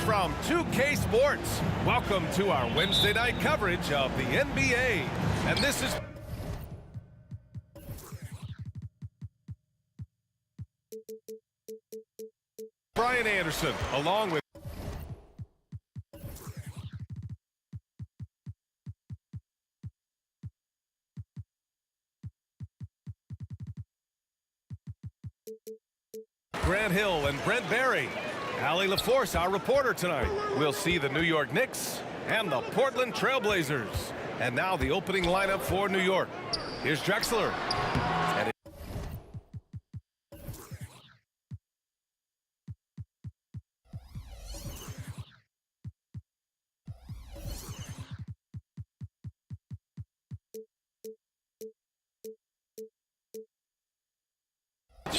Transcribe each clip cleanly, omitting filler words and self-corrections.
From 2K Sports, welcome to our Wednesday night coverage of the NBA. And this is Brian Anderson, along with Grant Hill and Brent Barry. Allie LaForce, our reporter tonight. We'll see the New York Knicks and the Portland Trailblazers. And now the opening lineup for New York. Here's Drexler. And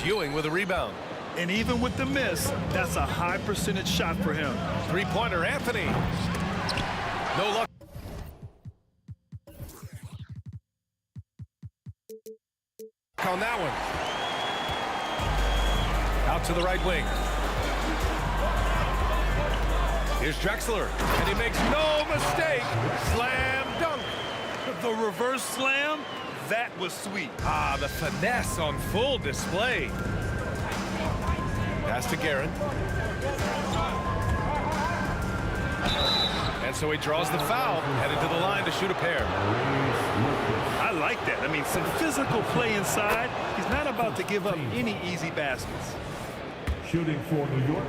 Ewing with a rebound. And even with the miss, that's a high percentage shot for him. Three-pointer, Anthony. No luck. On that one. Out to the right wing. Here's Drexler, and he makes no mistake. Slam dunk. The reverse slam, that was sweet. Ah, the finesse on full display. Pass to Guerin. And so he draws the foul, headed to the line to shoot a pair. I like that. I mean, some physical play inside. He's not about to give up any easy baskets. Shooting for New York,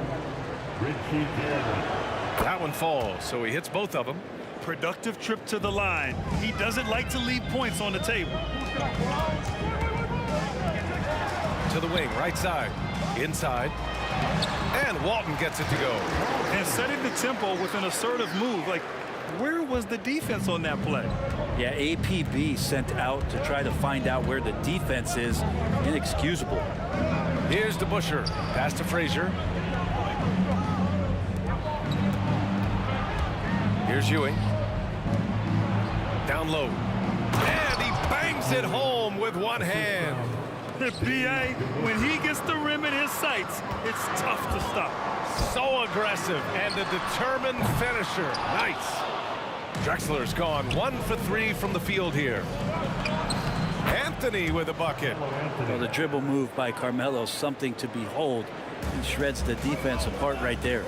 Richie Garrett. That one falls, so he hits both of them. Productive trip to the line. He doesn't like to leave points on the table. To the wing, right side, inside. And Walton gets it to go. And setting the tempo with an assertive move. Like, where was the defense on that play? Yeah, APB sent out to try to find out where the defense is. Inexcusable. Here's DeBusschere. Pass to Frazier. Here's Ewing. Down low. And he bangs it home with one hand. B.A., when he gets the rim in his sights, it's tough to stop. So aggressive and a determined finisher. Nice. Drexler's gone 1 for 3 from the field here. Anthony with a bucket. Well, the dribble move by Carmelo, something to behold. He shreds the defense apart right there.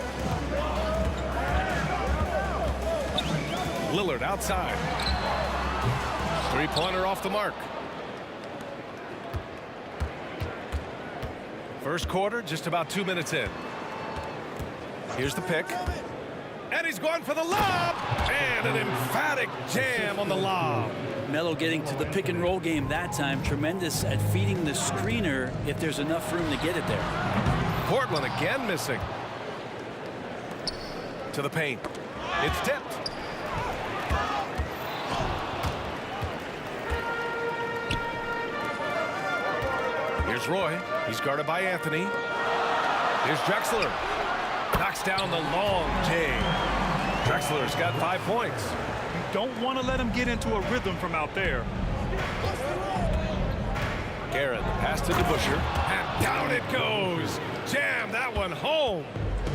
Lillard outside. Three-pointer off the mark. First quarter, just about 2 minutes in. Here's the pick. And he's going for the lob. And an emphatic jam on the lob. Melo getting to the pick and roll game that time. Tremendous at feeding the screener if there's enough room to get it there. Portland again missing. To the paint. It's tipped. Here's Roy. He's guarded by Anthony. Here's Drexler. Knocks down the long J. Drexler's got 5 points. Don't want to let him get into a rhythm from out there. Garrett, pass to DeBusschere. And down it goes. Jam that one home.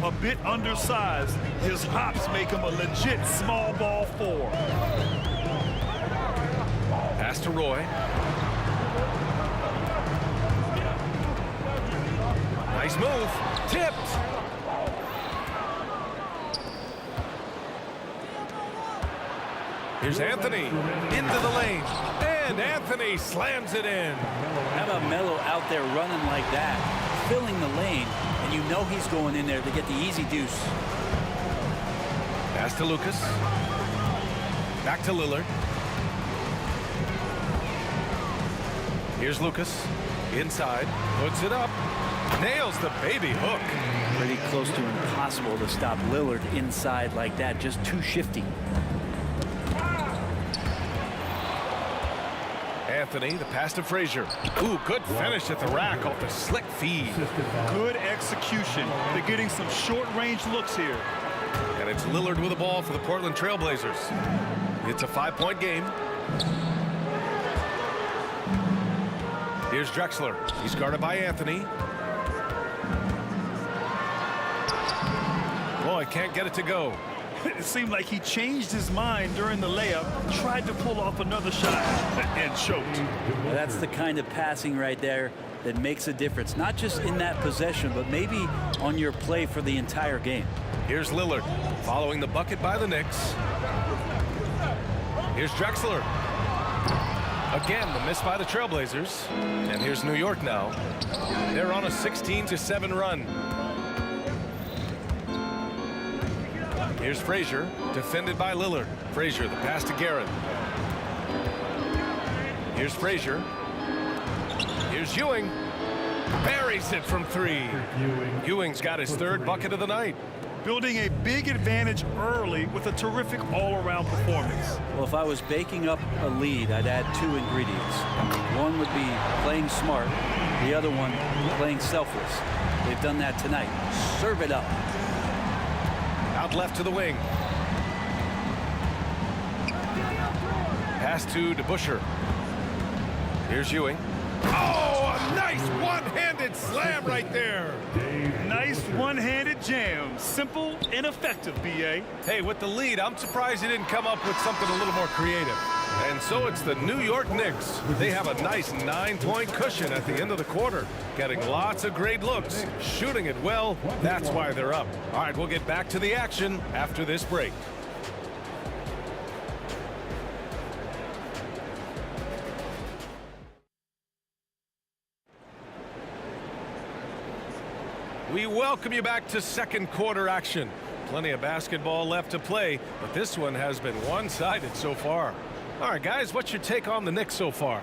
A bit undersized. His hops make him a legit small ball 4. Pass to Roy. Nice move. Tipped. Here's Anthony into the lane. And Anthony slams it in. How about Melo out there running like that, filling the lane, and you know he's going in there to get the easy deuce. Pass to Lucas. Back to Lillard. Here's Lucas. Inside. Puts it up. Nails the baby hook. Pretty close to impossible to stop Lillard inside like that. Just too shifty. Anthony, the pass to Frazier. Ooh, good finish at the rack off the slick feed. Good execution. They're getting some short-range looks here. And it's Lillard with the ball for the Portland Trailblazers. It's a 5-point game. Here's Drexler. He's guarded by Anthony. Boy, can't get it to go. It seemed like he changed his mind during the layup, tried to pull off another shot, and choked. Well, that's the kind of passing right there that makes a difference, not just in that possession, but maybe on your play for the entire game. Here's Lillard following the bucket by the Knicks. Here's Drexler. Again, the miss by the Trailblazers. And here's New York now. They're on a 16-7 run. Here's Frazier, defended by Lillard. Frazier, the pass to Garrett. Here's Frazier. Here's Ewing. Buries it from 3. Ewing's got his 3rd bucket of the night. Building a big advantage early with a terrific all-around performance. Well, if I was baking up a lead, I'd add 2 ingredients. One would be playing smart. The other one, playing selfless. They've done that tonight. Serve it up. Out left to the wing. Pass to DeBusschere. Here's Ewing. Oh, a nice one-handed slam right there. Nice one-handed jam. Simple and effective, B.A. Hey, with the lead, I'm surprised he didn't come up with something a little more creative. And so it's the New York Knicks. They have a nice 9-point cushion at the end of the quarter. Getting lots of great looks, shooting it well. That's why they're up. All right, we'll get back to the action after this break. We welcome you back to second quarter action. Plenty of basketball left to play, but this one has been one-sided so far. All right, guys, what's your take on the Knicks so far?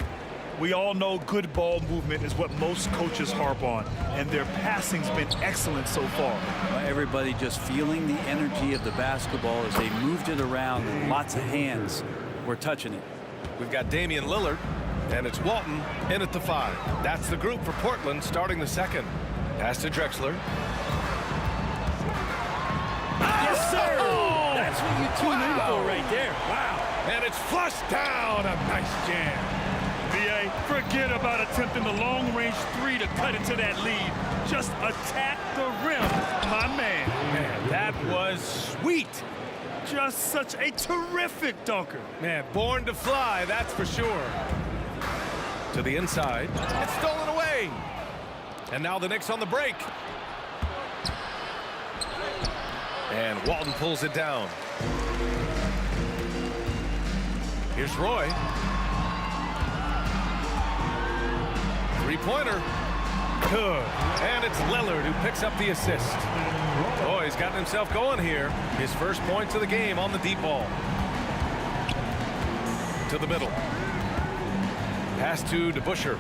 We all know good ball movement is what most coaches harp on, and their passing's been excellent so far. Everybody just feeling the energy of the basketball as they moved it around, and lots of hands were touching it. We've got Damian Lillard, and it's Walton in at the 5. That's the group for Portland starting the second. Pass to Drexler. Yes, sir! Oh! That's what you tune in for right there. Wow. And it's flushed down. A nice jam. VA, forget about attempting the long-range 3 to cut into that lead. Just attack the rim, my man. Man, that was sweet. Just such a terrific dunker. Man, born to fly, that's for sure. To the inside. It's stolen away. And now the Knicks on the break. And Walton pulls it down. Here's Roy. Three-pointer. Good. And it's Lillard who picks up the assist. Oh, he's gotten himself going here. His first points of the game on the deep ball. To the middle. Pass to DeBusschere.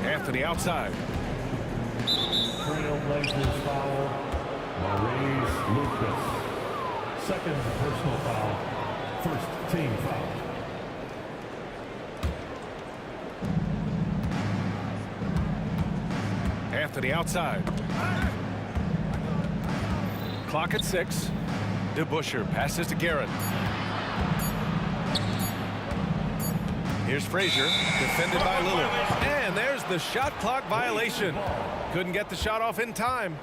Anthony outside. Trailblazers foul. Maurice Lucas. Second personal foul. First team foul. Anthony outside. Clock at 6. DeBusschere passes to Garrett. Here's Frazier, defended by Lillard. And there's the shot clock violation. Couldn't get the shot off in time.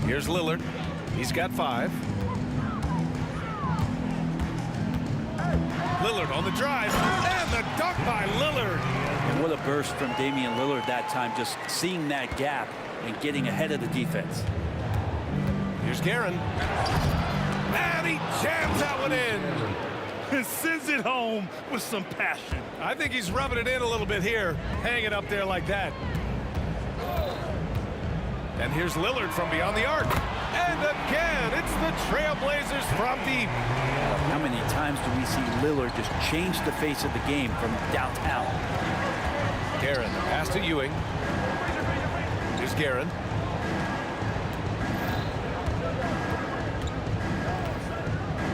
Here's Lillard. He's got 5. Lillard on the drive. And the dunk by Lillard. And what a burst from Damian Lillard that time, just seeing that gap and getting ahead of the defense. Here's Guerin. And he jams that one in. And sends it home with some passion. I think he's rubbing it in a little bit here. Hang it up there like that. And here's Lillard from beyond the arc. And again, it's the Trailblazers from deep. How many times do we see Lillard just change the face of the game from downtown? Guerin, pass to Ewing. Here's Guerin.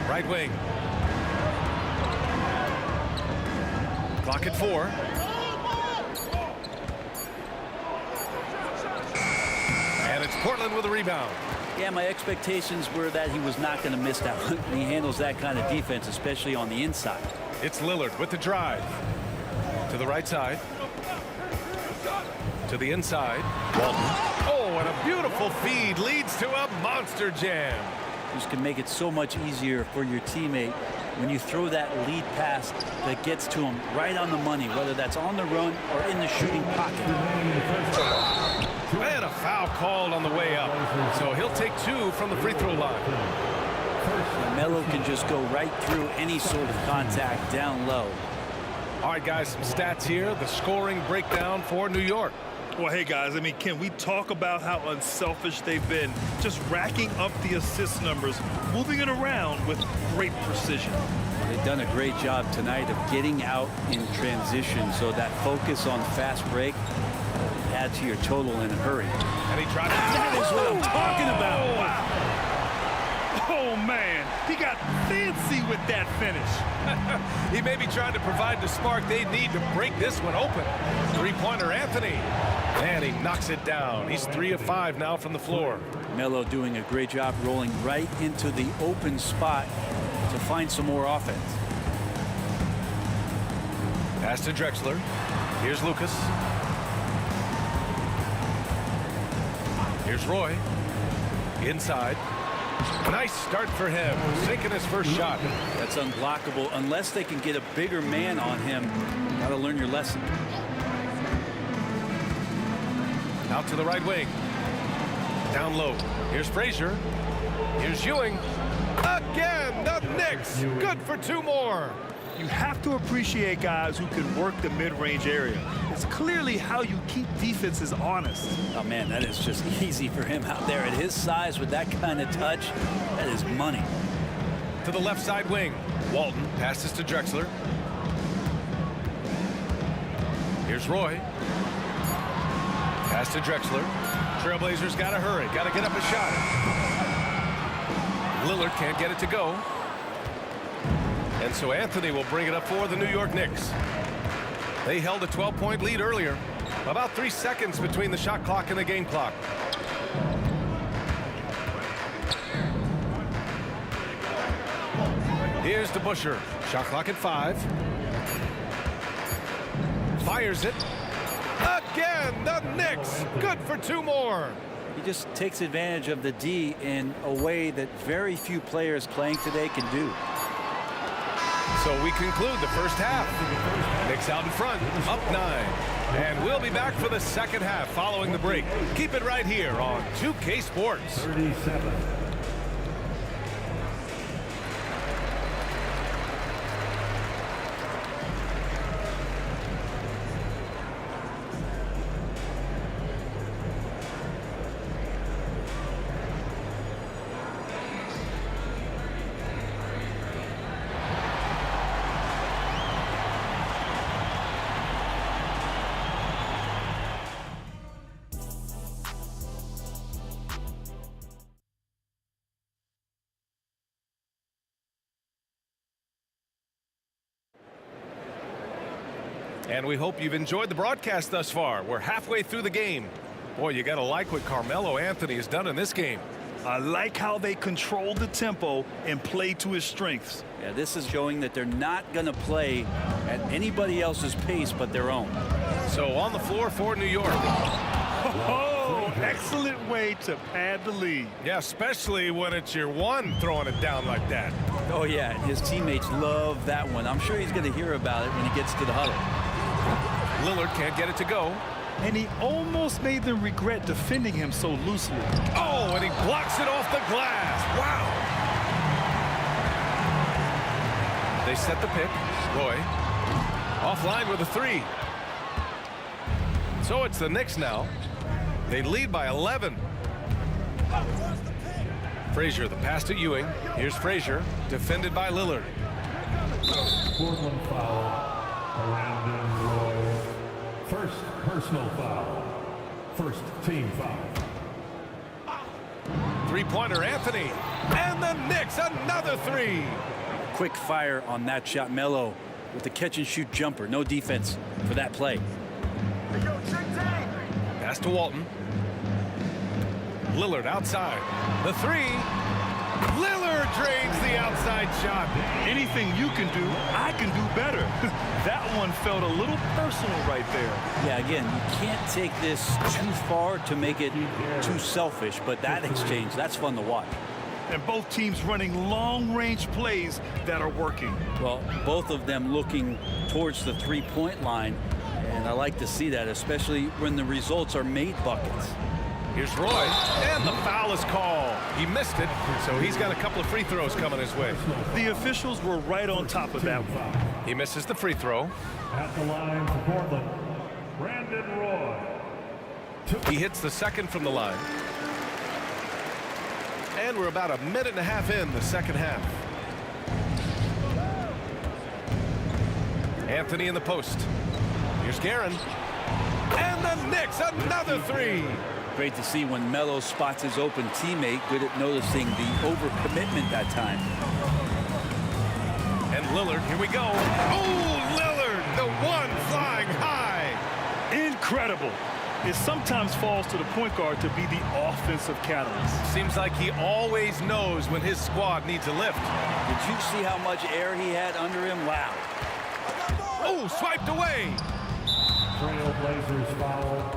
Right wing. Clock at 4. And it's Portland with a rebound. Yeah, my expectations were that he was not going to miss that one. He handles that kind of defense, especially on the inside. It's Lillard with the drive. To the right side. To the inside. Walton. Oh, and a beautiful feed leads to a monster jam. This can make it so much easier for your teammate when you throw that lead pass that gets to him right on the money, whether that's on the run or in the shooting pocket. And a foul called on the way up. So he'll take 2 from the free throw line. Melo can just go right through any sort of contact down low. All right, guys, some stats here. The scoring breakdown for New York. Well, hey, guys, I mean, can we talk about how unselfish they've been? Just racking up the assist numbers, moving it around with great precision. They've done a great job tonight of getting out in transition, so that focus on fast break adds to your total in a hurry. And he tried to... That is what I'm talking about. Wow. Oh, man, he got fancy with that finish. He may be trying to provide the spark they need to break this one open. Three-pointer, Anthony. And he knocks it down. He's 3 of 5 now from the floor. Melo doing a great job rolling right into the open spot to find some more offense. Pass to Drexler. Here's Lucas. Here's Roy. Inside. Nice start for him. Sinking his first shot. That's unblockable unless they can get a bigger man on him. Got to learn your lesson. Out to the right wing. Down low. Here's Frazier. Here's Ewing. Again, the Knicks. Good for 2 more. You have to appreciate guys who can work the mid-range area. It's clearly how you keep defenses honest. Oh, man, that is just easy for him out there. At his size, with that kind of touch, that is money. To the left side wing. Walton passes to Drexler. Here's Roy. Pass to Drexler. Trailblazers got to hurry. Got to get up a shot. Lillard can't get it to go. And so Anthony will bring it up for the New York Knicks. They held a 12-point lead earlier. About 3 seconds between the shot clock and the game clock. Here's DeBusschere. Shot clock at 5. Fires it. Again, the Knicks. Good for 2 more. He just takes advantage of the D in a way that very few players playing today can do. So we conclude the first half. Knicks out in front, up 9. And we'll be back for the second half following the break. Keep it right here on 2K Sports. 37. And we hope you've enjoyed the broadcast thus far. We're halfway through the game. Boy, you got to like what Carmelo Anthony has done in this game. I like how they control the tempo and play to his strengths. Yeah, this is showing that they're not going to play at anybody else's pace but their own. So on the floor for New York. Oh, excellent way to pad the lead. Yeah, especially when it's your one throwing it down like that. Oh, yeah, his teammates love that one. I'm sure he's going to hear about it when he gets to the huddle. Lillard can't get it to go. And he almost made them regret defending him so loosely. Oh, and he blocks it off the glass. Wow. They set the pick. Roy offline with a 3. So it's the Knicks now. They lead by 11. Frazier, the pass to Ewing. Here's Frazier, defended by Lillard. Portland foul. Brandon Roy. First personal foul. First team foul. 3-pointer Anthony. And the Knicks another 3. Quick fire on that shot. Melo with the catch and shoot jumper. No defense for that play. Pass to Walton. Lillard outside. The 3. Lillard drains the outside shot. Anything you can do, I can do better. That one felt a little personal right there. Yeah, again, you can't take this too far to make it too selfish, but that exchange, that's fun to watch. And both teams running long-range plays that are working. Well, both of them looking towards the three-point line, and I like to see that, especially when the results are made buckets. Here's Roy, and the foul is called. He missed it, so he's got a couple of free throws coming his way. The officials were right on top of that one. He misses the free throw. At the line for Portland, Brandon Roy. He hits the second from the line. And we're about a minute and a half in the second half. Anthony in the post. Here's Guerin. And the Knicks, another 3. Great to see when Melo spots his open teammate. Good at noticing the overcommitment that time. And Lillard, here we go. Oh, Lillard, the one flying high. Incredible. It sometimes falls to the point guard to be the offensive catalyst. Seems like he always knows when his squad needs a lift. Did you see how much air he had under him? Wow. Oh, swiped away. Trailblazers foul.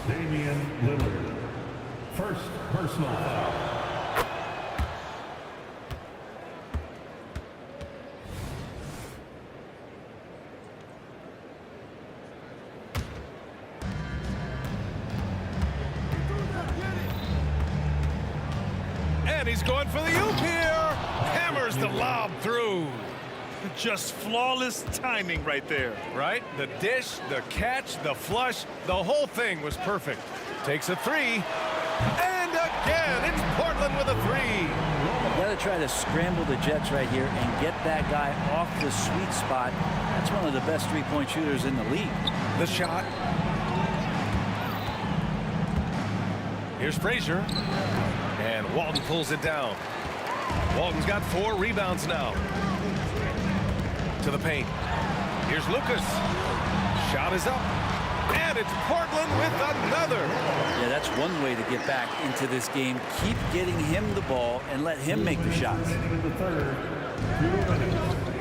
Damian Lillard. First personal foul. he's going for the oop here. Hammers the lob through. Just flawless timing right there. Right? The dish, the catch, the flush, the whole thing was perfect. Takes a three. And again, it's Portland with a three. You got to try to scramble the Jets right here and get that guy off the sweet spot. That's one of the best three-point shooters in the league. The shot. Here's Frazier. And Walton pulls it down. Walton's got 4 rebounds now. To the paint. Here's Lucas. Shot is up. And it's Portland with another. Yeah, that's one way to get back into this game. Keep getting him the ball and let him make the shots.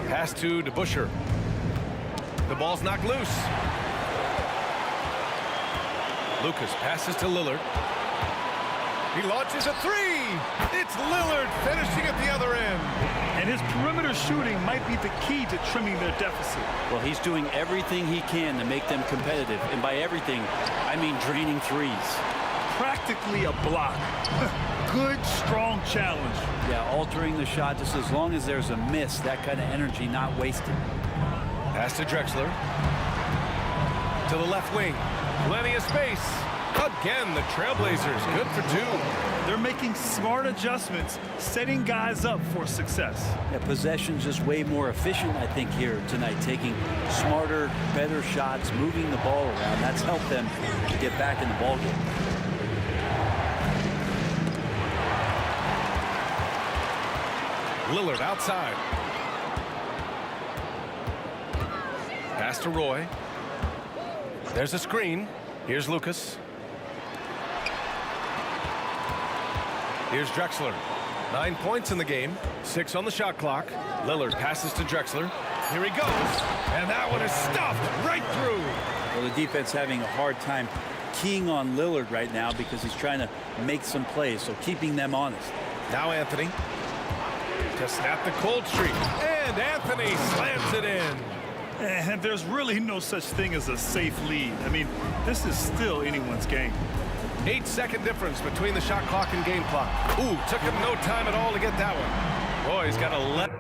Pass to DeBusschere. The ball's knocked loose. Lucas passes to Lillard. He launches a three. It's Lillard finishing at the other end. And his perimeter shooting might be the key to trimming their deficit. Well, he's doing everything he can to make them competitive. And by everything, I mean draining threes. Practically a block. Good, strong challenge. Yeah, altering the shot just as long as there's a miss, that kind of energy not wasted. Pass to Drexler. To the left wing. Plenty of space. Again, the Trailblazers good for 2. They're making smart adjustments, setting guys up for success. Yeah, possession's just way more efficient, I think, here tonight. Taking smarter, better shots, moving the ball around. That's helped them get back in the ball game. Lillard outside. Pass to Roy. There's a screen. Here's Lucas. Here's Drexler. 9 points in the game. 6 on the shot clock. Lillard passes to Drexler. Here he goes. And that one is stuffed right through. Well, the defense having a hard time keying on Lillard right now because he's trying to make some plays, so keeping them honest. Now Anthony to snap the cold streak. And Anthony slams it in. And there's really no such thing as a safe lead. I mean, this is still anyone's game. 8-second difference between the shot clock and game clock. Ooh, took him no time at all to get that one. Roy's got 11.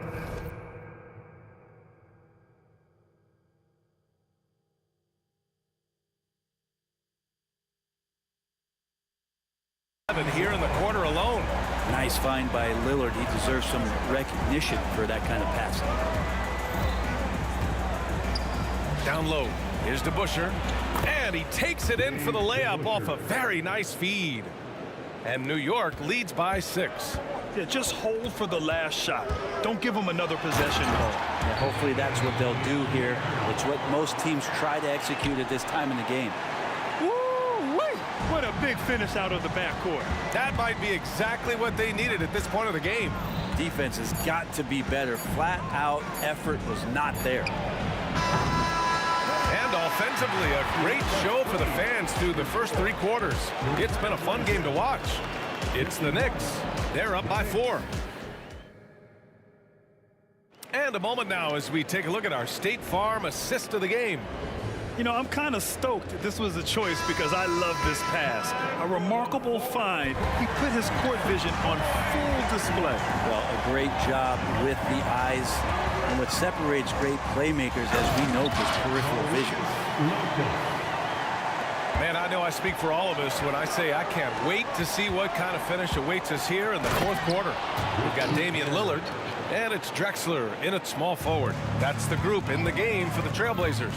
Here in the quarter alone. Nice find by Lillard. He deserves some recognition for that kind of passing. Down low. Here's DeBusschere. And he takes it in for the layup off a very nice feed. And New York leads by 6. Yeah, just hold for the last shot. Don't give them another possession ball. Yeah, hopefully that's what they'll do here. It's what most teams try to execute at this time in the game. Woo-wee! What a big finish out of the backcourt. That might be exactly what they needed at this point of the game. Defense has got to be better. Flat out effort was not there. And offensively, a great show for the fans through the first 3 quarters. It's been a fun game to watch. It's the Knicks. They're up by 4. And a moment now as we take a look at our State Farm assist of the game. You know, I'm kind of stoked this was a choice because I love this pass. A remarkable find. He put his court vision on full display. Well, a great job with the eyes. And what separates great playmakers, as we know, is peripheral vision. Man, I know I speak for all of us when I say I can't wait to see what kind of finish awaits us here in the 4th quarter. We've got Damian Lillard, and it's Drexler in at small forward. That's the group in the game for the Trailblazers.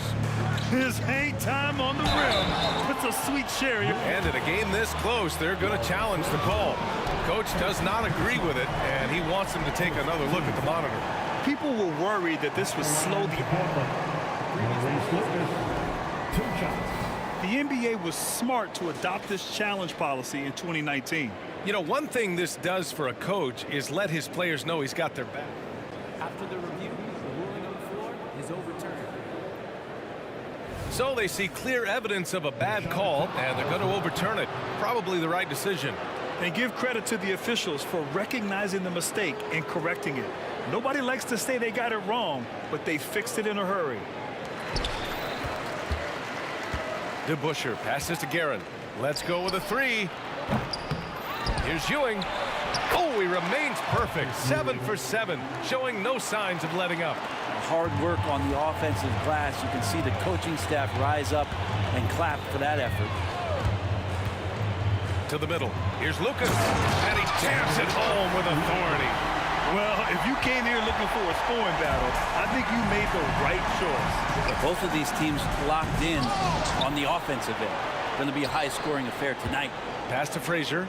His hang time on the rim puts a sweet cherry. And in a game this close, they're going to challenge the call. Coach does not agree with it, and he wants them to take another look at the monitor. People were worried that this would slow the NBA was smart to adopt this challenge policy in 2019. You know, one thing this does for a coach is let his players know he's got their back. After the review, the ruling on the floor is overturned. So they see clear evidence of a bad call, and they're going to overturn it. Probably the right decision. And give credit to the officials for recognizing the mistake and correcting it. Nobody likes to say they got it wrong, but they fixed it in a hurry. DeBusschere passes to Guerin. Let's go with a 3. Here's Ewing. Oh, he remains perfect. 7 for 7, showing no signs of letting up. Hard work on the offensive glass. You can see the coaching staff rise up and clap for that effort. To the middle. Here's Lucas. And he jams it home with authority. Well, if you came here looking for a scoring battle, I think you made the right choice. Both of these teams locked in on the offensive end. Going to be a high-scoring affair tonight. Pass to Frazier.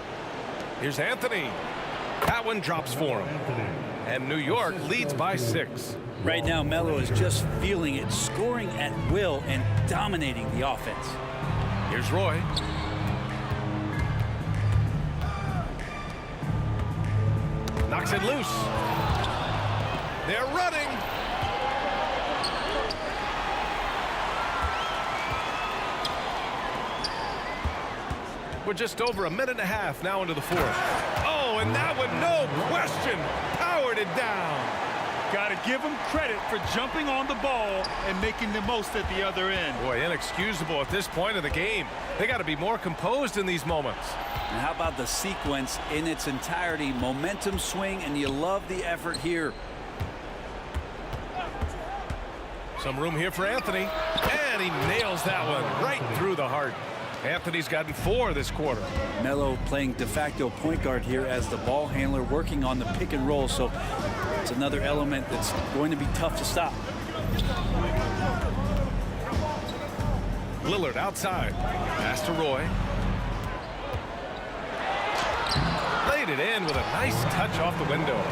Here's Anthony. That one drops for him. And New York leads by 6. Right now, Melo is just feeling it, scoring at will and dominating the offense. Here's Roy. Knocks it loose. They're running. We're just over a minute and a half now into the 4th. Oh, and that one, no question, powered it down. Got to give them credit for jumping on the ball and making the most at the other end. Boy, inexcusable at this point of the game. They got to be more composed in these moments. And how about the sequence in its entirety? Momentum swing, and you love the effort here. Some room here for Anthony. And he nails that one right through the heart. Anthony's gotten 4 this quarter. Melo playing de facto point guard here as the ball handler, working on the pick and roll. So it's another element that's going to be tough to stop. Lillard outside. Pass to Roy. Laid it in with a nice touch off the window.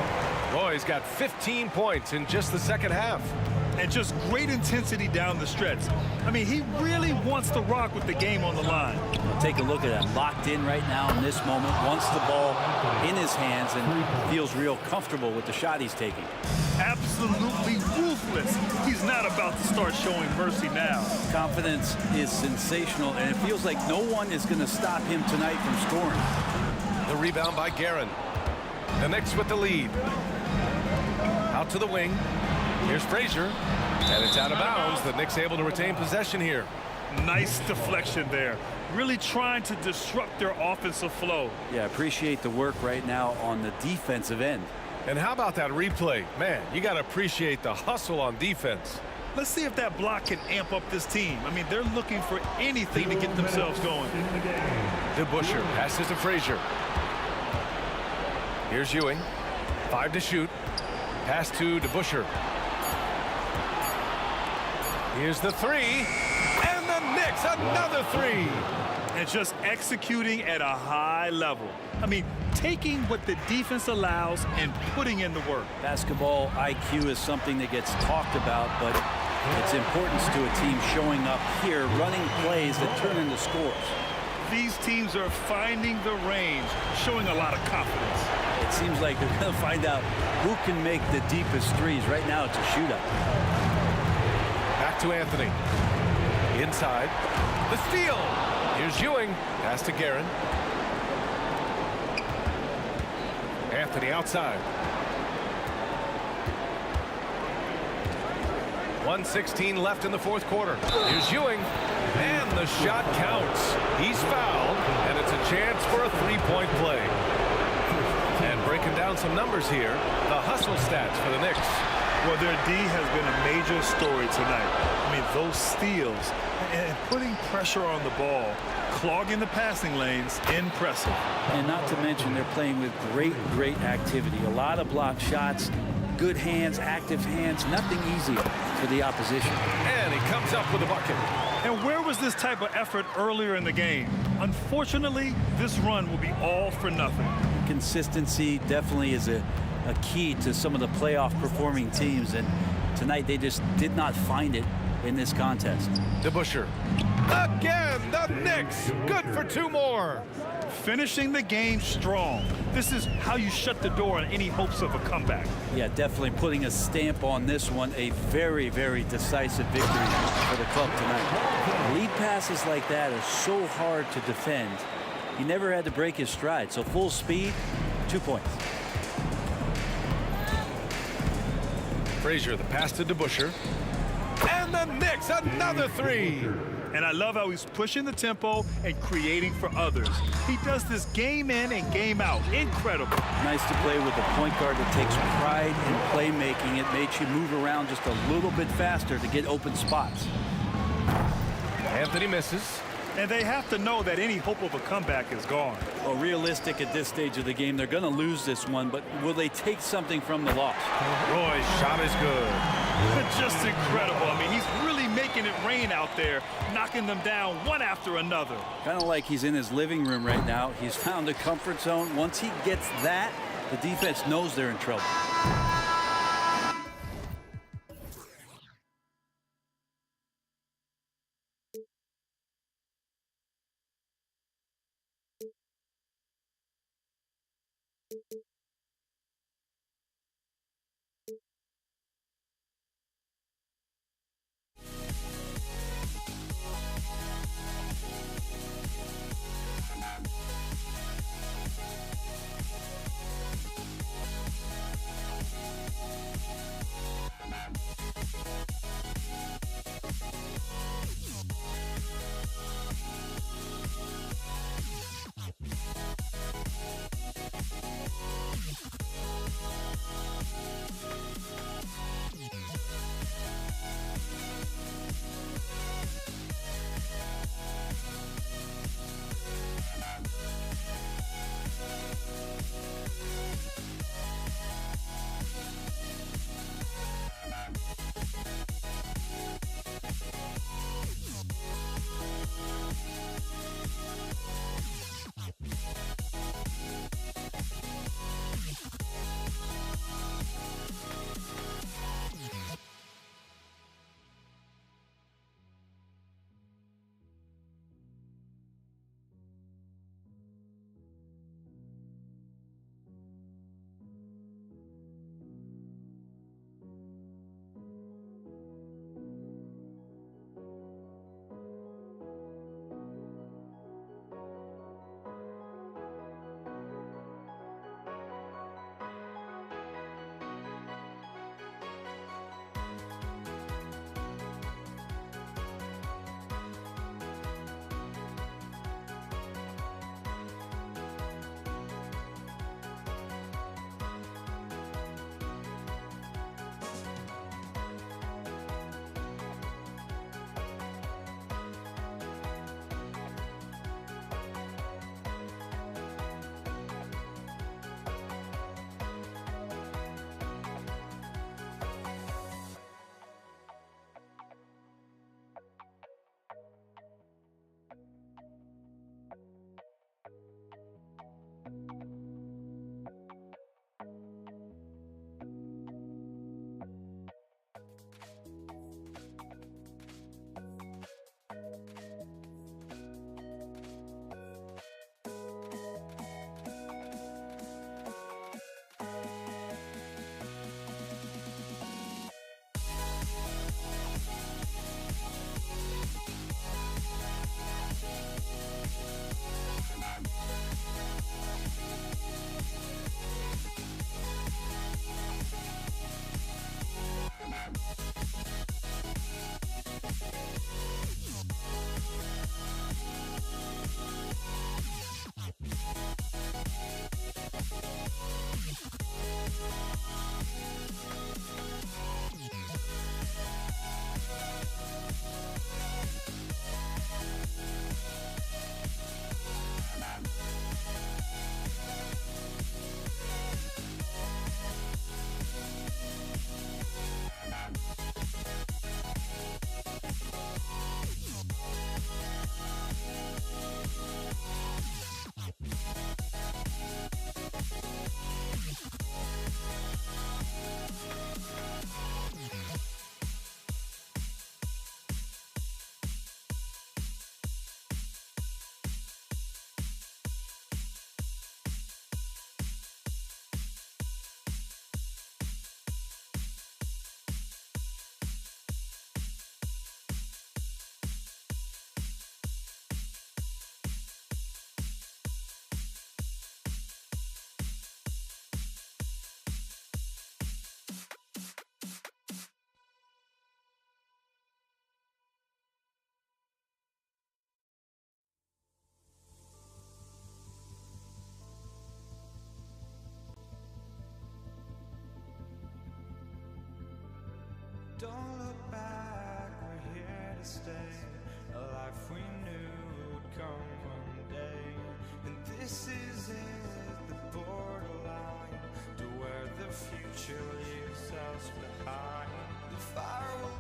Roy's got 15 points in just the second half. And just great intensity down the stretch. I mean, he really wants to rock with the game on the line. Well, take a look at that. Locked in right now in this moment. Wants the ball in his hands and feels real comfortable with the shot he's taking. Absolutely ruthless. He's not about to start showing mercy now. Confidence is sensational, and it feels like no one is going to stop him tonight from scoring. The rebound by Guerin. The Knicks with the lead. Out to the wing. Here's Frazier. And it's out of bounds. The Knicks able to retain possession here. Nice deflection there. Really trying to disrupt their offensive flow. Yeah, appreciate the work right now on the defensive end. And how about that replay? Man, you got to appreciate the hustle on defense. Let's see if that block can amp up this team. I mean, they're looking for anything to get themselves going. DeBusschere passes to Frazier. Here's Ewing. 5 to shoot. Pass to DeBusschere. Here's the 3. And the Knicks, another 3. And just executing at a high level. I mean, taking what the defense allows and putting in the work. Basketball IQ is something that gets talked about, but its importance to a team showing up here, running plays that turn into scores. These teams are finding the range, showing a lot of confidence. It seems like they're going to find out who can make the deepest threes. Right now, it's a shootout. Back to Anthony. Inside. The steal. Here's Ewing. Pass to Guerin. Anthony outside. 1:16 left in the 4th quarter. Here's Ewing. And the shot counts. He's fouled, and it's a chance for a 3-point play. And breaking down some numbers here, the hustle stats for the Knicks. Well, their D has been a major story tonight. I mean, those steals and putting pressure on the ball, clogging the passing lanes, impressive. And not to mention, they're playing with great activity. A lot of block shots, good hands, active hands, nothing easy for the opposition. And he comes up with a bucket. And where was this type of effort earlier in the game? Unfortunately, this run will be all for nothing. Consistency definitely is a key to some of the playoff performing teams, and tonight they just did not find it in this contest. DeBusschere. Again, the Knicks. Good for 2 more. Finishing the game strong. This is how you shut the door on any hopes of a comeback. Yeah, definitely putting a stamp on this one. A very decisive victory for the club tonight. Lead passes like that are so hard to defend. He never had to break his stride, so full speed, 2 points. Frazier, the pass to DeBusschere. And the Knicks, another 3. And I love how he's pushing the tempo and creating for others. He does this game in and game out. Incredible. Nice to play with a point guard that takes pride in playmaking. It makes you move around just a little bit faster to get open spots. Anthony misses. And they have to know that any hope of a comeback is gone. Well, realistic at this stage of the game, they're going to lose this one, but will they take something from the loss? Roy's shot is good. Just incredible. I mean, he's really making it rain out there, knocking them down one after another. Kind of like he's in his living room right now. He's found a comfort zone. Once he gets that, the defense knows they're in trouble. Don't look back, we're here to stay. A life we knew would come one day. And this is it, the borderline to where the future leaves us behind. The fire will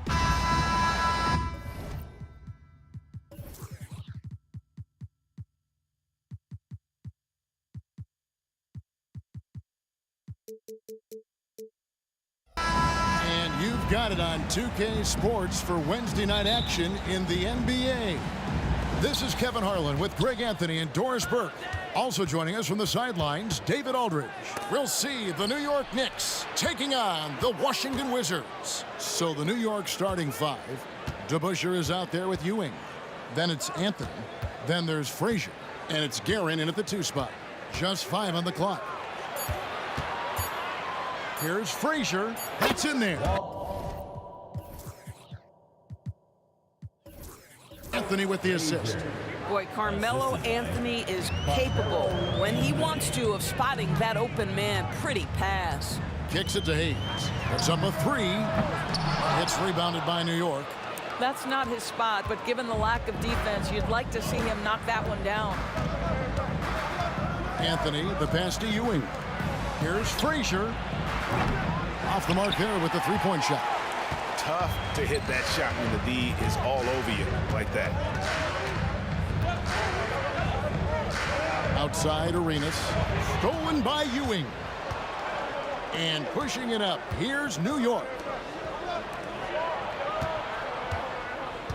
And you've got it on 2K Sports for Wednesday night action in the NBA. This is Kevin Harlan with Greg Anthony and Doris Burke. Also joining us from the sidelines, David Aldridge. We'll see the New York Knicks taking on the Washington Wizards. So the New York starting five. DeBusschere is out there with Ewing. Then it's Anthony. Then there's Frazier. And it's Guerin in at the 2 spot. Just 5 on the clock. Here's Frazier. That's in there. Anthony with the assist. Boy, Carmelo Anthony is capable, when he wants to, of spotting that open man. Pretty pass. Kicks it to Hayes. Puts up a 3. It's rebounded by New York. That's not his spot, but given the lack of defense, you'd like to see him knock that one down. Anthony, the pass to Ewing. Here's Frazier. Off the mark there with the 3-point shot. Tough to hit that shot when the D is all over you like that. Outside Arenas. Stolen by Ewing. And pushing it up. Here's New York.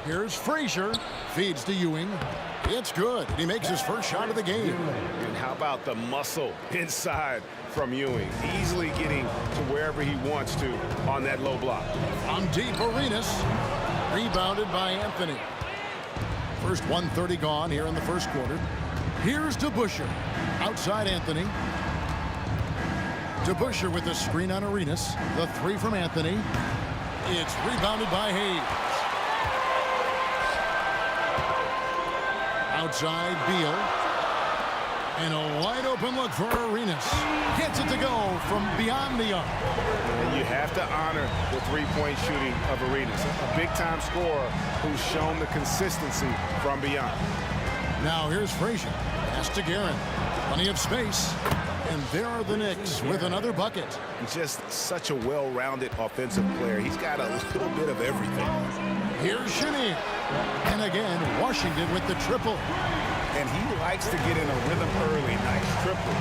Here's Frazier. Feeds to Ewing. It's good. He makes his first shot of the game. And how about the muscle inside from Ewing? Easily getting to wherever he wants to on that low block. On deep, Arenas. Rebounded by Anthony. First 1:30 gone here in the first quarter. Here's DeBusschere. Outside Anthony. DeBusschere with the screen on Arenas. The 3 from Anthony. It's rebounded by Hayes. Outside Beal. And a wide open look for Arenas. Gets it to go from beyond the arc. And you have to honor the 3-point shooting of Arenas. A big-time scorer who's shown the consistency from beyond. Now here's Frazier. Pass to Guerin. Plenty of space. And there are the Knicks with another bucket. Just such a well-rounded offensive player. He's got a little bit of everything. Here's Chenier. And again, Washington with the triple. And he likes to get in a rhythm early. Nice triple.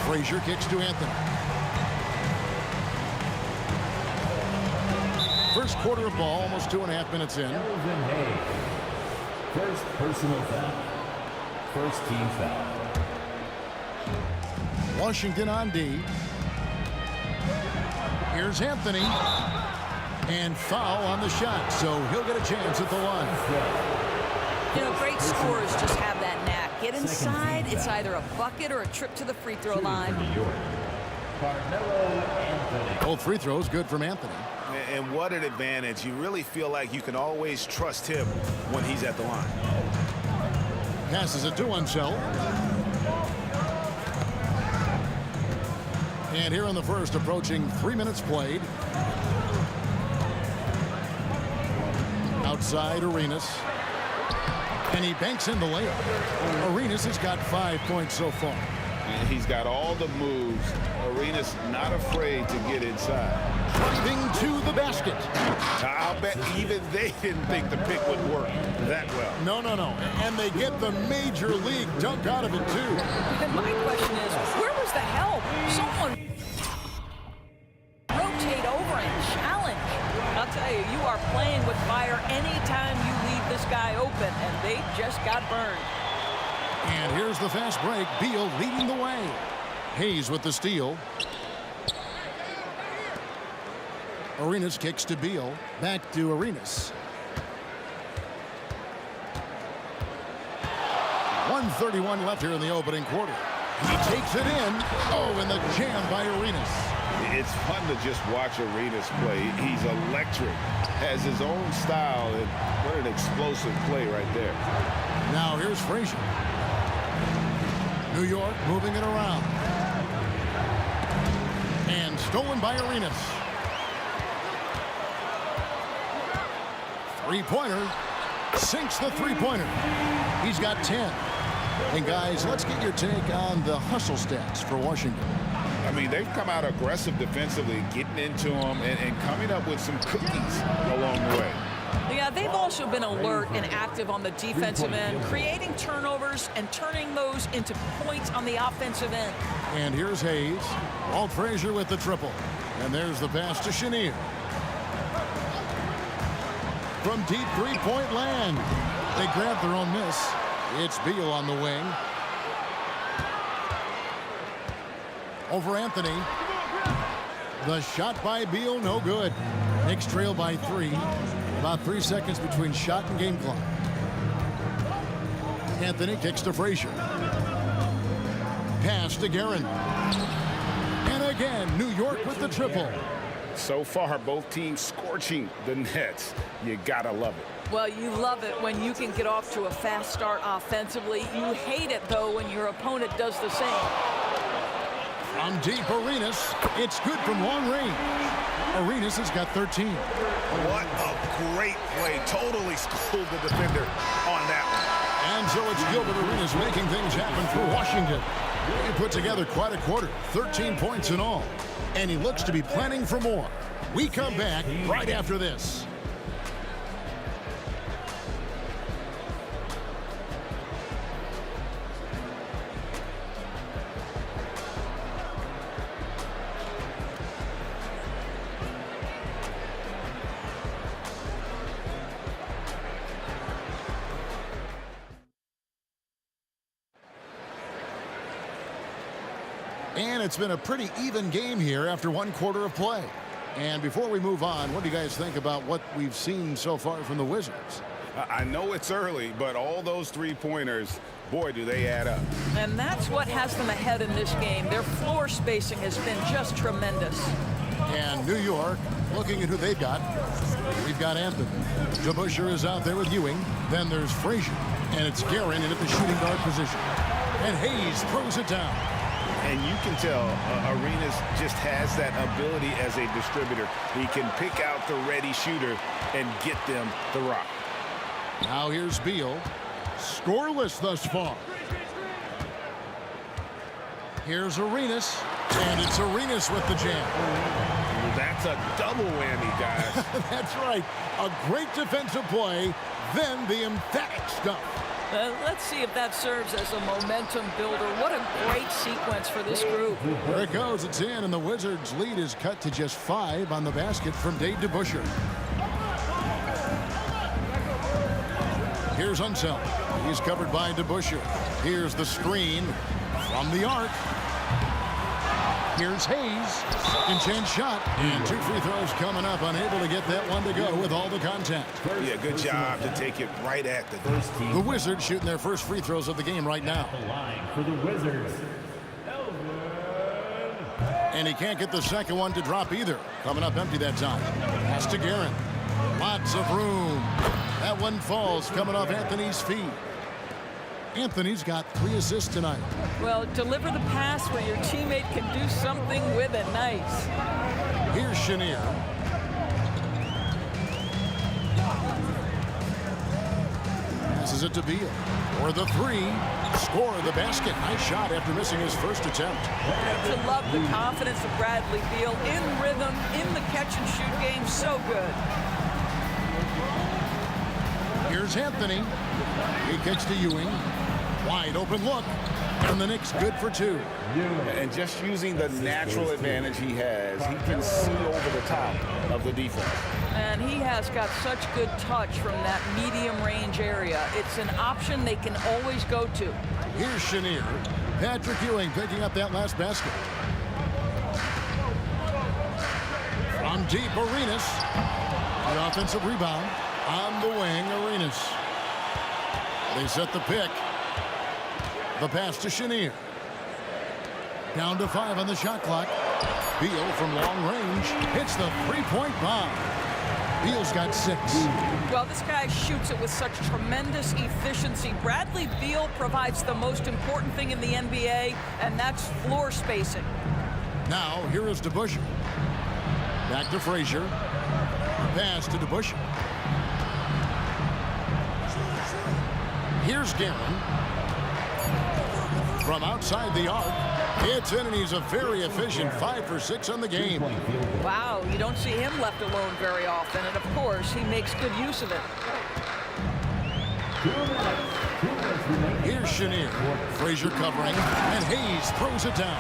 Frazier kicks to Anthony. First quarter of ball, almost 2.5 minutes in. Elvin Hayes. First personal foul. First team foul. Washington on D. Here's Anthony. And foul on the shot, so he'll get a chance at the line. You know, great scorers just have that knack. Get inside, it's either a bucket or a trip to the free throw line. Carmelo Anthony. Both free throws good from Anthony. And what an advantage. You really feel like you can always trust him when he's at the line. Passes it to Unseld. And here in the first, approaching 3 minutes played. Outside Arenas. And he banks in the layup. Arenas has got 5 points so far. And he's got all the moves. Arenas not afraid to get inside. Driving to the basket. I'll bet even they didn't think the pick would work that well. No. And they get the major league dunk out of it, too. And my question is, where was the help? Someone rotate over and challenge. I'll tell you, you are playing with fire anytime you leave this guy open, and they just got burned. And here's the fast break. Beal leading the way. Hayes with the steal. Arenas kicks to Beal. Back to Arenas. 1:31 left here in the opening quarter. He takes it in. Oh, and the jam by Arenas. It's fun to just watch Arenas play. He's electric, has his own style, and what an explosive play right there. Now here's Frazier. New York moving it around. And stolen by Arenas. Three-pointer. Sinks the three-pointer. He's got 10. And guys, let's get your take on the hustle stats for Washington. I mean, they've come out aggressive defensively, getting into them and coming up with some cookies along the way. Yeah, they've also been alert and active on the defensive end, creating turnovers and turning those into points on the offensive end. And here's Hayes. Walt Frazier with the triple. And there's the pass to Chenier. From deep three-point land. They grab their own miss. It's Beal on the wing. Over Anthony. The shot by Beal, no good. Knicks trail by 3. About 3 seconds between shot and game clock. Anthony kicks to Frazier. Pass to Guerin. And again, New York with the triple. So far, both teams scorching the Nets. You gotta love it. Well, you love it when you can get off to a fast start offensively. You hate it, though, when your opponent does the same. From deep, Arenas. It's good from long range. Arenas has got 13. What a great play. Totally schooled the defender on that one. And so it's Gilbert Arenas making things happen for Washington. He put together quite a quarter, 13 points in all. And he looks to be planning for more. We come back right after this. And it's been a pretty even game here after one quarter of play. And before we move on, what do you guys think about what we've seen so far from the Wizards? I know it's early, but all those three-pointers, boy, do they add up. And that's what has them ahead in this game. Their floor spacing has been just tremendous. And New York, looking at who they've got, we've got Anthony. DeBusschere is out there with Ewing. Then there's Frazier. And it's Guerin in at the shooting guard position. And Hayes throws it down. And you can tell Arenas just has that ability as a distributor. He can pick out the ready shooter and get them the rock. Now here's Beal. Scoreless thus far. Here's Arenas. And it's Arenas with the jam. That's a double whammy, guys. That's right. A great defensive play, then the emphatic stuff. Let's see if that serves as a momentum builder. What a great sequence for this group. There it goes. It's in, and the Wizards' lead is cut to just 5 on the basket from Dave DeBusschere. Here's Unseld. He's covered by DeBusschere. Here's the screen from the arc. Here's Hayes. Second chance shot. And 2 free throws coming up. Unable to get that one to go with all the contact. Yeah, good job to take it right at the first team. The Wizards shooting their first free throws of the game right now. The line for the Wizards. And he can't get the second one to drop either. Coming up empty that time. Pass to Guerin. Lots of room. That one falls coming off Anthony's feet. Anthony's got 3 assists tonight. Well, deliver the pass where your teammate can do something with it. Nice. Here's Chenier. Passes it to Beal. For the 3. Score the basket. Nice shot after missing his first attempt. To love the confidence of Bradley Beal. In rhythm, in the catch-and-shoot game. So good. Here's Anthony. He kicks to Ewing. Wide open look. And the Knicks good for 2. And just using the natural advantage he has, he can see over the top of the defense. And he has got such good touch from that medium range area. It's an option they can always go to. Here's Chenier. Patrick Ewing picking up that last basket. From deep, Arenas. The offensive rebound on the wing, Arenas. They set the pick. The pass to Chenier. Down to 5 on the shot clock. Beal from long range hits the three-point bomb. Beal's got 6. Well, this guy shoots it with such tremendous efficiency. Bradley Beal provides the most important thing in the NBA, and that's floor spacing. Now, here is DeBusschere. Back to Frazier. Pass to DeBusschere. Here's Guerin. From outside the arc, it's in, and he's a very efficient 5 for 6 on the game. Wow, you don't see him left alone very often, and of course, he makes good use of it. Here's Chenier. Frazier covering, and Hayes throws it down.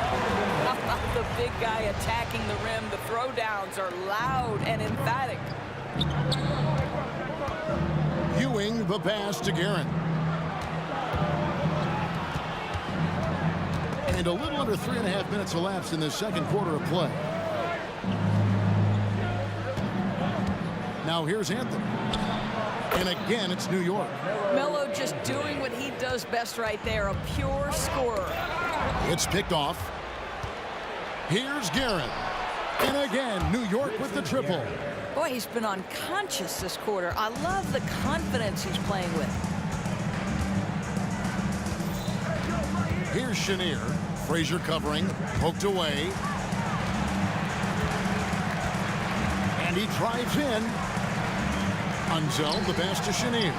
The big guy attacking the rim. The throwdowns are loud and emphatic. Ewing the pass to Guerin. And a little under 3.5 minutes elapsed in the second quarter of play. Now here's Anthony. And again, it's New York. Melo just doing what he does best right there, a pure scorer. It's picked off. Here's Guerin. And again, New York with the triple. Boy, he's been unconscious this quarter. I love the confidence he's playing with. Here's Chenier. Frazier covering, poked away. And he drives in. Unzel, the pass to Chenier.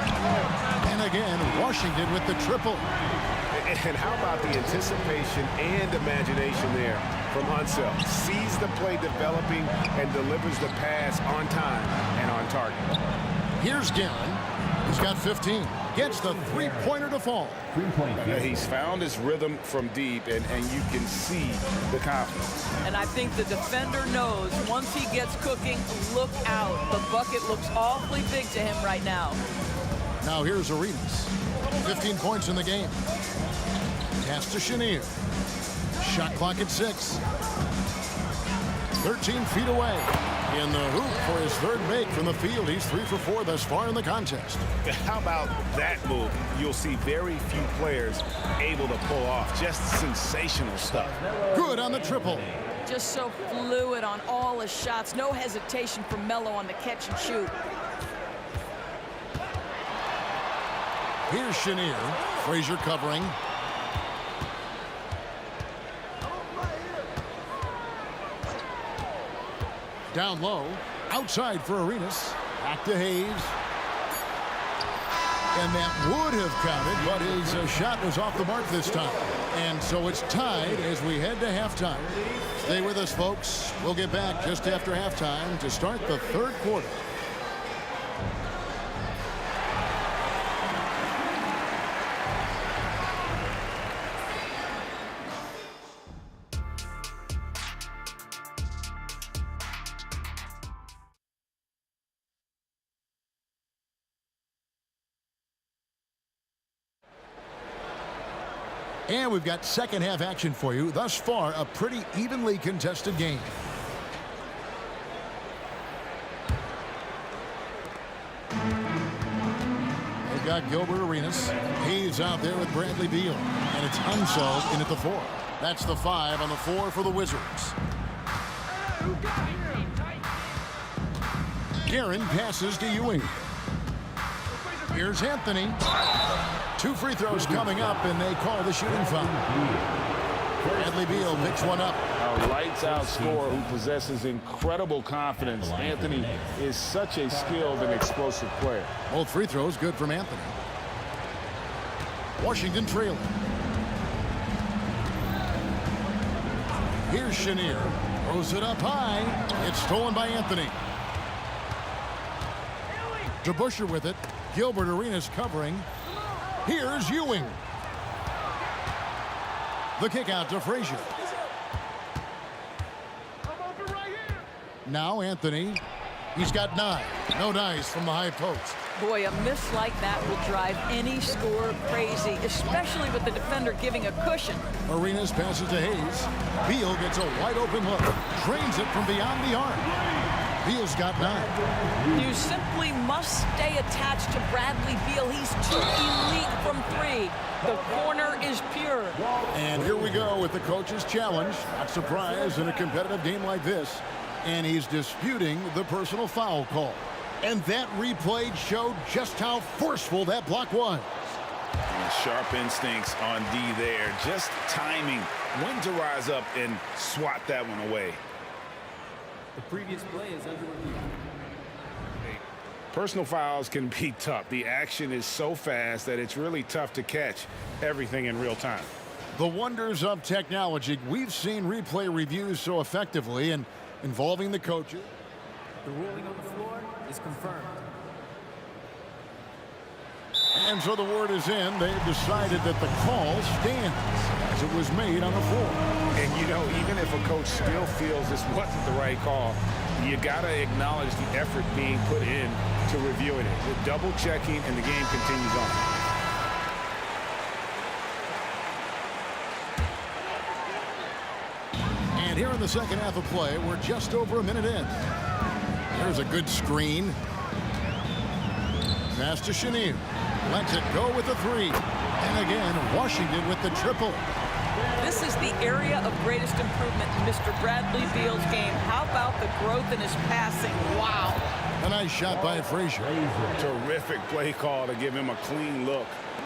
And again, Washington with the triple. And how about the anticipation and imagination there from Unseld? Sees the play developing and delivers the pass on time and on target. Here's Guerin. He's got 15. Gets the three-pointer to fall. He's found his rhythm from deep, and you can see the confidence. And I think the defender knows once he gets cooking, look out. The bucket looks awfully big to him right now. Now here's Arenas. 15 points in the game. Pass to Chenier. Shot clock at 6. 13 feet away. In the hoop for his third make from the field. He's 3 for 4 thus far in the contest. How about that move? You'll see very few players able to pull off. Just sensational stuff. Good on the triple. Just so fluid on all his shots. No hesitation from Melo on the catch and shoot. Here's Chenier. Frazier covering. Down low. Outside for Arenas. Back to Hayes. And that would have counted, but his shot was off the mark this time. And so it's tied as we head to halftime. Stay with us, folks. We'll get back just after halftime to start the third quarter. And we've got second half action for you. Thus far, a pretty evenly contested game. They've got Gilbert Arenas. He's out there with Bradley Beal. And it's Unseld in at the 4. That's the 5 on the 4 for the Wizards. Guerin passes to Ewing. Here's Anthony. 2 free throws coming up, and they call the shooting foul. Bradley Beal picks one up. A lights-out scorer who possesses incredible confidence. Anthony is such a skilled and explosive player. Both free throws good from Anthony. Washington trailing. Here's Chenier. Throws it up high. It's stolen by Anthony. DeBusschere with it. Gilbert Arenas covering. Here's Ewing. The kick out to Frazier. Now Anthony. He's got 9. No dice from the high post. Boy, a miss like that will drive any scorer crazy, especially with the defender giving a cushion. Arenas passes to Hayes. Beal gets a wide open look. Drains it from beyond the arc. Beal's got 9. You simply must stay attached to Bradley Beal. He's too elite from 3. The corner is pure. And here we go with the coach's challenge. Not surprised in a competitive game like this. And he's disputing the personal foul call. And that replay showed just how forceful that block was. And sharp instincts on D there. Just timing when to rise up and swat that one away. The previous play is under review. Personal fouls can be tough. The action is so fast that it's really tough to catch everything in real time. The wonders of technology. We've seen replay reviews so effectively and involving the coaches. The ruling on the floor is confirmed. And so the word is in. They've decided that the call stands as it was made on the floor. And, you know, even if a coach still feels this wasn't the right call, you got to acknowledge the effort being put in to reviewing it. The double checking, and the game continues on. And here in the second half of play, we're just over a minute in. There's a good screen. Pass to Chenier. Lets it go with the three. And again, Washington with the triple. This is the area of greatest improvement in Mr. Bradley Beal's game. How about the growth in his passing? Wow. A nice shot by Frazier. Terrific play call to give him a clean look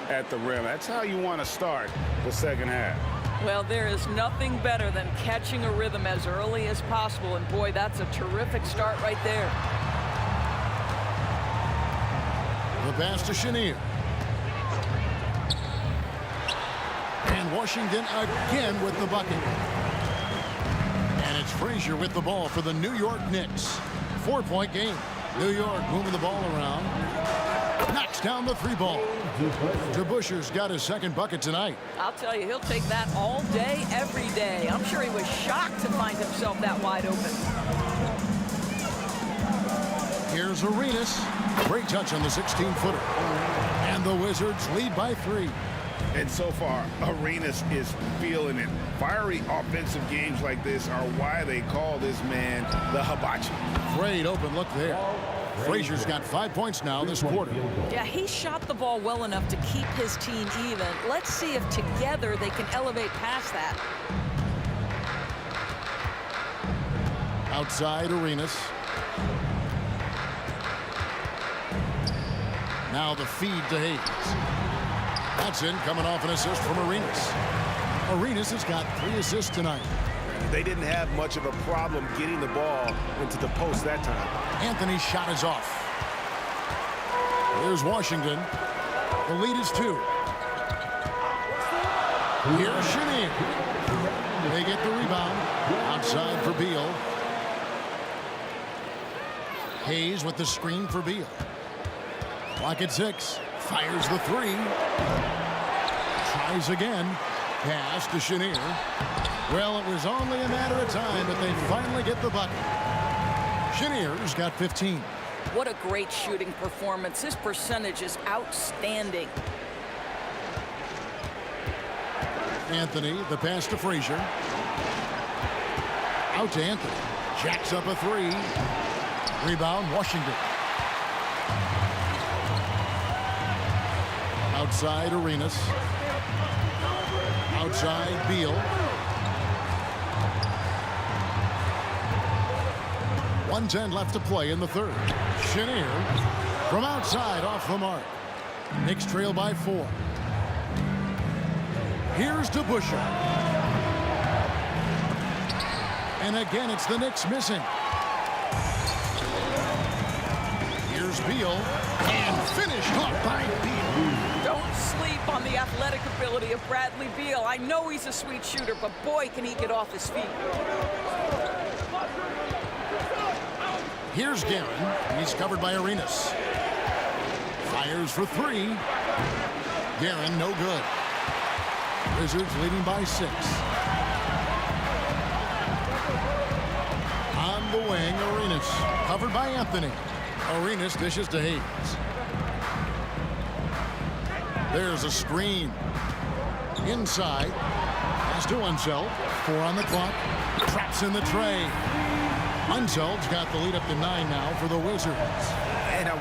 at the rim. That's how you want to start the second half. Well, there is nothing better than catching a rhythm as early as possible. And boy, that's a terrific start right there. The pass to Chenier. And Washington again with the bucket. And it's Frazier with the ball for the New York Knicks. 4-point game. New York moving the ball around. Knocks down the three ball. DeBusschere's got his second bucket tonight. I'll tell you, he'll take that all day, every day. I'm sure he was shocked to find himself that wide open. Here's Arenas. Great touch on the 16-footer. And the Wizards lead by 3. And so far, Arenas is feeling it. Fiery offensive games like this are why they call this man the hibachi. Great open look there. Frazier's got 5 points now this quarter. Yeah, he shot the ball well enough to keep his team even. Let's see if together they can elevate past that. Outside Arenas. Now the feed to Hayes. That's in, coming off an assist from Arenas. Arenas has got 3 assists tonight. They didn't have much of a problem getting the ball into the post that time. Anthony's shot is off. Here's Washington. The lead is 2. Here's Chenier. They get the rebound. Outside for Beal. Hayes with the screen for Beal. Clock at 6. Fires the 3. Tries again. Pass to Chenier. Well, it was only a matter of time, but they finally get the bucket. Chenier's got 15. What a great shooting performance. His percentage is outstanding. Anthony, the pass to Frazier. Out to Anthony. Jacks up a 3. Rebound, Washington. Outside Arenas. Outside Beal. 1:10 left to play in the third. Chenier from outside off the mark. Knicks trail by 4. Here's DeBusschere. And again, it's the Knicks missing. Here's Beal. And finished off by Beal. Don't sleep on the athletic ability of Bradley Beal. I know he's a sweet shooter, but boy, can he get off his feet. Here's Guerin. He's covered by Arenas. Fires for 3. Guerin, no good. Wizards leading by 6. On the wing, Arenas. Covered by Anthony. Arenas dishes to Hayes. There's a screen. Inside. Pass to Unseld. 4 on the clock. Traps in the tray. Unseld's got the lead up to 9 now for the Wizards. And I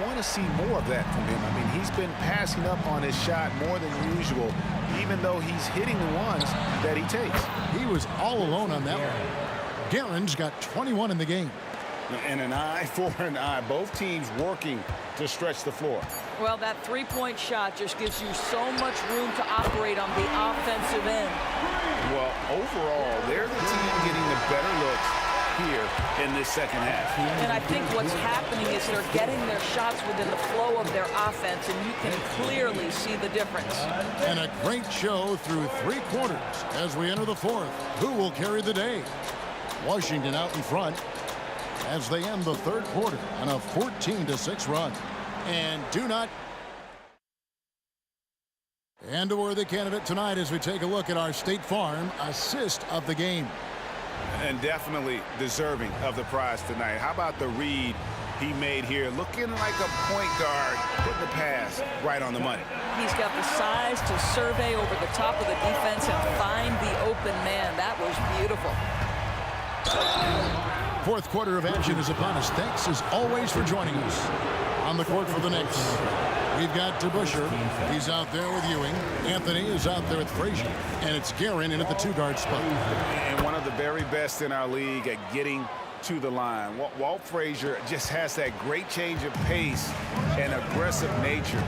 want to see more of that from him. I mean, he's been passing up on his shot more than usual, even though he's hitting the ones that he takes. He was all alone on that one. Guerin's got 21 in the game. And an eye for an eye. Both teams working to stretch the floor. Well, that three-point shot just gives you so much room to operate on the offensive end. Well, overall, they're the team getting the better looks here in this second half. And I think what's happening is they're getting their shots within the flow of their offense, and you can clearly see the difference. And a great show through 3 quarters as we enter the 4th. Who will carry the day? Washington out in front as they end the 3rd quarter on a 14-6 run. And a worthy candidate tonight as we take a look at our State Farm assist of the game. And definitely deserving of the prize tonight. How about the read he made here? Looking like a point guard, putting the pass right on the money. He's got the size to survey over the top of the defense and find the open man. That was beautiful. 4th quarter of action is upon us. Thanks as always for joining us. On the court for the Knicks, we've got DeBusschere. He's out there with Ewing. Anthony is out there with Frazier. And it's Guerin in at the 2-guard spot. And one of the very best in our league at getting to the line. Walt Frazier just has that great change of pace and aggressive nature.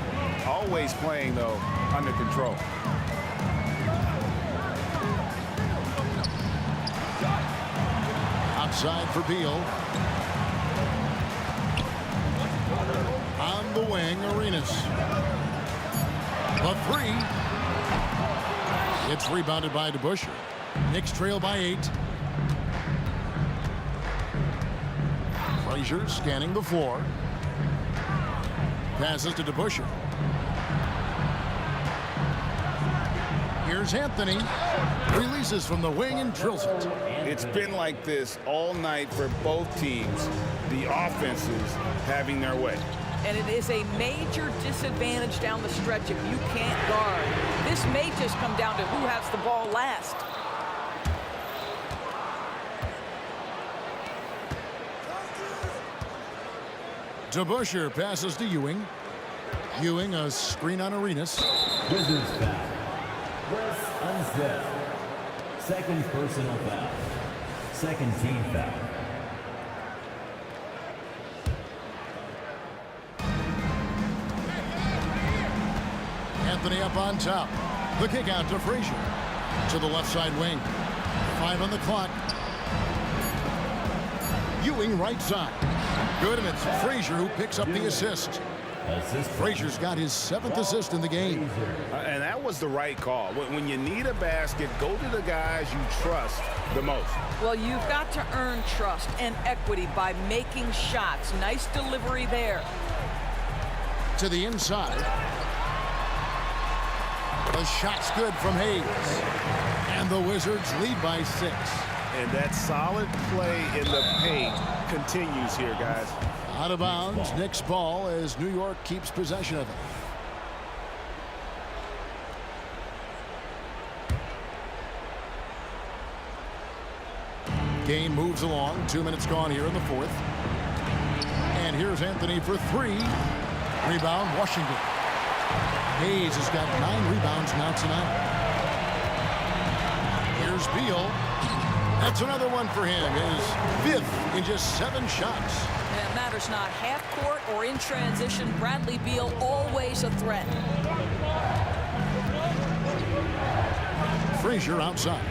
Always playing, though, under control. Outside for Beal. On the wing, Arenas. The 3. It's rebounded by DeBusschere. Knicks trail by 8. Frazier scanning the floor. Passes to DeBusschere. Here's Anthony. Releases from the wing and drills it. It's been like this all night for both teams. The offenses having their way. And it is a major disadvantage down the stretch if you can't guard. This may just come down to who has the ball last. DeBusschere passes to Ewing. Ewing a screen on Arenas. Wizards foul. Wes Unseld. 2nd personal foul. 2nd team foul. Anthony up on top. The kick out to Frazier. To the left side wing. 5 on the clock. Ewing right side. Good, and it's Frazier who picks up the assist. Frazier's got his 7th assist in the game. And that was the right call. When you need a basket, go to the guys you trust the most. Well, you've got to earn trust and equity by making shots. Nice delivery there. To the inside. The shot's good from Hayes. And the Wizards lead by 6. And that solid play in the paint continues here, guys. Out of bounds, Knicks ball as New York keeps possession of it. Game moves along. 2 minutes gone here in the 4th. And here's Anthony for 3. Rebound, Washington. Hayes has got 9 rebounds now tonight. Here's Beal. That's another one for him. His 5th in just 7 shots. And it matters not half court or in transition. Bradley Beal always a threat. Frazier outside.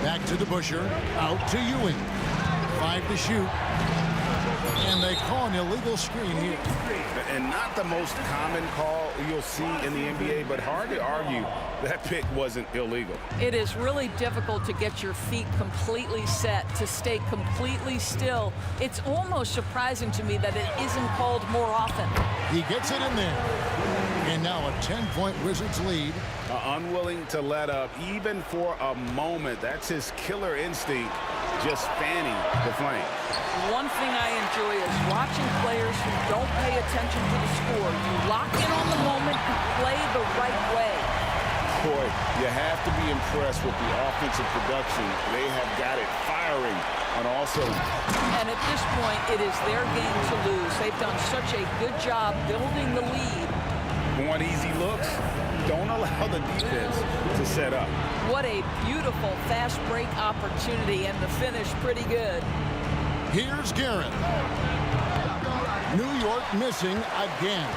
Back to DeBusschere. Out to Ewing. 5 to shoot. And they call an illegal screen here. And not the most common call you'll see in the NBA, but hard to argue that pick wasn't illegal. It is really difficult to get your feet completely set, to stay completely still. It's almost surprising to me that it isn't called more often. He gets it in there. And now a 10-point Wizards lead. Unwilling to let up even for a moment. That's his killer instinct, just fanning the flame. One thing I enjoy is watching players who don't pay attention to the score. You lock in on the moment and play the right way. Boy, you have to be impressed with the offensive production. They have got it firing on all cylinders. And at this point, it is their game to lose. They've done such a good job building the lead. Want easy looks? Don't allow the defense to set up. What a beautiful fast break opportunity, and the finish pretty good. Here's Guerin. New York missing again.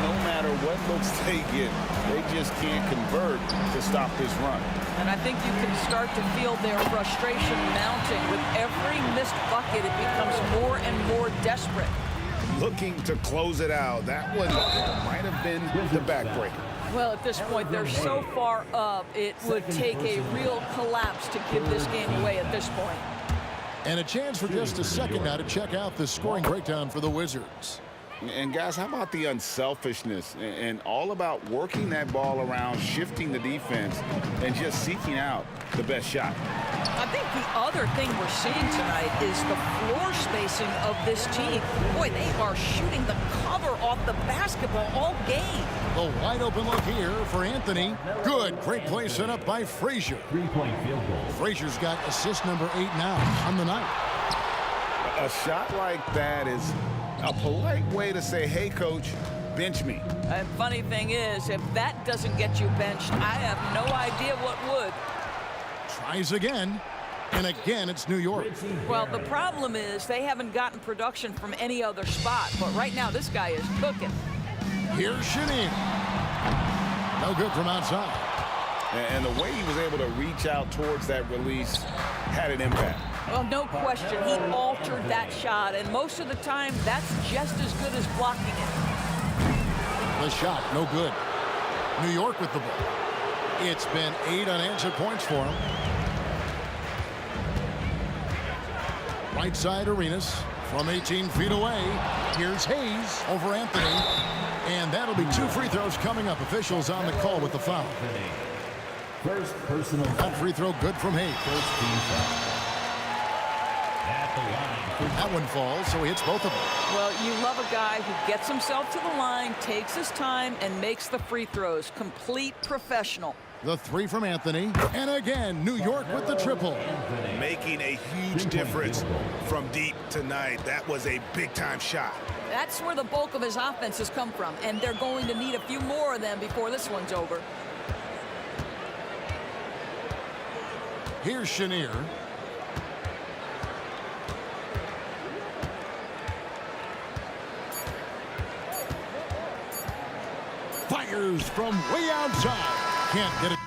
no matter what looks they get, they just can't convert to stop this run. And I think you can start to feel their frustration mounting. With every missed bucket, it becomes more and more desperate. Looking to close it out. That one might have been the backbreaker. Well, at this point, they're so far up, it would take a real collapse to give this game away at this point. And a chance for just a second now to check out the scoring breakdown for the Wizards. And guys, how about the unselfishness and all about working that ball around, shifting the defense, and just seeking out the best shot? I think the other thing we're seeing tonight is the floor spacing of this team. Boy, they are shooting the cover off the basketball all game. The wide open look here for Anthony. Good. Great play set up by Frazier. Three-point field goal. Frazier's got assist number 8 now on the night. A shot like that is a polite way to say, hey, coach, bench me. And funny thing is, if that doesn't get you benched, I have no idea what would. Tries again. And again, it's New York. Well, the problem is they haven't gotten production from any other spot. But right now, this guy is cooking. Here's Chenier. No good from outside. And the way he was able to reach out towards that release had an impact. Well, no question. He altered that shot. And most of the time, that's just as good as blocking it. The shot, no good. New York with the ball. It's been 8 unanswered points for him. Right side, Arenas from 18 feet away. Here's Hayes over Anthony. And that'll be 2 free throws coming up. Officials on the call with the foul. First personal That foul. free throw good from Hayes. First team foul. At the line. That one falls, so he hits both of them. Well, you love a guy who gets himself to the line, takes his time, and makes the free throws. Complete professional. The 3 from Anthony. And again, New York with the triple. Making a huge difference from deep tonight. That was a big-time shot. That's where the bulk of his offense has come from, and they're going to need a few more of them before this one's over. Here's Chenier. Fires from way outside. Can't get it.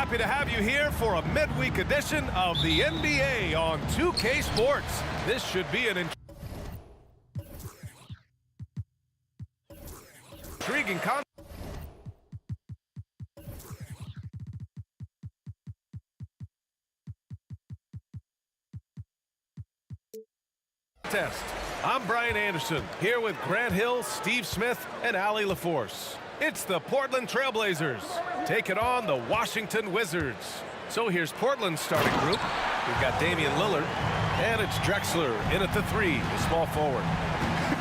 happy to have you here for a midweek edition of the NBA on 2K Sports. This should be an intriguing contest. I'm Brian Anderson, here with Grant Hill, Steve Smith, and Allie LaForce. It's the Portland Trailblazers taking on the Washington Wizards. So here's Portland's starting group. We've got Damian Lillard, and it's Drexler in at the 3, the small forward.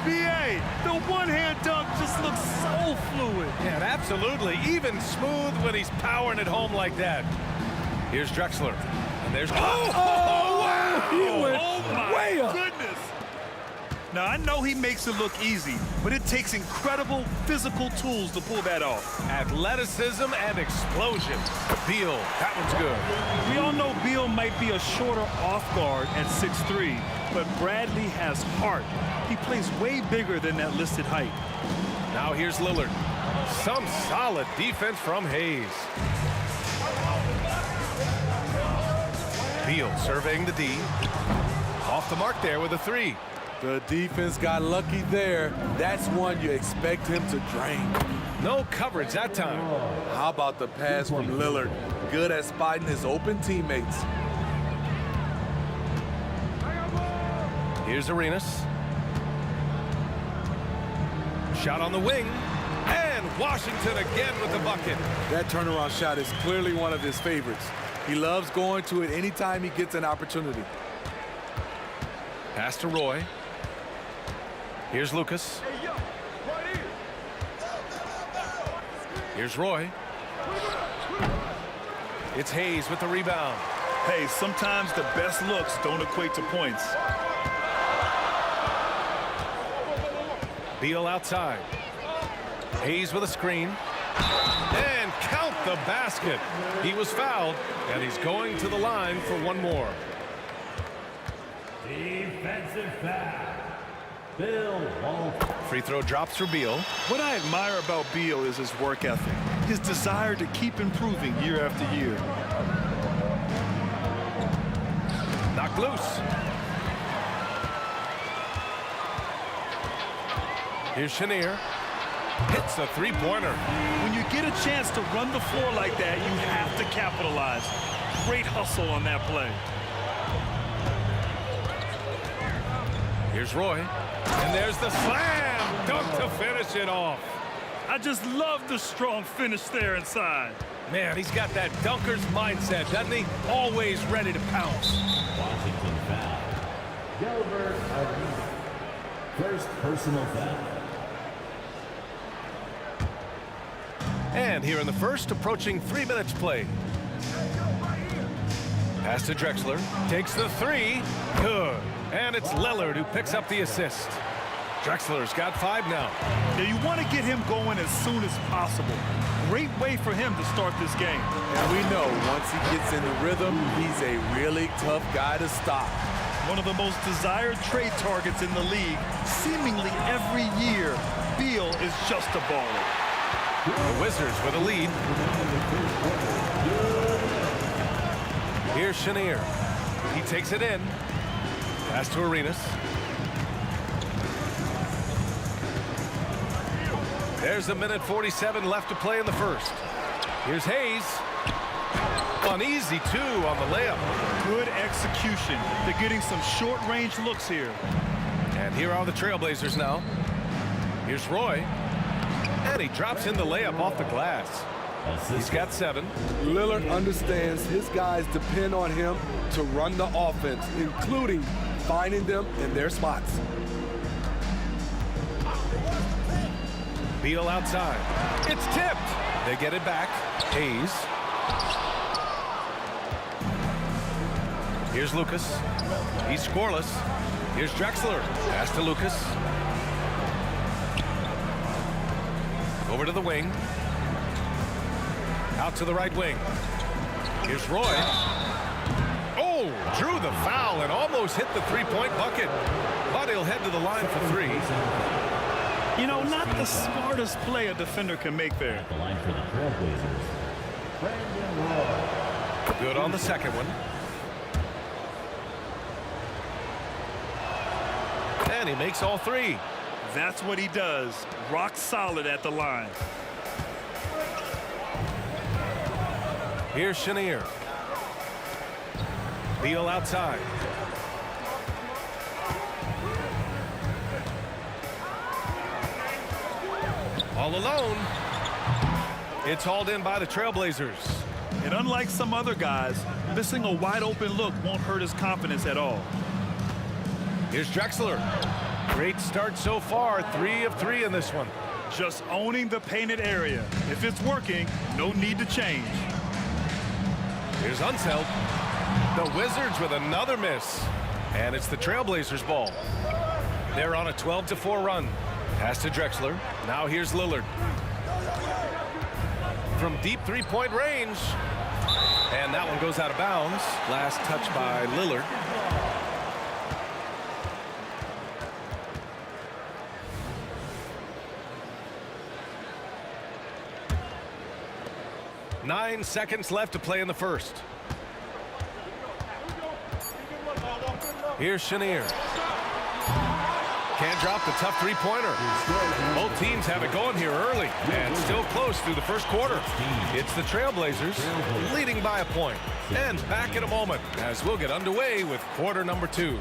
BA, the one-hand dunk just looks so fluid. Yeah, absolutely. Even smooth when he's powering it home like that. Here's Drexler. And there's... wow! He went way up. Goodness. Now, I know he makes it look easy, but it takes incredible physical tools to pull that off. Athleticism and explosion. Beal, that one's good. We all know Beal might be a shorter off guard at 6'3", but Bradley has heart. He plays way bigger than that listed height. Now here's Lillard. Some solid defense from Hayes. Beal surveying the D. Off the mark there with a 3. The defense got lucky there. That's one you expect him to drain. No coverage that time. How about the pass from Lillard? Good at spotting his open teammates. Here's Arenas. Shot on the wing. And Washington again with the bucket. That turnaround shot is clearly one of his favorites. He loves going to it anytime he gets an opportunity. Pass to Roy. Here's Lucas. Here's Roy. It's Hayes with the rebound. Hey, sometimes the best looks don't equate to points. Beal outside. Hayes with a screen. And count the basket. He was fouled, and he's going to the line for one more. Defensive foul. Bill Walton. Free throw drops for Beal. What I admire about Beal is his work ethic, his desire to keep improving year after year. Knocked loose. Here's Chenier. Hits a three-pointer. When you get a chance to run the floor like that, you have to capitalize. Great hustle on that play. Here's Roy. And there's the slam dunk to finish it off. I just love the strong finish there inside. Man, he's got that dunker's mindset, doesn't he? Always ready to pounce. Washington foul. Gilbert Arenas. First personal foul. And here in the first, approaching 3 minutes played. Pass to Drexler. Takes the 3. Good. And it's Lillard who picks up the assist. Drexler's got 5 now. Now you want to get him going as soon as possible. Great way for him to start this game. And we know once he gets in the rhythm, he's a really tough guy to stop. One of the most desired trade targets in the league. Seemingly every year, Beal is just a baller. The Wizards with a lead. Here's Chenier. He takes it in. Pass to Arenas. There's a minute 47 left to play in the first. Here's Hayes. Uneasy, too, on the layup. Good execution. They're getting some short-range looks here. And here are the Trailblazers now. Here's Roy. And he drops in the layup off the glass. He's got 7. Lillard understands his guys depend on him to run the offense, including finding them in their spots. Beal outside. It's tipped. They get it back. Hayes. Here's Lucas. He's scoreless. Here's Drexler. Pass to Lucas. Over to the wing. Out to the right wing. Here's Roy. Oh, drew the foul and almost hit the three-point bucket. But he'll head to the line for 3. You know, not the smartest play a defender can make there. The line for the Trailblazers. Good on the second one. And he makes all three. That's what he does. Rock solid at the line. Here's Chenier. Beal outside. All alone. It's hauled in by the Trailblazers. And unlike some other guys, missing a wide open look won't hurt his confidence at all. Here's Drexler. Great start so far. 3 of 3 in this one. Just owning the painted area. If it's working, no need to change. Here's Unseld. The Wizards with another miss. And it's the Trailblazers' ball. They're on a 12-4 run. Pass to Drexler. Now here's Lillard. From deep three-point range. And that one goes out of bounds. Last touch by Lillard. Nine seconds left to play in the first. Here's Chenier. Can't drop the tough three-pointer. Both teams have it going here early and still close through the first quarter. It's the Trailblazers leading by a point. And back in a moment as we'll get underway with quarter number 2.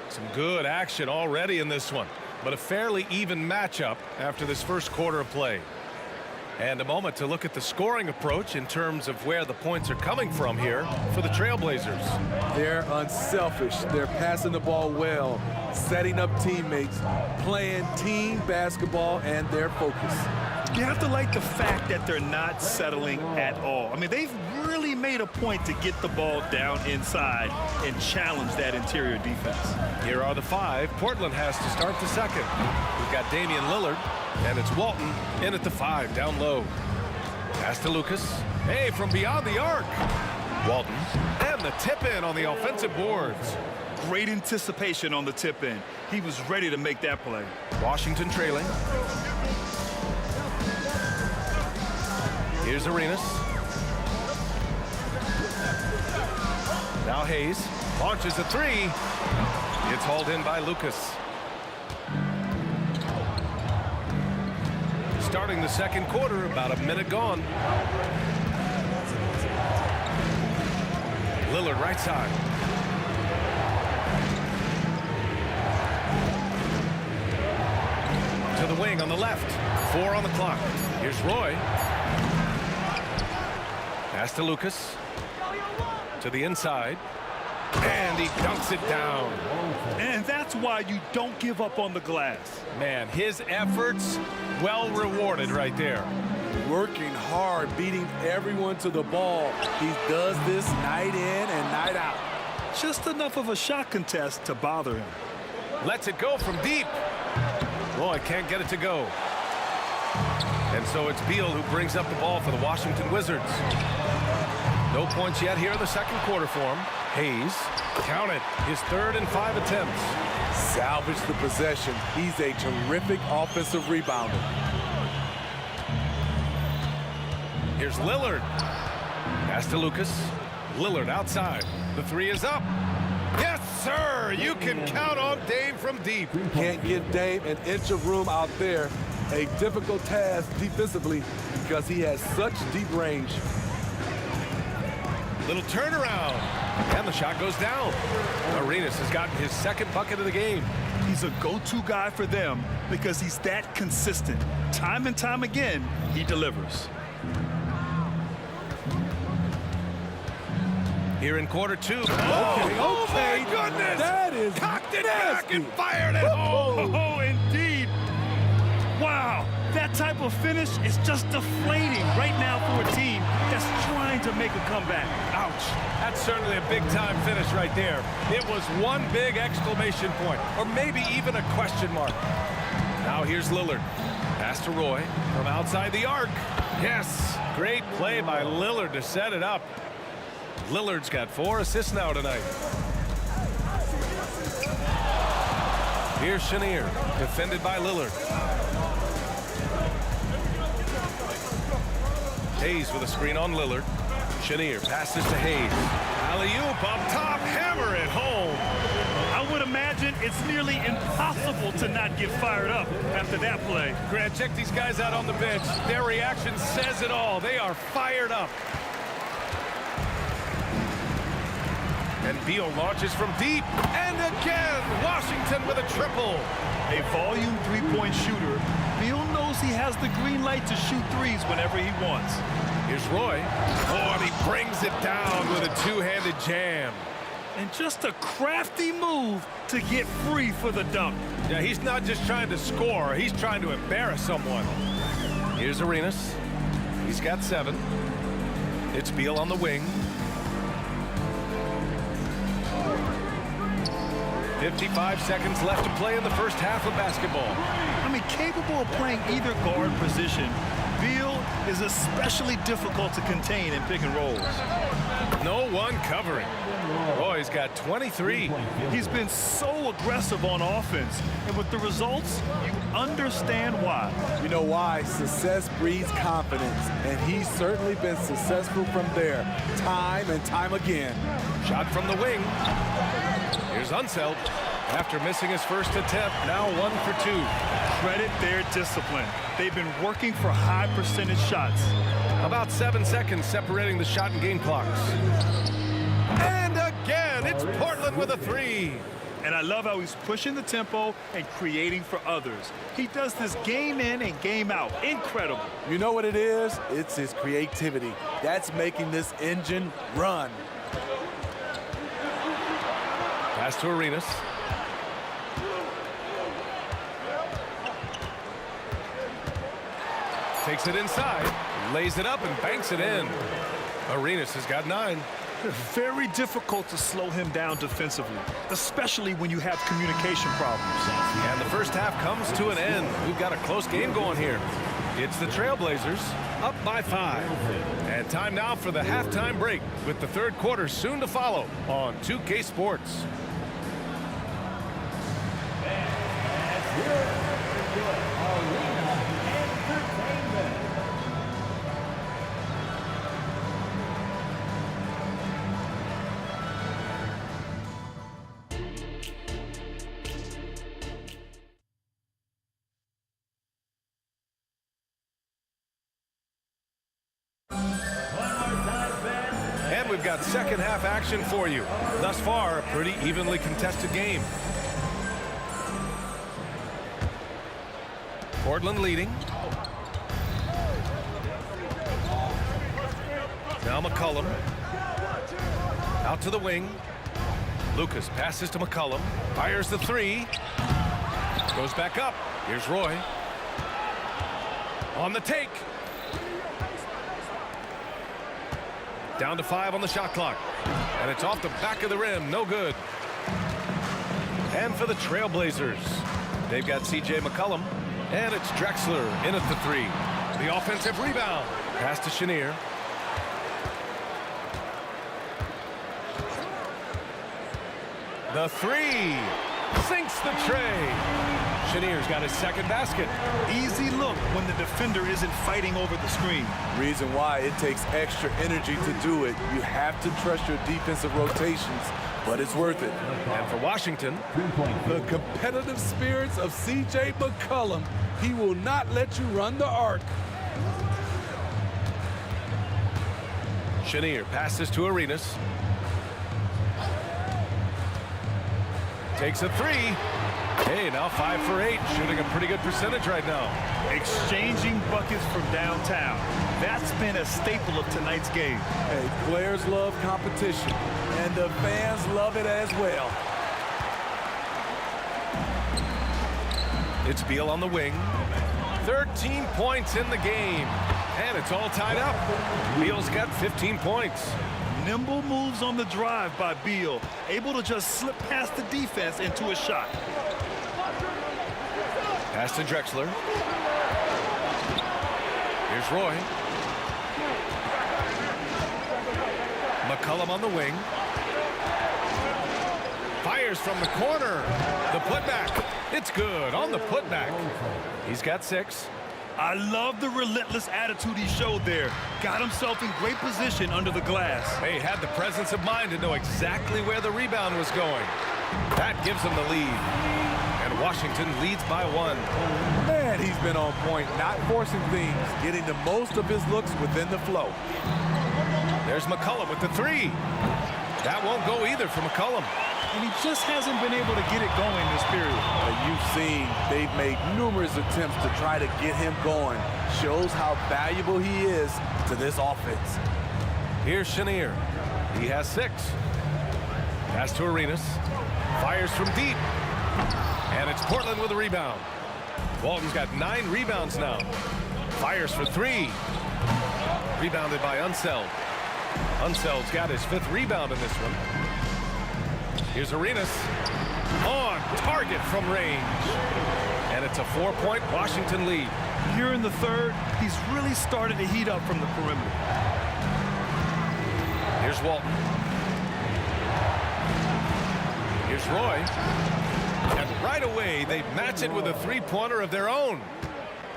Some good action already in this one, but a fairly even matchup after this first quarter of play. And a moment to look at the scoring approach in terms of where the points are coming from here for the Trailblazers. They're unselfish. They're passing the ball well, setting up teammates, playing team basketball, and they're focused. You have to like the fact that they're not settling at all. I mean, they've really made a point to get the ball down inside and challenge that interior defense. Here are the 5. Portland has to start the second. We've got Damian Lillard, and it's Walton in at the 5, down low. Pass to Lucas. Hey, from beyond the arc. Walton, and the tip-in on the offensive boards. Great anticipation on the tip-in. He was ready to make that play. Washington trailing. Here's Arenas. Now Hayes launches a 3. It's hauled in by Lucas. Starting the second quarter, about a minute gone. Lillard right side. To the wing on the left. 4 on the clock. Here's Roy. Pass to Lucas. To the inside. And he dunks it down. And that's why you don't give up on the glass. Man, his efforts well rewarded right there. Working hard, beating everyone to the ball. He does this night in and night out. Just enough of a shot contest to bother him. Lets it go from deep. Roy can't get it to go. And so it's Beal who brings up the ball for the Washington Wizards. No points yet here in the second quarter for him. Hayes, count it, his 3rd and 5 attempts. Salvage the possession. He's a terrific offensive rebounder. Here's Lillard. Pass to Lucas. Lillard outside. The 3 is up. Yes, sir! You can count on Dame from deep. Can't give Dame an inch of room out there. A difficult task defensively because he has such deep range. Little turnaround. And the shot goes down. Arenas has gotten his 2nd bucket of the game. He's a go-to guy for them because he's that consistent. Time and time again, he delivers. Here in quarter 2. Okay, Oh, my goodness! That is cocked it nasty. back and fired it home. Oh, indeed. Wow, that type of a finish is just deflating right now for a team that's trying to make a comeback. Ouch. That's certainly a big-time finish right there. It was one big exclamation point, or maybe even a question mark. Now here's Lillard. Pass to Roy from outside the arc. Yes, great play by Lillard to set it up. Lillard's got 4 assists now tonight. Here's Chenier, defended by Lillard. Hayes with a screen on Lillard. Chenier passes to Hayes. Alley-oop up top, hammer it home. I would imagine it's nearly impossible to not get fired up after that play. Grant, check these guys out on the bench. Their reaction says it all. They are fired up. And Beal launches from deep. And again, Washington with a triple. A volume three-point shooter, Beal knows he has the green light to shoot threes whenever he wants. Here's Roy. Oh, and he brings it down with a two-handed jam. And just a crafty move to get free for the dunk. Yeah, he's not just trying to score. He's trying to embarrass someone. Here's Arenas. He's got 7. It's Beal on the wing. 55 seconds left to play in the first half of basketball. I mean, capable of playing either guard position, Beal is especially difficult to contain in pick and rolls. No one covering. Roy's got 23. He's been so aggressive on offense, and with the results, you understand why. You know why? Success breeds confidence, and he's certainly been successful from there, time and time again. Shot from the wing. Here's Unseld. After missing his first attempt, now 1 for 2. Credit their discipline. They've been working for high percentage shots. About 7 seconds separating the shot and game clocks. And again, it's Portland with a 3. And I love how he's pushing the tempo and creating for others. He does this game in and game out. Incredible. You know what it is? It's his creativity. That's making this engine run. Pass to Arenas. Takes it inside, lays it up and banks it in. Arenas has got 9. Very difficult to slow him down defensively, especially when you have communication problems. And the first half comes to an end. We've got a close game going here. It's the Trailblazers up by 5. And time now for the halftime break with the third quarter soon to follow on 2K Sports. And we've got second half action for you. Thus far, a pretty evenly contested game. Portland leading. Now McCollum. Out to the wing. Lucas passes to McCollum. Fires the 3. Goes back up. Here's Roy. On the take. Down to 5 on the shot clock. And it's off the back of the rim. No good. And for the Trailblazers, they've got C.J. McCollum. And it's Drexler in at the 3. The offensive rebound. Pass to Chenier. The 3. Sinks the tray. Chenier's got his second basket. Easy look when the defender isn't fighting over the screen. Reason why it takes extra energy to do it. You have to trust your defensive rotations, but it's worth it. And for Washington, the competitive spirits of C.J. McCollum. He will not let you run the arc. Chenier passes to Arenas. Takes a 3. Hey, now 5 for 8. Shooting a pretty good percentage right now. Exchanging buckets from downtown. That's been a staple of tonight's game. Hey, players love competition, and the fans love it as well. It's Beal on the wing. 13 points in the game. And it's all tied up. Beal's got 15 points. Nimble moves on the drive by Beal, able to just slip past the defense into a shot. Pass to Drexler. Here's Roy. McCollum on the wing. Fires from the corner. The putback. It's good on the putback. He's got 6. I love the relentless attitude he showed there. Got himself in great position under the glass. He had the presence of mind to know exactly where the rebound was going. That gives him the lead. And Washington leads by 1. Man, he's been on point, not forcing things, getting the most of his looks within the flow. There's McCollum with the 3. That won't go either for McCollum. And he just hasn't been able to get it going this period. You've seen they've made numerous attempts to try to get him going. Shows how valuable he is to this offense. Here's Chenier. He has 6. Pass to Arenas. Fires from deep. And it's Portland with a rebound. Walton's got 9 rebounds now. Fires for 3. Rebounded by Unseld. Unseld's got his 5th rebound in this one. Here's Arenas. On target from range. And it's a 4-point Washington lead. Here in the third, he's really started to heat up from the perimeter. Here's Walton. Here's Roy. And right away, they match it with a 3-pointer of their own.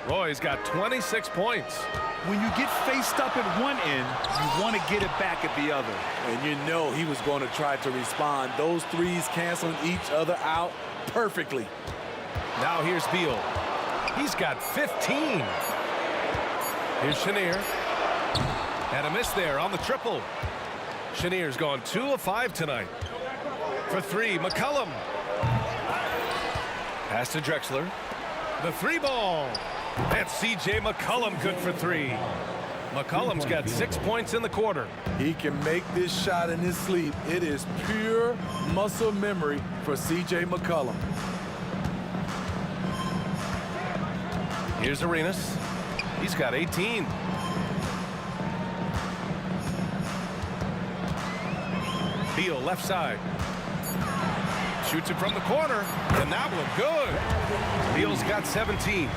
Roy's got 26 points. When you get faced up at one end, you want to get it back at the other. And you know he was going to try to respond. Those threes canceling each other out perfectly. Now here's Beal. He's got 15. Here's Chenier. And a miss there on the triple. Chenier's gone 2 of 5 tonight. For 3, McCollum. Pass to Drexler. The 3 ball. That's C.J. McCollum good for 3. McCollum's got 6 points in the quarter. He can make this shot in his sleep. It is pure muscle memory for C.J. McCollum. Here's Arenas. He's got 18. Beal left side. Shoots it from the corner, and that one good. Beal's got 17.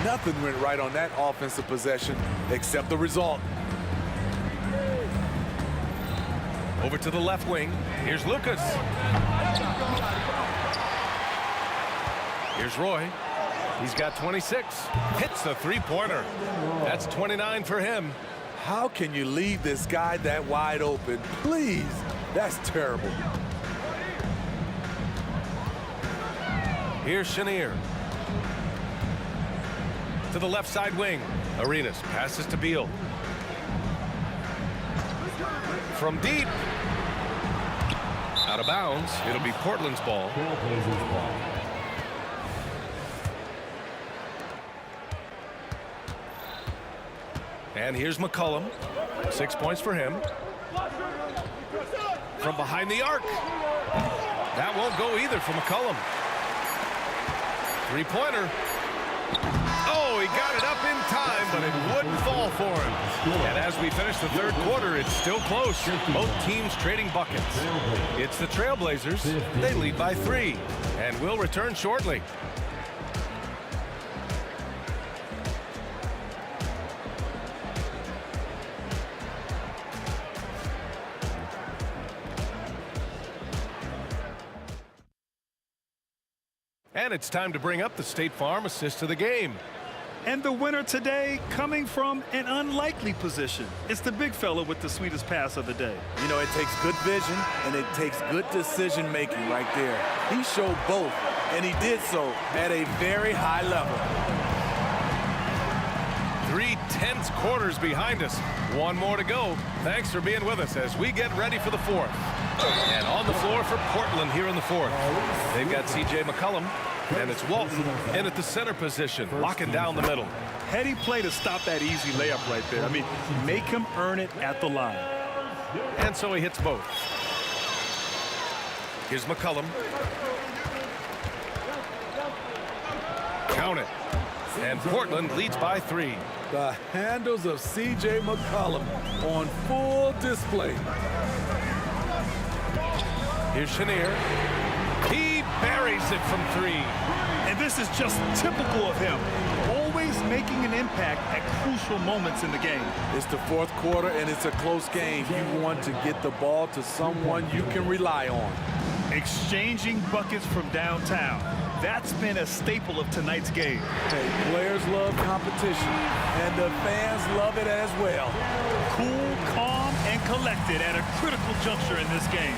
Nothing went right on that offensive possession except the result. Over to the left wing. Here's Lucas. Here's Roy. He's got 26. Hits the 3-pointer. That's 29 for him. How can you leave this guy that wide open? Please, that's terrible. Here's Chenier. To the left side wing. Arenas passes to Beal. From deep. Out of bounds. It'll be Portland's ball. And here's McCollum. 6 points for him. From behind the arc. That won't go either for McCollum. 3-pointer. Oh, he got it up in time, but it wouldn't fall for him. And as we finish the third quarter, it's still close. Both teams trading buckets. It's the Trailblazers. They lead by 3. And we'll return shortly. And it's time to bring up the State Farm assist of the game. And the winner today coming from an unlikely position. It's the big fella with the sweetest pass of the day. You know, it takes good vision and it takes good decision making right there. He showed both, and he did so at a very high level. 3 tense quarters behind us. 1 more to go. Thanks for being with us as we get ready for the 4th. And on the floor for Portland here in the 4th. They've got C.J. McCollum, and it's Walton in at the center position, locking down the middle. Heady play to stop that easy layup right there. I mean, make him earn it at the line. And so he hits both. Here's McCollum. Count it. And Portland leads by 3. The handles of C.J. McCollum on full display. Here's Chenier. He buries it from 3. And this is just typical of him. Always making an impact at crucial moments in the game. It's the fourth quarter, and it's a close game. You want to get the ball to someone you can rely on. Exchanging buckets from downtown. That's been a staple of tonight's game. Hey, players love competition, and the fans love it as well. Cool, calm, and collected at a critical juncture in this game.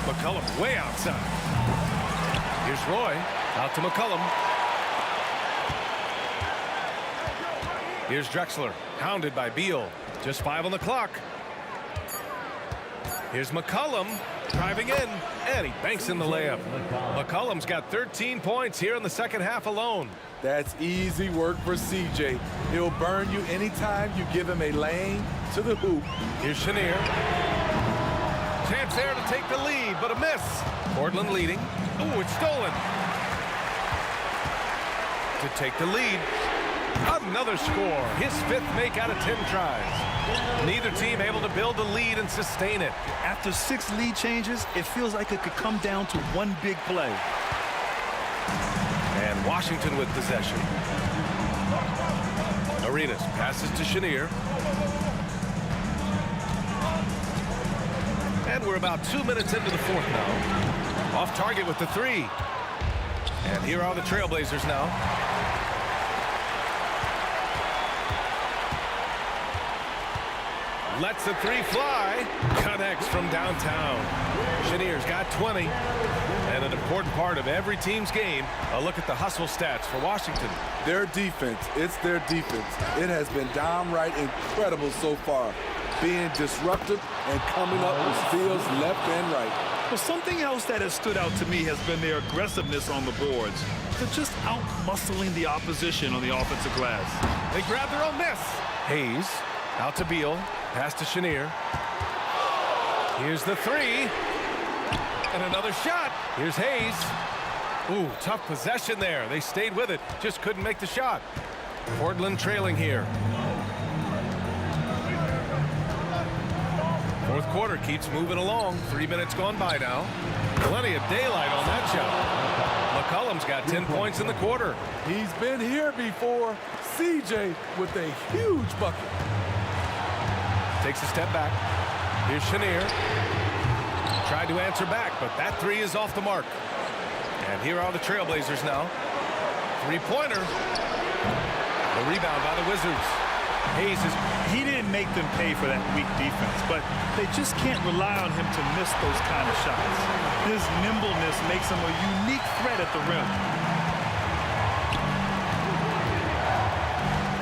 McCollum way outside. Here's Roy. Out to McCollum. Here's Drexler. Hounded by Beal. Just 5 on the clock. Here's McCollum. Driving in. And he banks in the layup. McCollum's got 13 points here in the second half alone. That's easy work for C.J. He'll burn you anytime you give him a lane to the hoop. Here's Chenier. Chance there to take the lead, but a miss. Portland leading. Ooh, it's stolen. To take the lead. Another score. His 5th make out of 10 tries. Neither team able to build the lead and sustain it. After 6 lead changes, it feels like it could come down to one big play. And Washington with possession. Arenas passes to Chenier. And we're about 2 minutes into the fourth now. Off target with the 3. And here are the Trailblazers now. Lets the 3 fly. Connects from downtown. Chenier's got 20. And an important part of every team's game, a look at the hustle stats for Washington. Their defense, it's their defense. It has been downright incredible so far. Being disruptive and coming up with steals left and right. Well, something else that has stood out to me has been their aggressiveness on the boards. They're just out-muscling the opposition on the offensive glass. They grab their own miss. Hayes out to Beal. Pass to Chenier. Here's the 3. And another shot. Here's Hayes. Ooh, tough possession there. They stayed with it. Just couldn't make the shot. Portland trailing here. Fourth quarter keeps moving along. 3 minutes gone by now. Plenty of daylight on that shot. McCollum's got 10 points in the quarter. He's been here before. C.J. with a huge bucket. Takes a step back. Here's Chenier. Tried to answer back, but that 3 is off the mark. And here are the Trailblazers now. 3-pointer. The rebound by the Wizards. He didn't make them pay for that weak defense, but they just can't rely on him to miss those kind of shots. His nimbleness makes him a unique threat at the rim.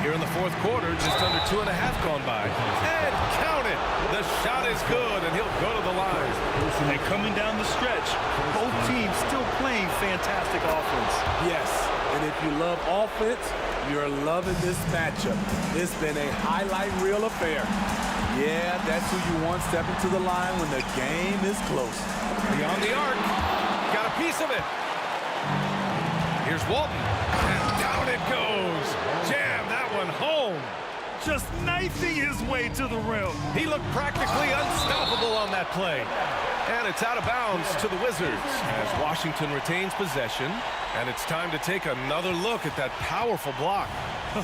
Here in the fourth quarter, just under 2.5 gone by. And count it! The shot is good, and he'll go to the line. And coming down the stretch, both teams still playing fantastic offense. Yes, and if you love offense, you're loving this matchup. It's been a highlight reel affair. Yeah, that's who you want stepping to the line when the game is close. Beyond the arc. Got a piece of it. Here's Walton. And down it goes. Jam that one home. Just knifing his way to the rim. He looked practically unstoppable on that play. And it's out of bounds to the Wizards as Washington retains possession. And it's time to take another look at that powerful block.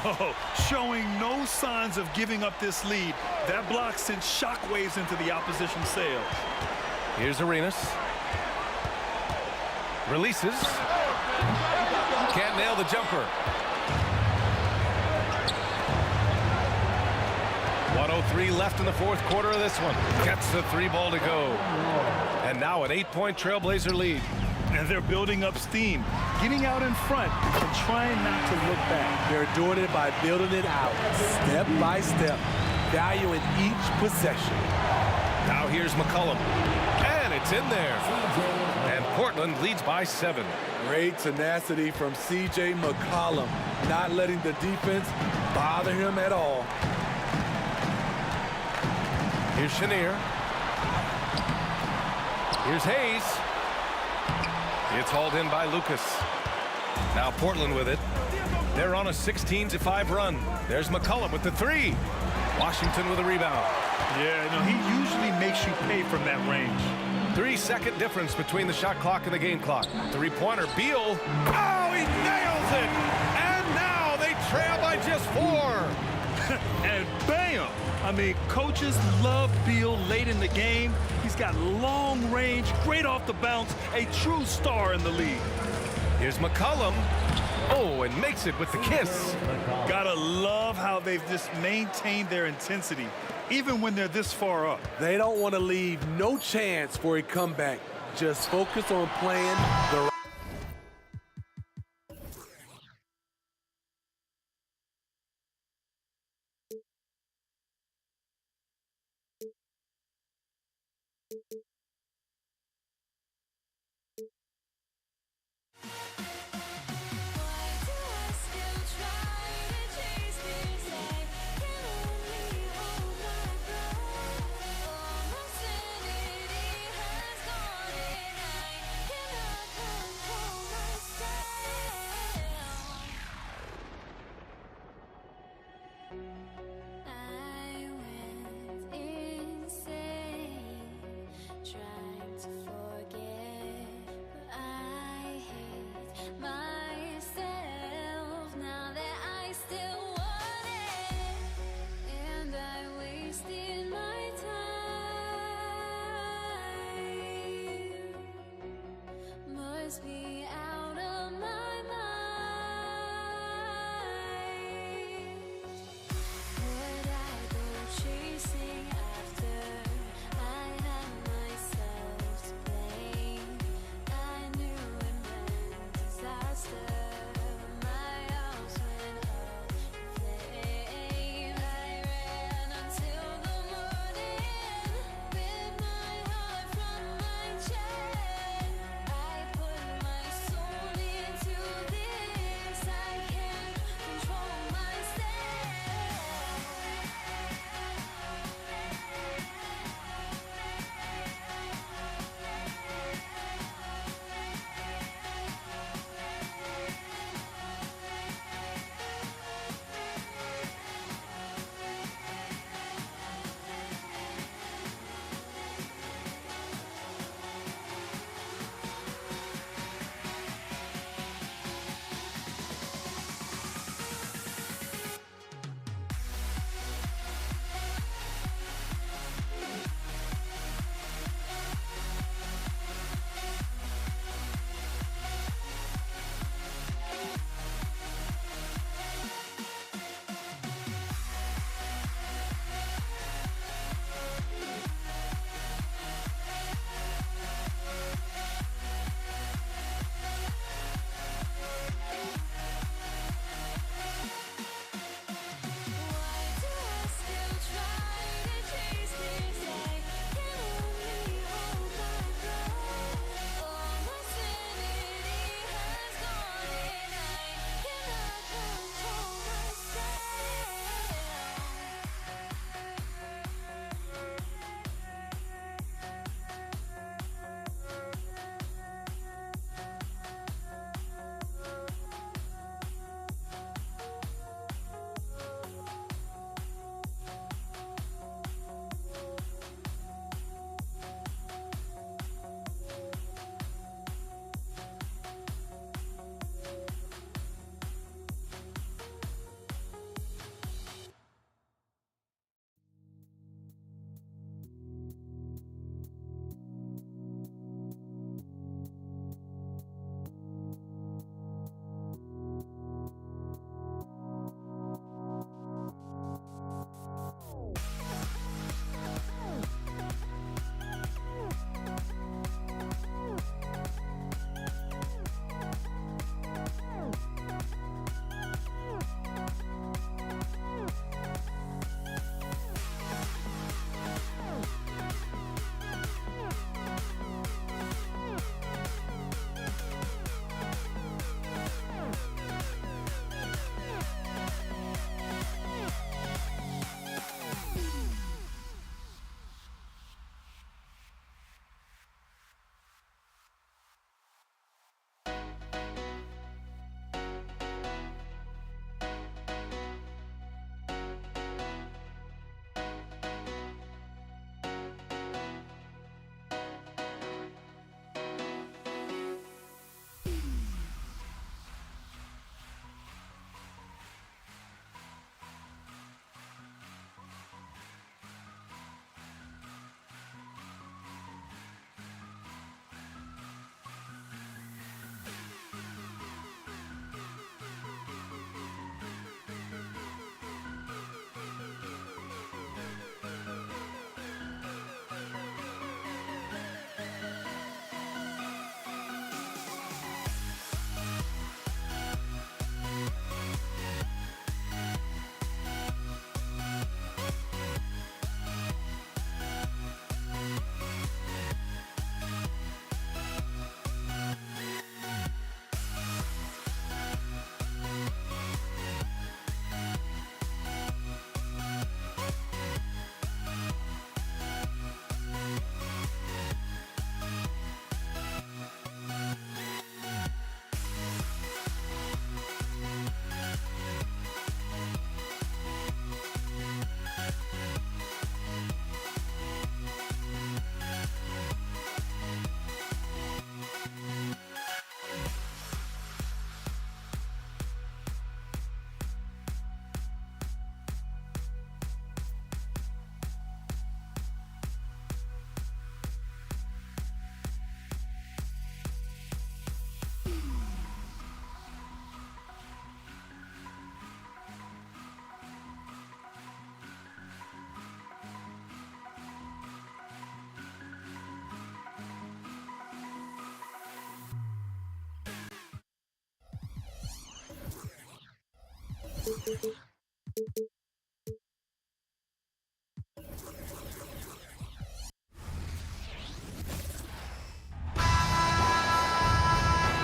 Oh, showing no signs of giving up this lead. That block sent shockwaves into the opposition's sails. Here's Arenas. Releases. Can't nail the jumper. 1:03 left in the fourth quarter of this one. Gets the 3 ball to go. And now an 8-point Trailblazer lead. And they're building up steam, getting out in front and trying not to look back. They're doing it by building it out, step by step, valuing each possession. Now here's McCollum. And it's in there. And Portland leads by 7. Great tenacity from C.J. McCollum, not letting the defense bother him at all. Here's Chenier. Here's Hayes. It's hauled in by Lucas. Now Portland with it. They're on a 16-5 run. There's McCollum with the three. Washington with a rebound. Yeah, no, he usually makes you pay from that range. 3-second difference between the shot clock and the game clock. Three-pointer, Beal. Oh, he nails it! And now they trail by just 4. And bam! I mean, coaches love Beal late in the game. He's got long range, great off the bounce, a true star in the league. Here's McCollum. Oh, and makes it with the kiss. Gotta love how they've just maintained their intensity, even when they're this far up. They don't want to leave no chance for a comeback. Just focus on playing the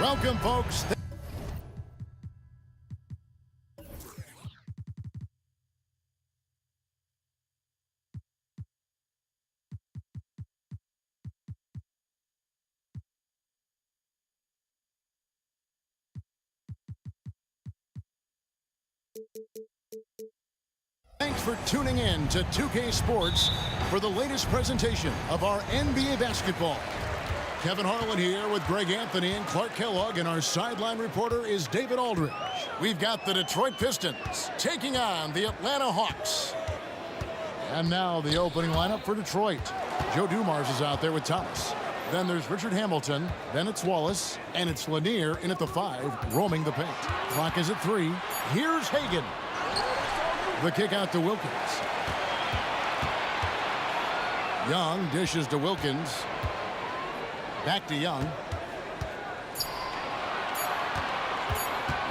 Welcome, folks. Thanks for tuning in to 2K Sports for the latest presentation of our NBA basketball. Kevin Harlan here with Greg Anthony and Clark Kellogg, and our sideline reporter is David Aldridge. We've got the Detroit Pistons taking on the Atlanta Hawks. And now the opening lineup for Detroit. Joe Dumars is out there with Thomas. Then there's Richard Hamilton. Then it's Wallace. And it's Lanier in at the 5, roaming the paint. Clock is at 3. Here's Hagan. The kick out to Wilkins. Young dishes to Wilkins. Back to Young.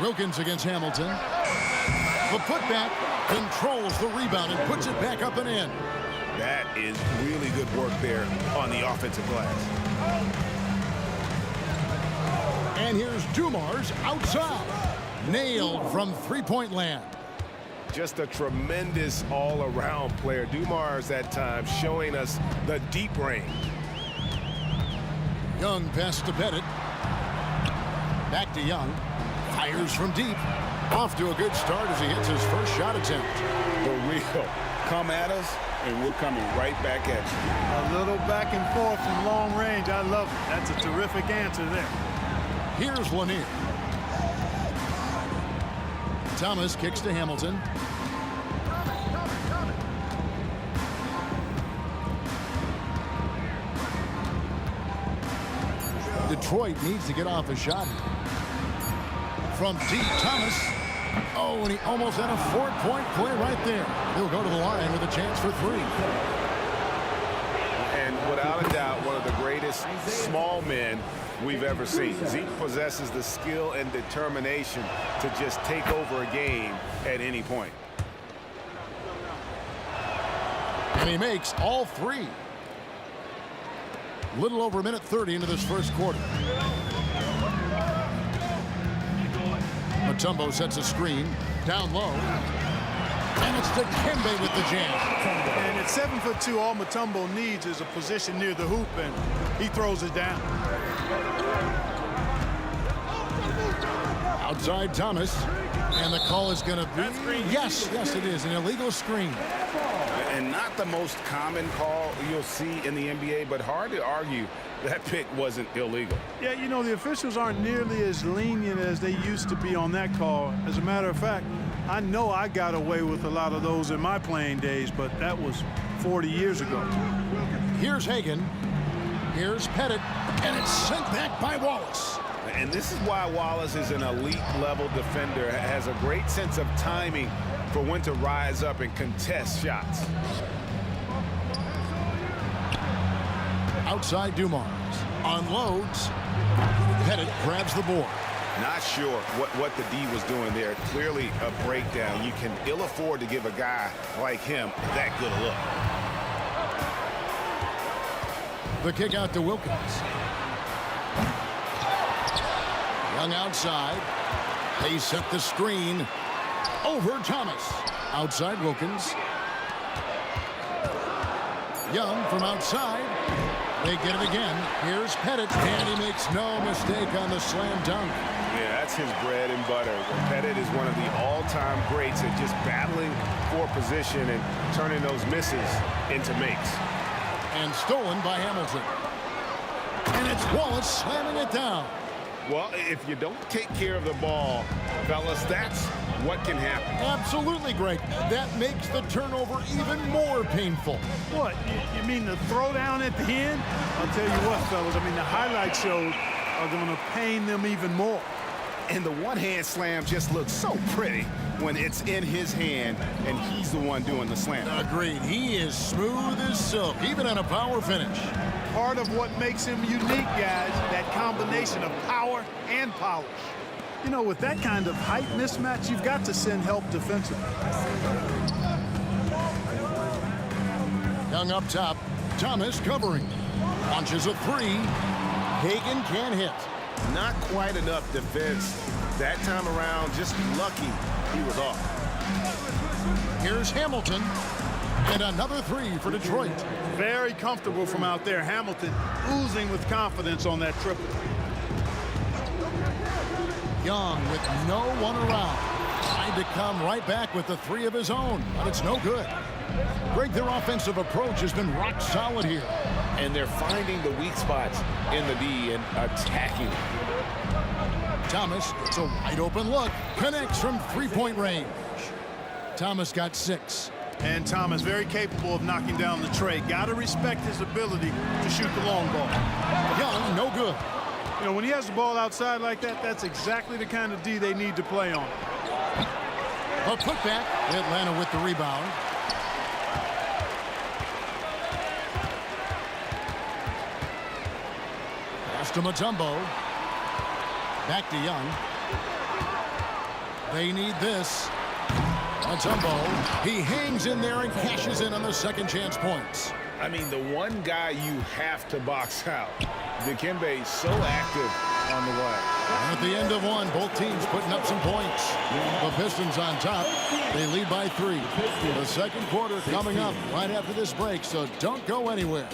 Wilkins against Hamilton. The putback controls the rebound and puts it back up and in. That is really good work there on the offensive glass. And here's Dumars outside. Nailed from three-point land. Just a tremendous all-around player. Dumars that time showing us the deep range. Young pass to Pettit. Back to Young. Fires from deep. Off to a good start as he hits his first shot attempt. For real. Come at us, and we're coming right back at you. A little back and forth from long range. I love it. That's a terrific answer there. Here's Lanier. Thomas kicks to Hamilton. Detroit needs to get off a shot here. From deep, Thomas. Oh, and he almost had a 4-point play right there. He'll go to the line with a chance for 3. And without a doubt, one of the greatest small men we've ever seen. Zeke possesses the skill and determination to just take over a game at any point. And he makes all 3. Little over a minute 30 into this first quarter. Mutombo sets a screen. Down low. And it's Dikembe with the jam. And at 7'2", all Mutombo needs is a position near the hoop, and he throws it down. Outside Thomas. And the call is going to be... Yes, it is. An illegal screen. And not the most common call you'll see in the NBA, but hard to argue that pick wasn't illegal. Yeah, you know, the officials aren't nearly as lenient as they used to be on that call. As a matter of fact, I know I got away with a lot of those in my playing days, but that was 40 years ago. Here's Hagan. Here's Pettit. And it's sent back by Wallace. And this is why Wallace is an elite-level defender, has a great sense of timing for when to rise up and contest shots. Outside Dumars. Unloads. Pettit grabs the board. Not sure what the D was doing there. Clearly a breakdown. You can ill afford to give a guy like him that good a look. The kick out to Wilkins. Young outside. They set the screen. Over Thomas. Outside Wilkins. Young from outside. They get it again. Here's Pettit. And he makes no mistake on the slam dunk. Yeah, that's his bread and butter. Pettit is one of the all-time greats at just battling for position and turning those misses into makes. And stolen by Hamilton. And it's Wallace slamming it down. Well, if you don't take care of the ball, fellas, that's what can happen. Absolutely, Greg. That makes the turnover even more painful. What, you mean the throwdown at the end? I'll tell you what, fellas, I mean, the highlight shows are going to pain them even more. And the one-hand slam just looks so pretty when it's in his hand and he's the one doing the slam. Agreed. He is smooth as silk, even on a power finish. Part of what makes him unique, guys, that combination of power and polish. You know, with that kind of height mismatch, you've got to send help defensively. Young up top. Thomas covering. Launches a three. Hagan can't hit. Not quite enough defense that time around. Just lucky he was off. Here's Hamilton. And another three for Detroit. Very comfortable from out there. Hamilton oozing with confidence on that triple. Young with no one around. Trying to come right back with the three of his own, but it's no good. Greg, their offensive approach has been rock solid here. And they're finding the weak spots in the D and attacking. Thomas, it's a wide open look. Connects from three-point range. Thomas got 6. And Thomas very capable of knocking down the tray. Got to respect his ability to shoot the long ball. Young, no good. You know, when he has the ball outside like that, that's exactly the kind of D they need to play on. A putback. Atlanta with the rebound. Pass to Mutombo. Back to Young. They need this. Mutombo, he hangs in there and cashes in on the second chance points. I mean, the one guy you have to box out. Dikembe so active on the right. And at the end of one, both teams putting up some points. The Pistons on top. They lead by 3. The second quarter coming up right after this break, so don't go anywhere.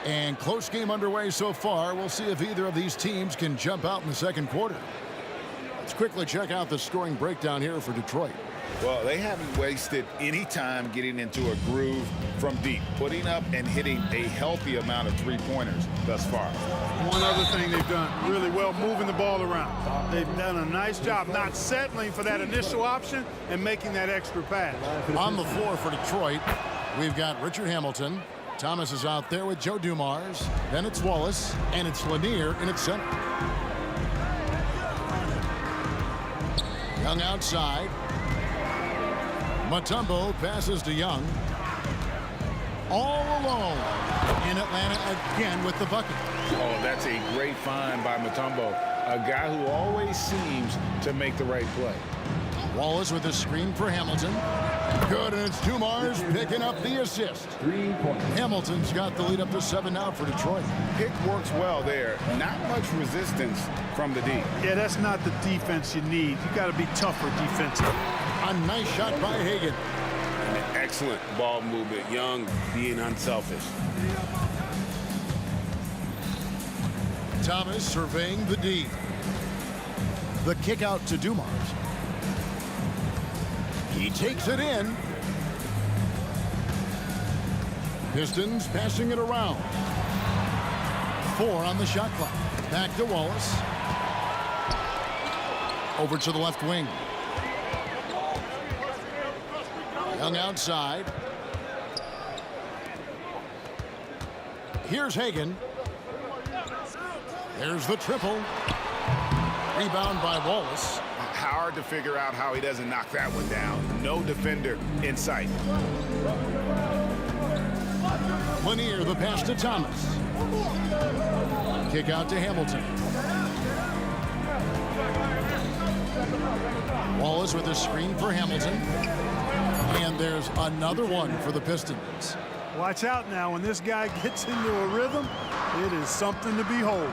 And close game underway so far. We'll see if either of these teams can jump out in the second quarter. Let's quickly check out the scoring breakdown here for Detroit. Well, they haven't wasted any time getting into a groove from deep, putting up and hitting a healthy amount of three-pointers thus far. One other thing they've done really well, moving the ball around. They've done a nice job not settling for that initial option and making that extra pass. On the floor for Detroit, we've got Richard Hamilton. Thomas is out there with Joe Dumars. Then it's Wallace, and it's Lanier in its center. Young outside. Mutombo passes to Young. All alone in Atlanta again with the bucket. Oh, that's a great find by Mutombo, a guy who always seems to make the right play. Wallace with a screen for Hamilton. Good, and it's Dumars picking up the assist. 3 points. Hamilton's got the lead up to 7 now for Detroit. Pick works well there. Not much resistance from the D. Yeah, that's not the defense you need. You got to be tougher defensively. A nice shot by Hagan. An excellent ball movement. Young being unselfish. Thomas surveying the D. The kick out to Dumars. He takes it in. Pistons passing it around. 4 on the shot clock. Back to Wallace. Over to the left wing. Young outside. Here's Hagan. There's the triple. Rebound by Wallace. Hard to figure out how he doesn't knock that one down. No defender in sight. Lanier, the pass to Thomas. Kick out to Hamilton. Wallace with a screen for Hamilton. And there's another one for the Pistons. Watch out now. When this guy gets into a rhythm, it is something to behold.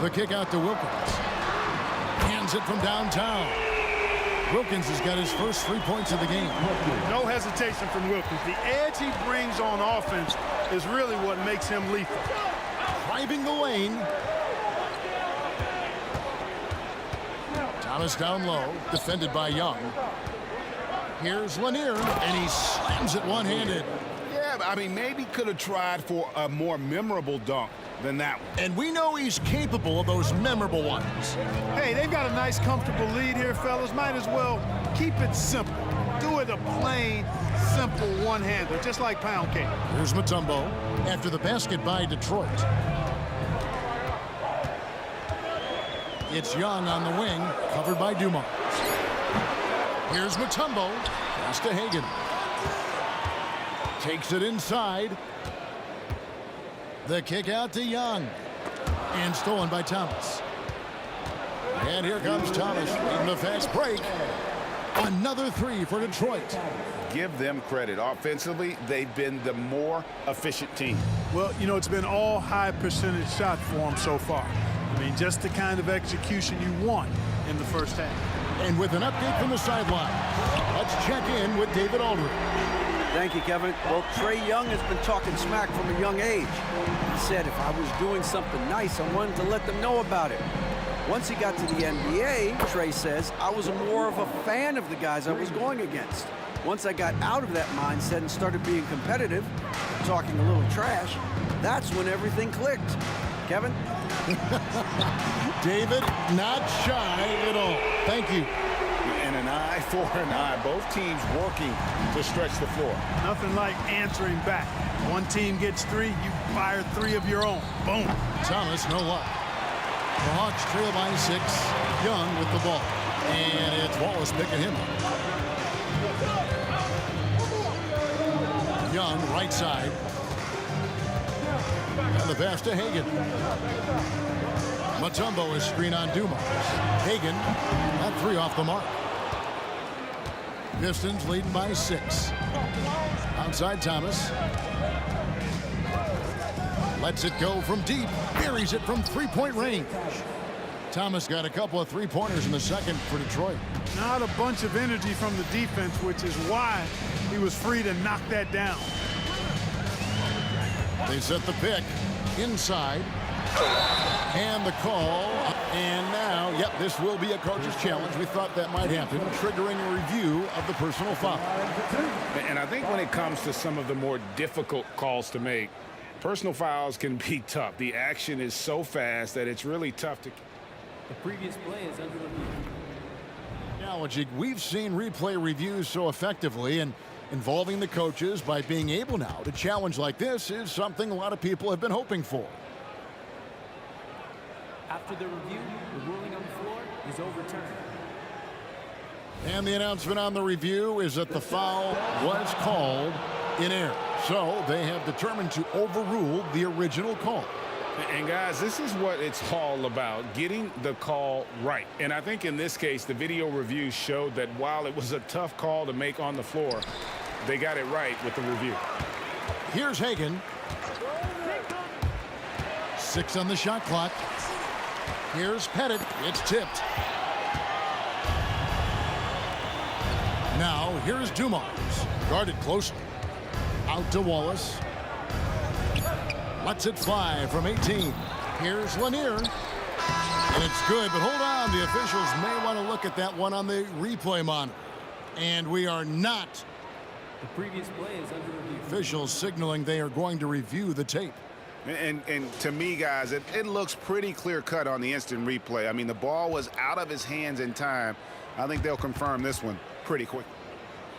The kick out to Wilkins. Hands it from downtown. Wilkins has got his first 3 points of the game. No hesitation from Wilkins. The edge he brings on offense is really what makes him lethal. Driving the lane. Thomas down low, defended by Young. Here's Lanier, and he slams it one-handed. Yeah, I mean, maybe could have tried for a more memorable dunk than that one. And we know he's capable of those memorable ones. Hey, they've got a nice, comfortable lead here, fellas. Might as well keep it simple. Do it a plain, simple one-hander, just like pound cake. Here's Mutombo after the basket by Detroit. It's Young on the wing, covered by Dumars. Here's Mutombo. Pass to Hagan. Takes it inside. The kick out to Young. And stolen by Thomas. And here comes Thomas in the fast break. Another three for Detroit. Give them credit. Offensively, they've been the more efficient team. Well, you know, it's been all high percentage shots for them so far. I mean, just the kind of execution you want in the first half. And with an update from the sideline, let's check in with David Aldridge. Thank you, Kevin. Well, Trae Young has been talking smack from a young age. He said if I was doing something nice, I wanted to let them know about it. Once he got to the NBA, Trae says, I was more of a fan of the guys I was going against. Once I got out of that mindset and started being competitive, talking a little trash, that's when everything clicked. Kevin? David, not shy at all. Thank you. And an eye for an eye. Both teams working to stretch the floor. Nothing like answering back. One team gets three, you fire three of your own. Boom. Thomas, no luck. The Hawks trail by 6. Young with the ball. And it's Wallace picking him up. Young, right side. And the pass to Hagan. Mutombo is screen on Dumars. Hagan, that three off the mark. Pistons leading by 6. Outside Thomas. Lets it go from deep. Buries it from three-point range. Thomas got a couple of three-pointers in the second for Detroit. Not a bunch of energy from the defense, which is why he was free to knock that down. They set the pick inside. And the call. And now, yep, this will be a coach's challenge. We thought that might happen, triggering a review of the personal foul. And I think when it comes to some of the more difficult calls to make, personal fouls can be tough. The action is so fast that it's really tough to... The previous play is under review. Analogy, we've seen replay reviews so effectively, and involving the coaches by being able now to challenge like this is something a lot of people have been hoping for. After the review, the ruling on the floor is overturned. And the announcement on the review is that the foul was called in error. So they have determined to overrule the original call. And guys, this is what it's all about, getting the call right. And I think in this case, the video review showed that while it was a tough call to make on the floor, they got it right with the review. Here's Hagan. 6 on the shot clock. Here's Pettit. It's tipped. Now, here's Dumars. Guarded closely. Out to Wallace. Lets it fly from 18. Here's Lanier. And it's good, but hold on. The officials may want to look at that one on the replay monitor. And we are not. The previous play is under review. Officials signaling they are going to review the tape. And to me, guys, it looks pretty clear-cut on the instant replay. I mean, the ball was out of his hands in time. I think they'll confirm this one pretty quick.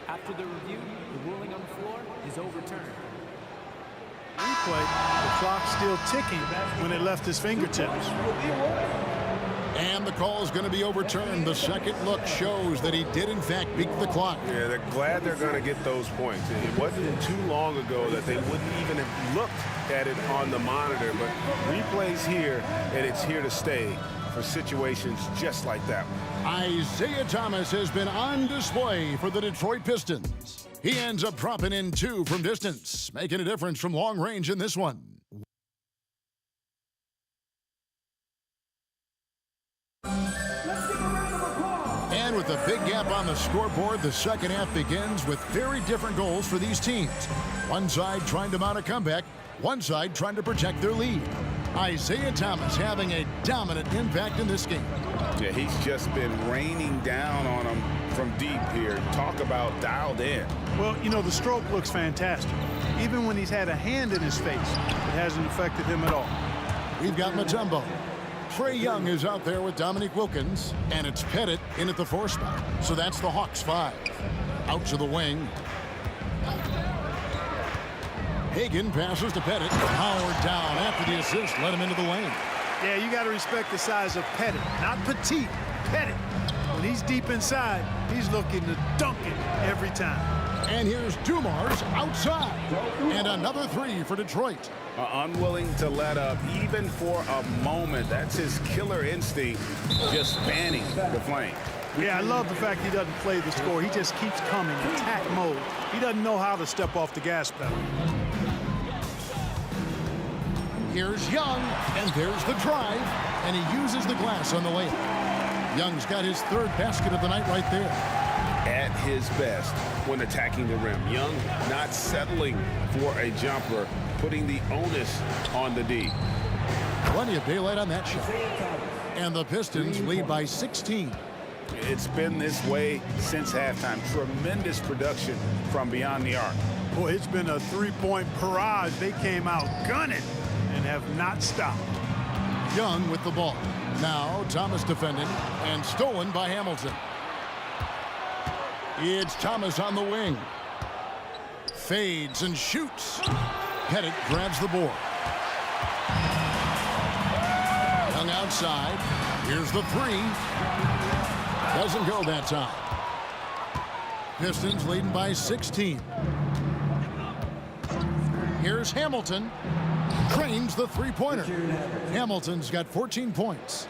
After the review, the ruling on the floor is overturned. Replay, the clock's still ticking when it left his fingertips. And the call is going to be overturned. The second look shows that he did, in fact, beat the clock. Yeah, they're glad they're going to get those points. It wasn't too long ago that they wouldn't even have looked at it on the monitor, but replay's here, and it's here to stay for situations just like that one. Isaiah Thomas has been on display for the Detroit Pistons. He ends up dropping in 2 from distance, making a difference from long range in this one. And with a big gap on the scoreboard, the second half begins with very different goals for these teams. One side trying to mount a comeback, one side trying to protect their lead. Isaiah Thomas having a dominant impact in this game. Yeah, he's just been raining down on them from deep here. Talk about dialed in. Well, you know, the stroke looks fantastic. Even when he's had a hand in his face, it hasn't affected him at all. We've got Mutombo. Trae Young is out there with Dominique Wilkins, and it's Pettit in at the 4 spot. So that's the Hawks 5. Out to the wing. Hagan passes to Pettit. Howard down after the assist. Let him into the lane. Yeah, you got to respect the size of Pettit. Not Petite, Pettit. When he's deep inside, he's looking to dunk it every time. And here's Dumars outside. And another three for Detroit. Unwilling to let up even for a moment. That's his killer instinct, just fanning the flame. Yeah, I love the fact he doesn't play the score. He just keeps coming, attack mode. He doesn't know how to step off the gas pedal. Here's Young, and there's the drive, and he uses the glass on the layup. Young's got his third basket of the night right there. At his best when attacking the rim. Young not settling for a jumper, putting the onus on the D. Plenty of daylight on that shot. And the Pistons lead by 16. It's been this way since halftime. Tremendous production from beyond the arc. Boy, it's been a three-point barrage. They came out gunning and have not stopped. Young with the ball. Now Thomas defending and stolen by Hamilton. It's Thomas on the wing. Fades and shoots. Pettit grabs the board. Young outside. Here's the three. Doesn't go that time. Pistons leading by 16. Here's Hamilton. Drains the three-pointer. Hamilton's got 14 points.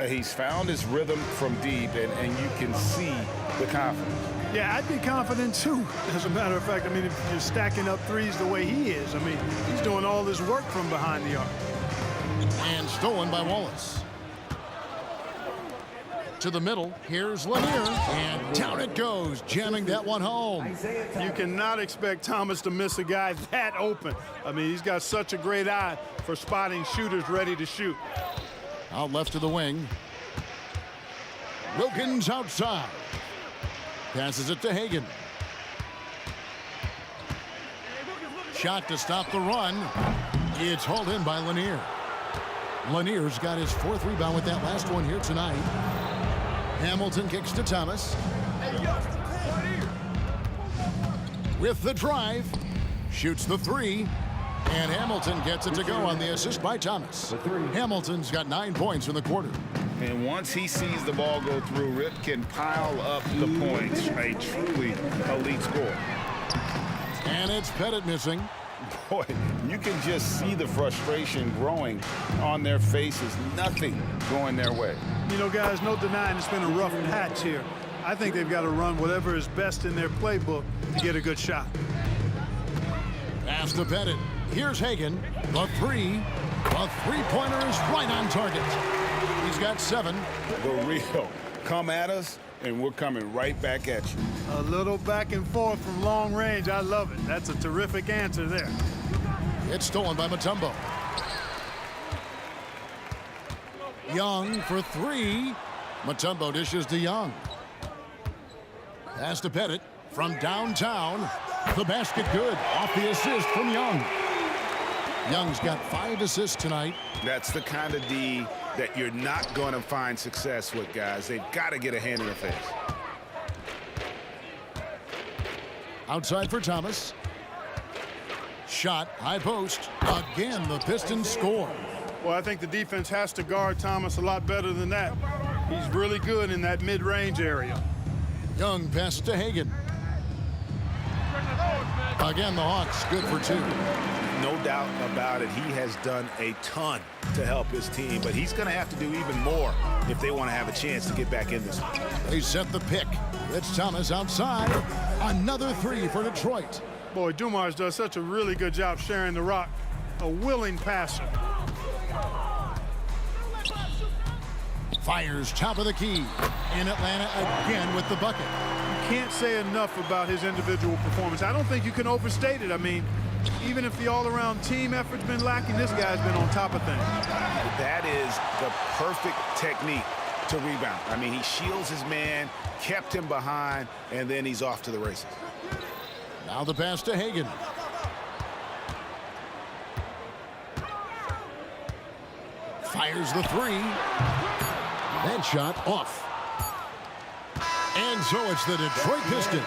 He's found his rhythm from deep, and you can see the confidence. Yeah, I'd be confident too. As a matter of fact, I mean, if you're stacking up threes the way he is, I mean, he's doing all this work from behind the arc. And stolen by Wallace. To the middle, here's Lanier, and down it goes, jamming that one home. You cannot expect Thomas to miss a guy that open. I mean, he's got such a great eye for spotting shooters ready to shoot. Out left to the wing. Wilkins outside. Passes it to Hagan. Shot to stop the run. It's hauled in by Lanier. Lanier's got his fourth rebound with that last one here tonight. Hamilton kicks to Thomas. With the drive. Shoots the three. And Hamilton gets it to go on the assist by Thomas. Hamilton's got 9 points in the quarter. And once he sees the ball go through, Rip can pile up the points. A truly elite score. And it's Pettit missing. Boy, you can just see the frustration growing on their faces. Nothing going their way. You know, guys, no denying it's been a rough patch here. I think they've got to run whatever is best in their playbook to get a good shot. Pass to Pettit. Here's Hagan. The three. The three-pointer is right on target. He's got 7. The real. Come at us, and we're coming right back at you. A little back and forth from long range. I love it. That's a terrific answer there. It's stolen by Mutombo. Young for 3. Mutombo dishes to Young. Pass to Pettit from downtown. The basket good. Off the assist from Young. Young's got 5 assists tonight. That's the kind of D that you're not going to find success with, guys. They've got to get a hand in the face. Outside for Thomas. Shot, high post. Again, the Pistons score. Well, I think the defense has to guard Thomas a lot better than that. He's really good in that mid-range area. Young pass to Hagan. Again, the Hawks good for 2. No doubt about it. He has done a ton to help his team, but he's going to have to do even more if they want to have a chance to get back in this one. They set the pick. It's Thomas outside. Another 3 for Detroit. Boy, Dumars does such a really good job sharing the rock. A willing passer. Fires top of the key. In Atlanta again with the bucket. You can't say enough about his individual performance. I don't think you can overstate it. I mean, even if the all-around team effort's been lacking, this guy's been on top of things. That is the perfect technique to rebound. I mean, he shields his man, kept him behind, and then he's off to the races. Now the pass to Hagan. Fires the 3. That shot off. And so it's the Detroit Pistons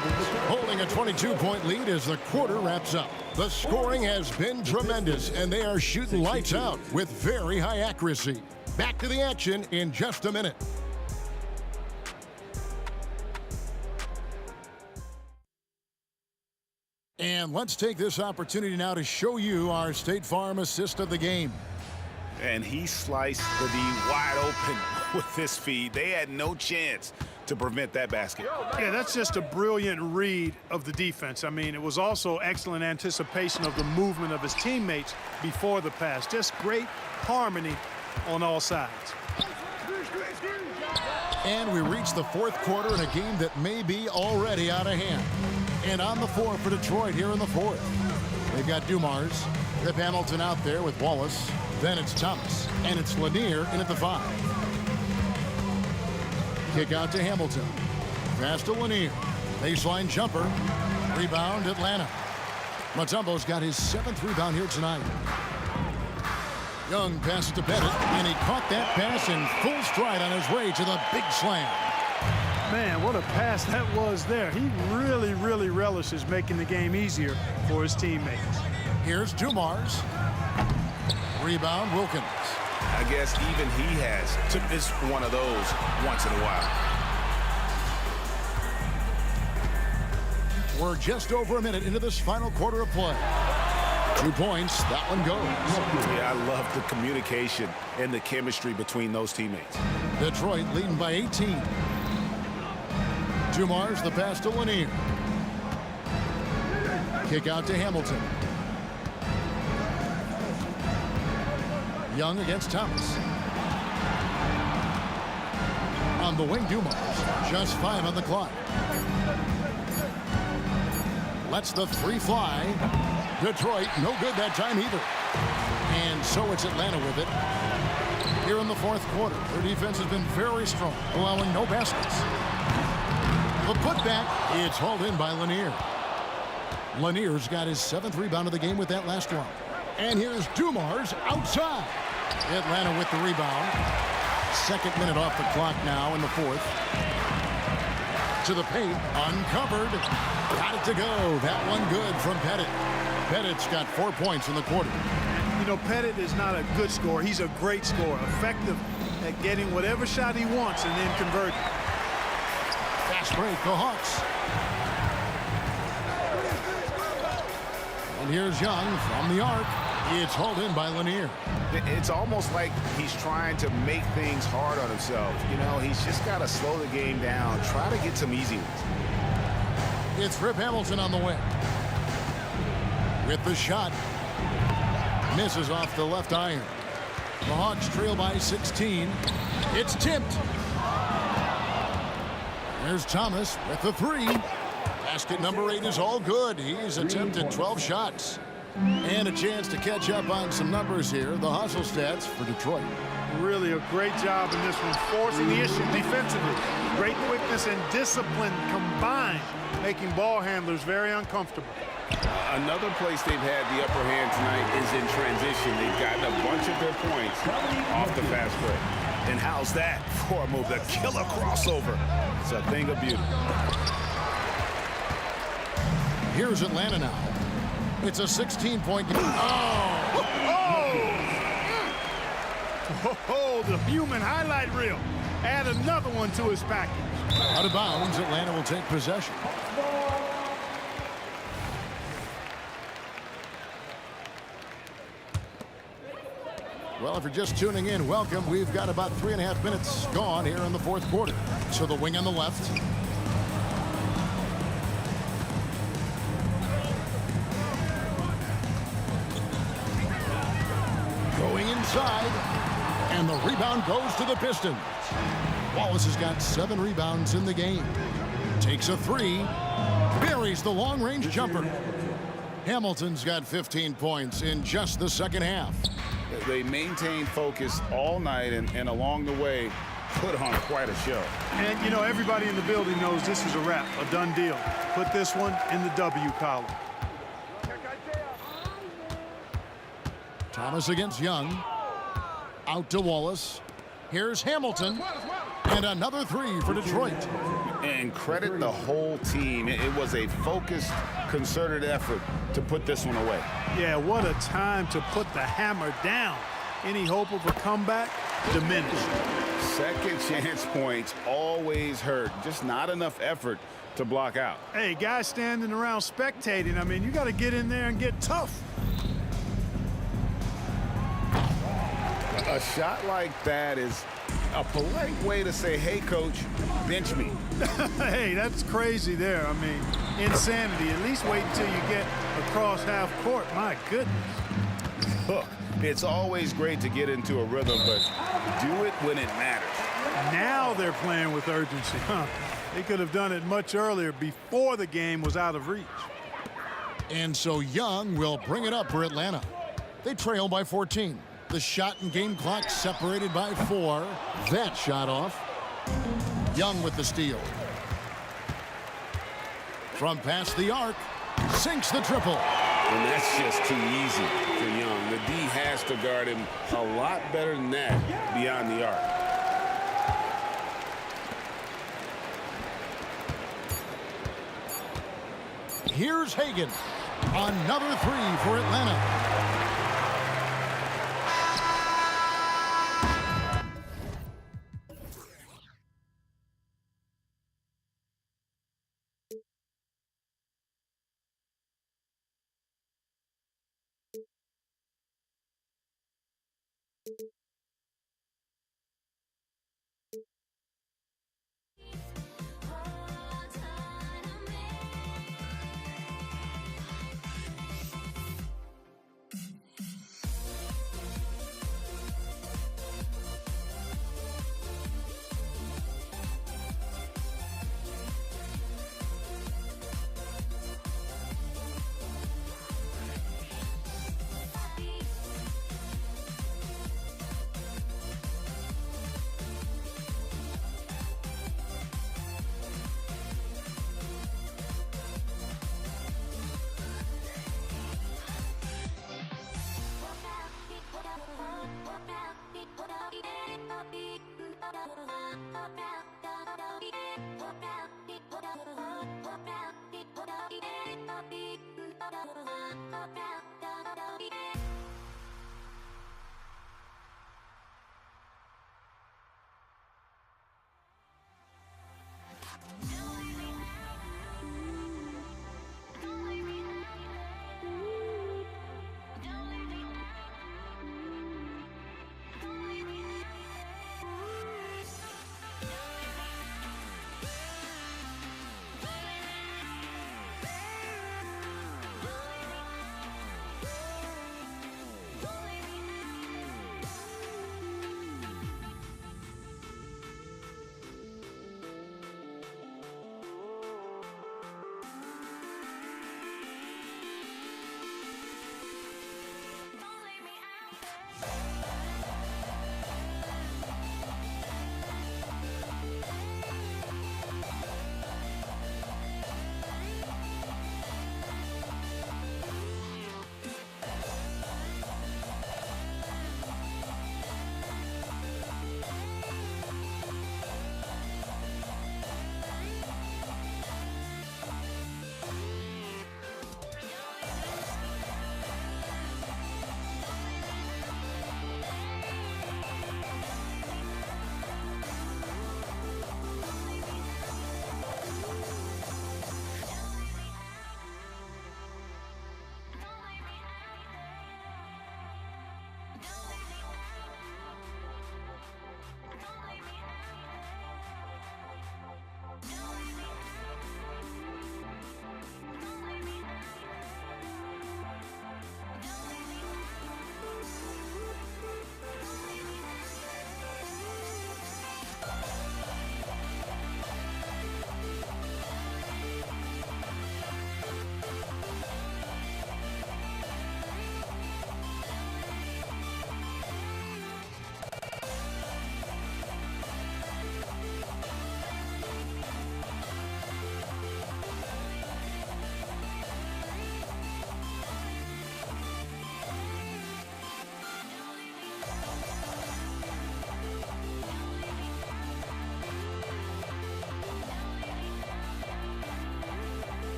holding a 22-point lead as the quarter wraps up. The scoring has been tremendous, and they are shooting lights out with very high accuracy. Back to the action in just a minute. And let's take this opportunity now to show you our State Farm assist of the game. And he sliced the D wide open with his feed. They had no chance to prevent that basket. Yeah, that's just a brilliant read of the defense. I mean, it was also excellent anticipation of the movement of his teammates before the pass. Just great harmony on all sides. And we reach the fourth quarter in a game that may be already out of hand. And on the floor for Detroit here in the fourth. They've got Dumars, Rip Hamilton out there with Wallace. Then it's Thomas, and it's Lanier in at the 5. Kick out to Hamilton. Pass to Lanier. Baseline jumper. Rebound Atlanta. Mutombo's got his 7th rebound here tonight. Young passes to Pettit, and he caught that pass in full stride on his way to the big slam. Man, what a pass that was there. He really, really relishes making the game easier for his teammates. Here's Dumars. Rebound Wilkins. I guess even he has to miss one of those once in a while. We're just over a minute into this final quarter of play. 2 points, that one goes. Yeah, I love the communication and the chemistry between those teammates. Detroit leading by 18. Dumars, the pass to Lanier. Kick out to Hamilton. Young against Thomas. On the wing, Dumars. Just 5 on the clock. Lets the 3 fly. Detroit, no good that time either. And so it's Atlanta with it. Here in the fourth quarter, their defense has been very strong, allowing no baskets. The putback, it's hauled in by Lanier. Lanier's got his 7th rebound of the game with that last one. And here's Dumars outside. Atlanta with the rebound. 2nd minute off the clock now in the fourth. To the paint, uncovered. Got it to go. That one good from Pettit. Pettit's got 4 points in the quarter. You know, Pettit is not a good scorer. He's a great scorer, effective at getting whatever shot he wants and then converting. Fast break, the Hawks. And here's Young from the arc. It's hauled in by Lanier. It's almost like he's trying to make things hard on himself. You know, he's just got to slow the game down, try to get some easy ones. It's Rip Hamilton on the way. With the shot. Misses off the left iron. The Hawks trail by 16. It's tipped. There's Thomas with the 3. Basket number 8 is all good. He's attempted 12 shots. And a chance to catch up on some numbers here. The hustle stats for Detroit. Really a great job in this one, forcing the issue defensively. Great quickness and discipline combined, making ball handlers very uncomfortable. Another place they've had the upper hand tonight is in transition. They've gotten a bunch of their points off the fast break. And how's that for a move? The killer crossover. It's a thing of beauty. Here's Atlanta now. It's a 16-point game. Oh, the human highlight reel. Add another one to his package. Out of bounds, Atlanta will take possession. Well, if you're just tuning in, welcome. We've got about 3.5 minutes gone here in the fourth quarter. So the wing on the left. Going inside. And the rebound goes to the Pistons. Wallace has got 7 rebounds in the game. Takes a 3. Buries the long-range jumper. Hamilton's got 15 points in just the second half. They maintained focus all night and along the way put on quite a show. And, you know, everybody in the building knows this is a wrap, a done deal. Put this one in the W column. Thomas against Young. Out to Wallace. Here's Hamilton. And another 3 for Detroit. And credit the whole team. It was a focused, concerted effort to put this one away. Yeah, what a time to put the hammer down. Any hope of a comeback? diminished. Second chance points always hurt. Just not enough effort to block out. Hey, guys standing around spectating, I mean, you got to get in there and get tough. A shot like that is a polite way to say, hey, coach, bench me. Hey, that's crazy there. I mean, insanity. At least wait until you get across half court. My goodness. Look, it's always great to get into a rhythm, but do it when it matters. Now they're playing with urgency. They could have done it much earlier, before the game was out of reach. And so Young will bring it up for Atlanta. They trail by 14. The shot and game clock separated by 4. That shot off. Young with the steal. From past the arc, sinks the triple. And that's just too easy for Young. The D has to guard him a lot better than that beyond the arc. Here's Hagan. Another 3 for Atlanta.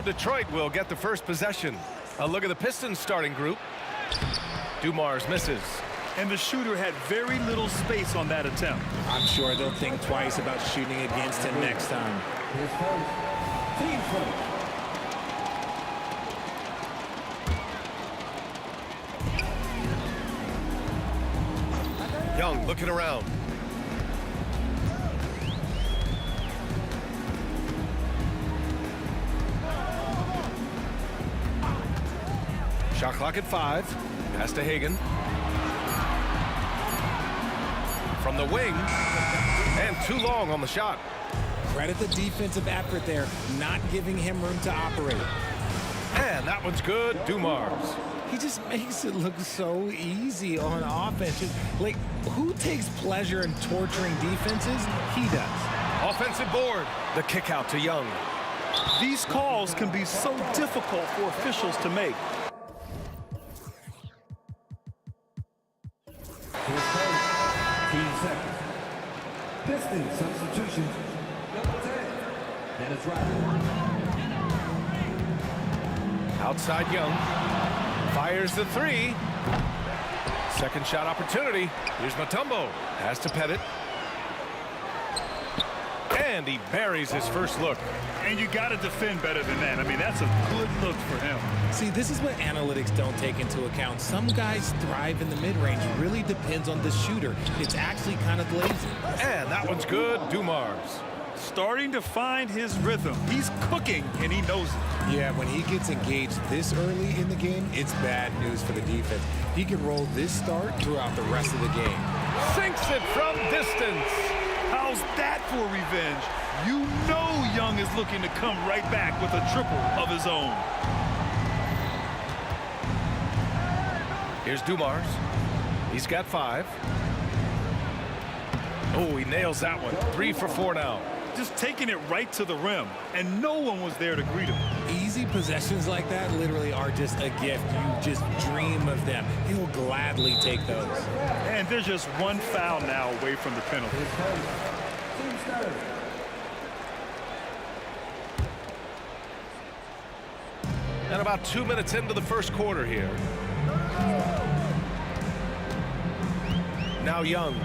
So Detroit will get the first possession. A look at the Pistons starting group. Dumars misses. And the shooter had very little space on that attempt. I'm sure they'll think twice about shooting against him next time. Young looking around. Shot clock at 5. Pass to Hagan. From the wing. And too long on the shot. Credit the defensive effort there, not giving him room to operate. And that one's good. Dumars. He just makes it look so easy on offense. Like, who takes pleasure in torturing defenses? He does. Offensive board. The kick out to Young. These calls can be so difficult for officials to make. Pistons substitution. Number 10. Dennis Rodman. Outside Young. Fires the 3. Second shot opportunity. Here's Mutombo. Pass to Pettit. And he buries his first look. And you got to defend better than that. I mean, that's a good look for him. See, this is what analytics don't take into account. Some guys thrive in the mid-range. It really depends on the shooter. It's actually kind of lazy. And that one's good. Dumars. Starting to find his rhythm. He's cooking, and he knows it. Yeah, when he gets engaged this early in the game, it's bad news for the defense. He can roll this start throughout the rest of the game. Sinks it from distance. How's that for revenge? You know Young is looking to come right back with a triple of his own. Here's Dumars. He's got 5. Oh, he nails that one. 3 for 4 now. Just taking it right to the rim, and no one was there to greet him. Easy possessions like that literally are just a gift. You just dream of them. He'll gladly take those. And there's just one foul now away from the penalty. And about 2 minutes into the first quarter here. Now Young.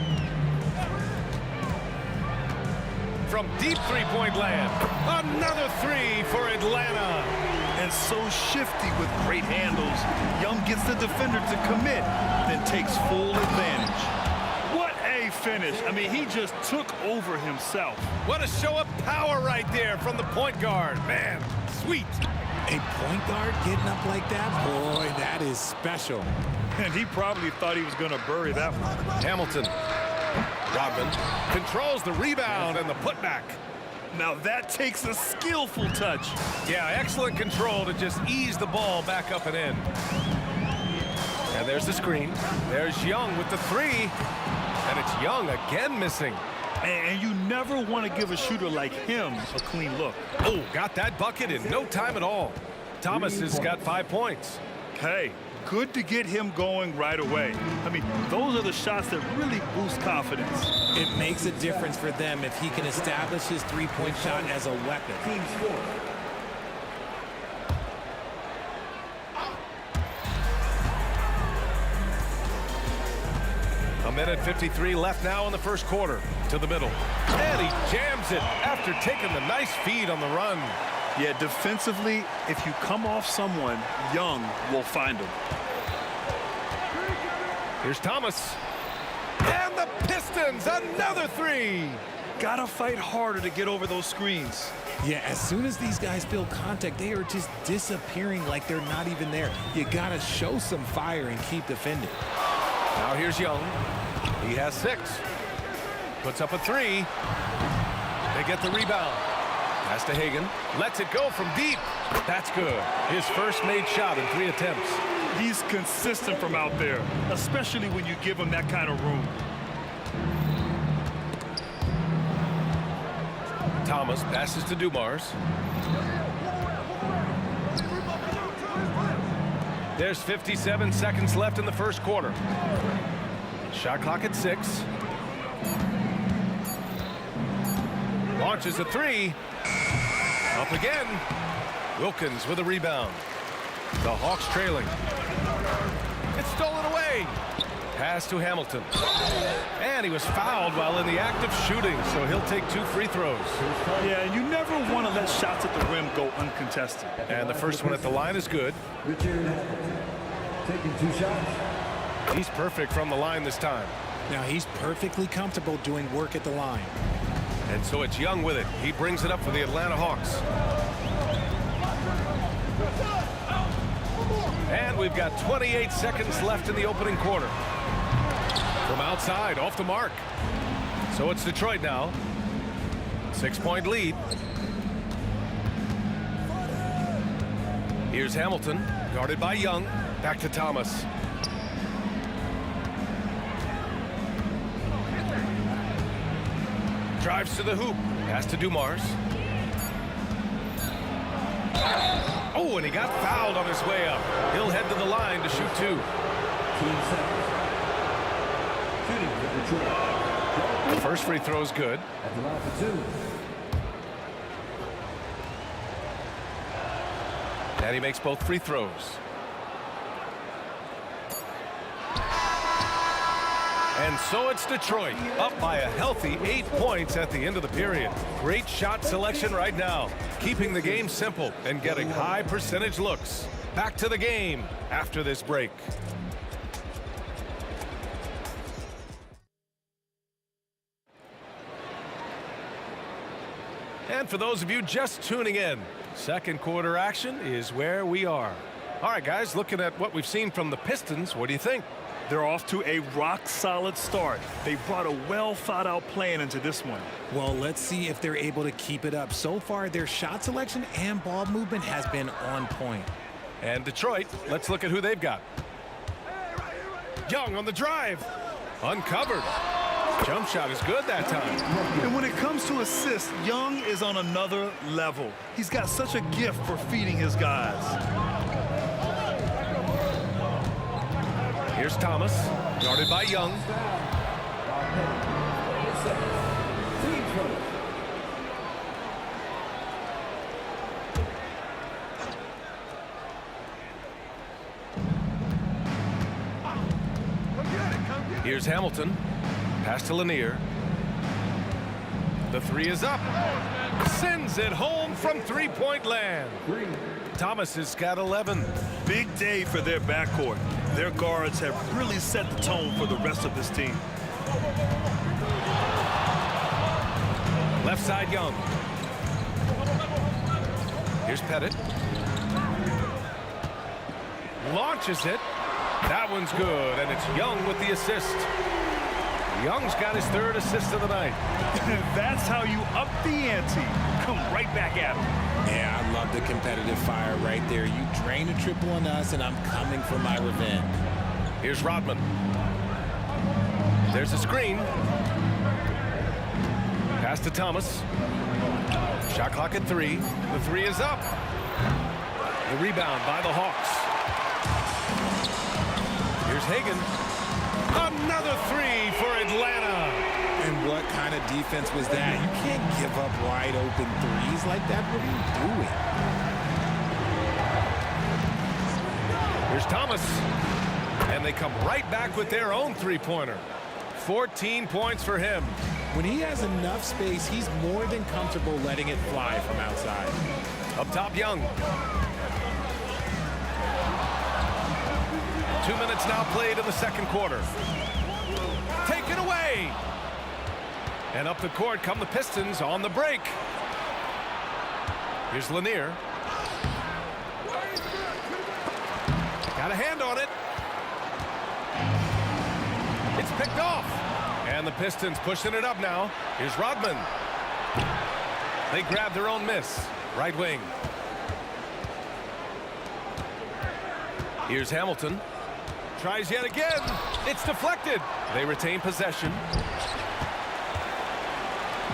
From deep three-point land. Another 3 for Atlanta. And so shifty with great handles. Young gets the defender to commit, then takes full advantage. What a finish. I mean, he just took over himself. What a show of power right there from the point guard. Man, sweet. A point guard getting up like that? Boy, that is special. And he probably thought he was going to bury that one. Hamilton. Rodman controls the rebound and the putback. Now that takes a skillful touch. Yeah, excellent control to just ease the ball back up and in. And there's the screen. There's Young with the 3. And it's Young again missing. And you never want to give a shooter like him a clean look. Oh, got that bucket in no time at all. Thomas has got 5 points. Hey, good to get him going right away. I mean, those are the shots that really boost confidence. It makes a difference for them if he can establish his three-point shot as a weapon. A minute 53 left now in the first quarter. To the middle. And he jams it after taking the nice feed on the run. Yeah, defensively, if you come off someone, Young will find him. Here's Thomas. And the Pistons, another 3. Gotta fight harder to get over those screens. Yeah, as soon as these guys feel contact, they are just disappearing like they're not even there. You gotta show some fire and keep defending. Now here's Young. He has 6. Puts up a 3. They get the rebound. Pass to Hagan. Lets it go from deep. That's good. His first made shot in 3 attempts. He's consistent from out there, especially when you give him that kind of room. Thomas passes to Dumars. There's 57 seconds left in the first quarter. Shot clock at 6. Launches a 3. Up again. Wilkins with a rebound. The Hawks trailing. It's stolen away. Pass to Hamilton. And he was fouled while in the act of shooting, so he'll take 2 free throws. Yeah, and you never want to let shots at the rim go uncontested. And the first one at the line is good. Richard taking 2 shots. He's perfect from the line this time. Now he's perfectly comfortable doing work at the line. And so it's Young with it. He brings it up for the Atlanta Hawks. And we've got 28 seconds left in the opening quarter. From outside, off the mark. So it's Detroit now. 6-point lead. Here's Hamilton, guarded by Young. Back to Thomas. Drives to the hoop. Pass to Dumars. Oh, and he got fouled on his way up. He'll head to the line to shoot 2. The first free throw is good. At the line for 2. And he makes both free throws. And so it's Detroit, up by a healthy 8 points at the end of the period. Great shot selection right now, keeping the game simple and getting high percentage looks. Back to the game after this break. And for those of you just tuning in, second quarter action is where we are. All right, guys, looking at what we've seen from the Pistons, what do you think? They're off to a rock-solid start. They brought a well-thought-out plan into this one. Well, let's see if they're able to keep it up. So far, their shot selection and ball movement has been on point. And Detroit, let's look at who they've got. Young on the drive. Uncovered. Jump shot is good that time. And when it comes to assists, Young is on another level. He's got such a gift for feeding his guys. Here's Thomas, guarded by Young. Here's Hamilton. Pass to Lanier. The 3 is up. Sends it home from 3-point land. Thomas has got 11. Big day for their backcourt. Their guards have really set the tone for the rest of this team. Left side, Young. Here's Pettit. Launches it. That one's good, and it's Young with the assist. Young's got his 3rd assist of the night. That's how you up the ante. Come right back at him. Yeah, I love the competitive fire right there. You drain a triple on us, and I'm coming for my revenge. Here's Rodman. There's a screen. Pass to Thomas. Shot clock at 3. The 3 is up. The rebound by the Hawks. Here's Hagan. Another 3 for Atlanta. And what kind of defense was that? You can't give up wide open threes like that. What are you doing? Here's Thomas. And they come right back with their own 3-pointer. 14 points for him. When he has enough space, he's more than comfortable letting it fly from outside. Up top, Young. 2 minutes now played in the second quarter. Taken away. And up the court come the Pistons on the break. Here's Lanier. Got a hand on it. It's picked off. And the Pistons pushing it up now. Here's Rodman. They grab their own miss. Right wing. Here's Hamilton. Tries yet again. It's deflected. They retain possession.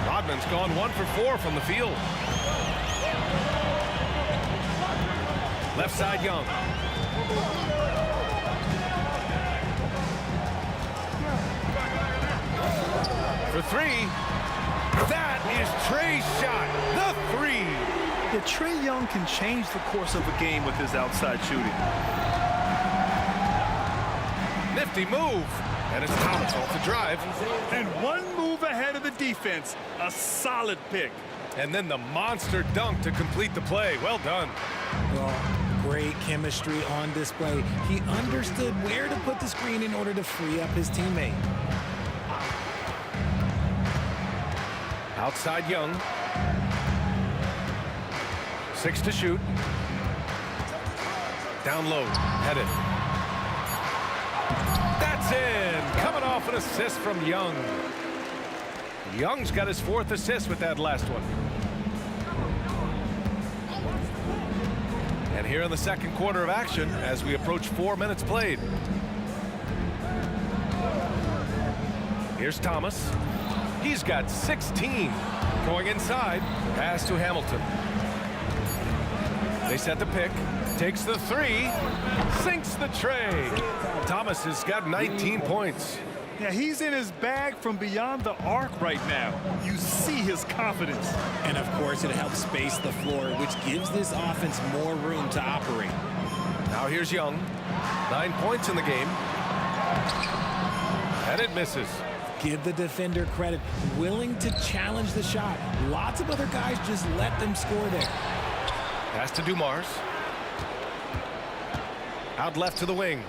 Rodman's gone 1 for 4 from the field. Left side, Young. For 3. That is Trey's shot. The 3. Yeah, Trae Young can change the course of a game with his outside shooting. Nifty move. And it's Thomas off the drive. And one move ahead of the defense. A solid pick. And then the monster dunk to complete the play. Well done. Well, great chemistry on display. He understood where to put the screen in order to free up his teammate. Outside Young. 6 to shoot. Down low. Headed. That's in. Coming off an assist from Young. Young's got his 4th assist with that last one. And here in the second quarter of action as we approach 4 minutes played. Here's Thomas. He's got 16. Going inside. Pass to Hamilton. They set the pick. Takes the 3. Sinks the tray. Thomas has got 19 points. Yeah, he's in his bag from beyond the arc right now. You see his confidence. And of course, it helps space the floor, which gives this offense more room to operate. Now here's Young. 9 points in the game. And it misses. Give the defender credit. Willing to challenge the shot. Lots of other guys just let them score there. Pass to Dumars. Out left to the wing.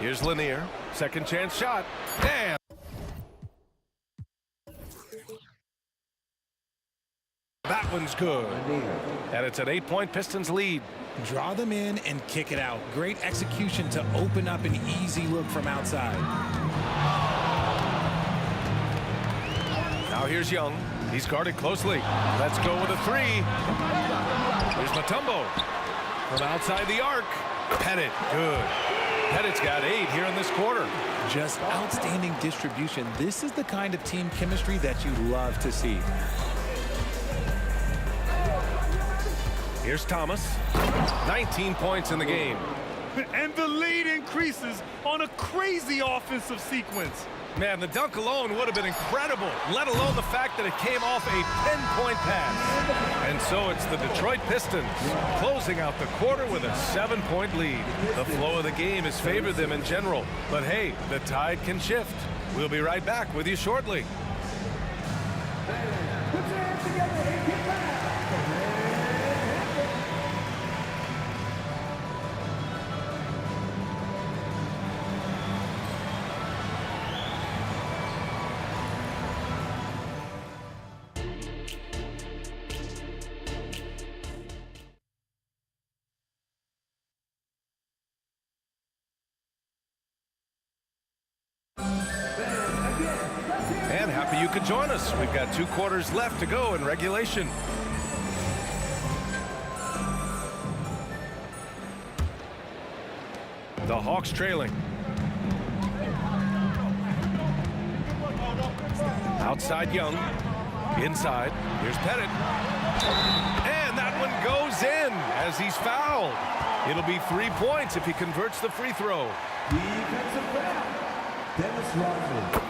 Here's Lanier. Second chance shot. And that one's good. And it's an 8-point Pistons lead. Draw them in and kick it out. Great execution to open up an easy look from outside. Now here's Young. He's guarded closely. Let's go with a 3. Here's Mutombo. From outside the arc. Pettit. Good. Pettit's got 8 here in this quarter. Just outstanding distribution. This is the kind of team chemistry that you love to see. Here's Thomas. 19 points in the game. And the lead increases on a crazy offensive sequence. Man, the dunk alone would have been incredible, let alone the fact that it came off a 10-point pass. And so it's the Detroit Pistons closing out the quarter with a 7-point lead. The flow of the game has favored them in general. But hey, the tide can shift. We'll be right back with you shortly. And happy you could join us. We've got 2 quarters left to go in regulation. The Hawks trailing. Outside Young. Inside. Here's Pettit. And that one goes in as he's fouled. It'll be 3 points if he converts the free throw. Defensive foul. Dennis Rodman.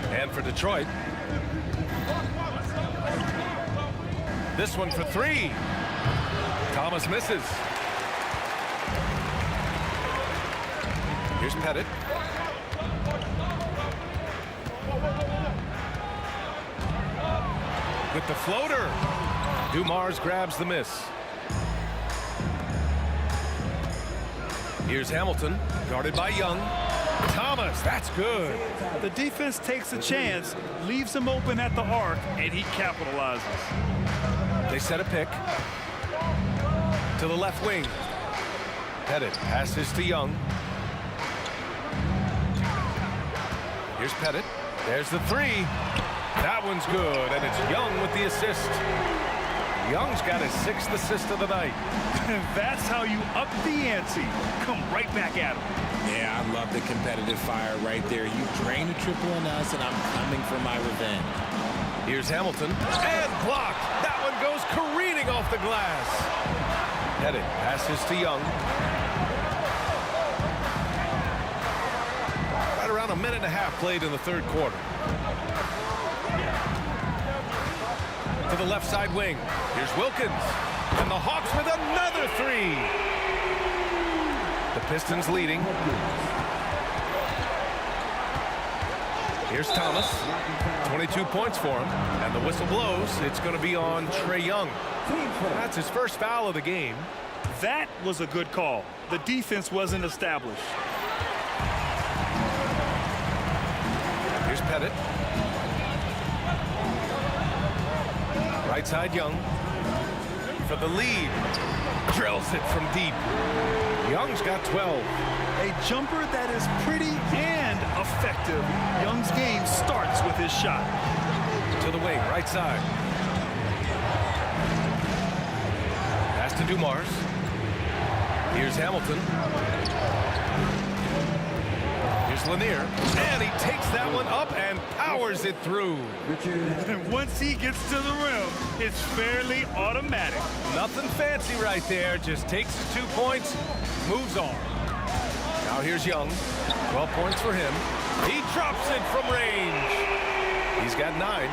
And for Detroit, this one for 3. Thomas misses. Here's Pettit. With the floater. Dumars grabs the miss. Here's Hamilton, guarded by Young. Thomas, that's good. The defense takes a chance, leaves him open at the arc, and he capitalizes. They set a pick to the left wing. Pettit passes to Young. Here's Pettit. There's the 3. That one's good, and it's Young with the assist. Young's got his 6th assist of the night. And that's how you up the ante. Come right back at him. Yeah, I love the competitive fire right there. You drain a triple on us, and I'm coming for my revenge. Here's Hamilton. And blocked. That one goes careening off the glass. Pettit passes to Young. Right around a minute and a half played in the third quarter. To the left side wing. Here's Wilkins. And the Hawks with another three. The Pistons leading. Here's Thomas. 22 points for him. And the whistle blows. It's going to be on Trae Young. That's his first foul of the game. That was a good call. The defense wasn't established. Here's Pettit. Right side Young. For the lead. Drills it from deep. Young's got 12. A jumper that is pretty and effective. Young's game starts with his shot. To the wing, right side. Pass to Dumars. Here's Hamilton. Here's Lanier. And he takes that one up and powers it through. And once he gets to the rim, it's fairly automatic. Nothing fancy right there. Just takes his 2 points, moves on. Now here's Young. 12 points for him. He drops it from range. He's got 9.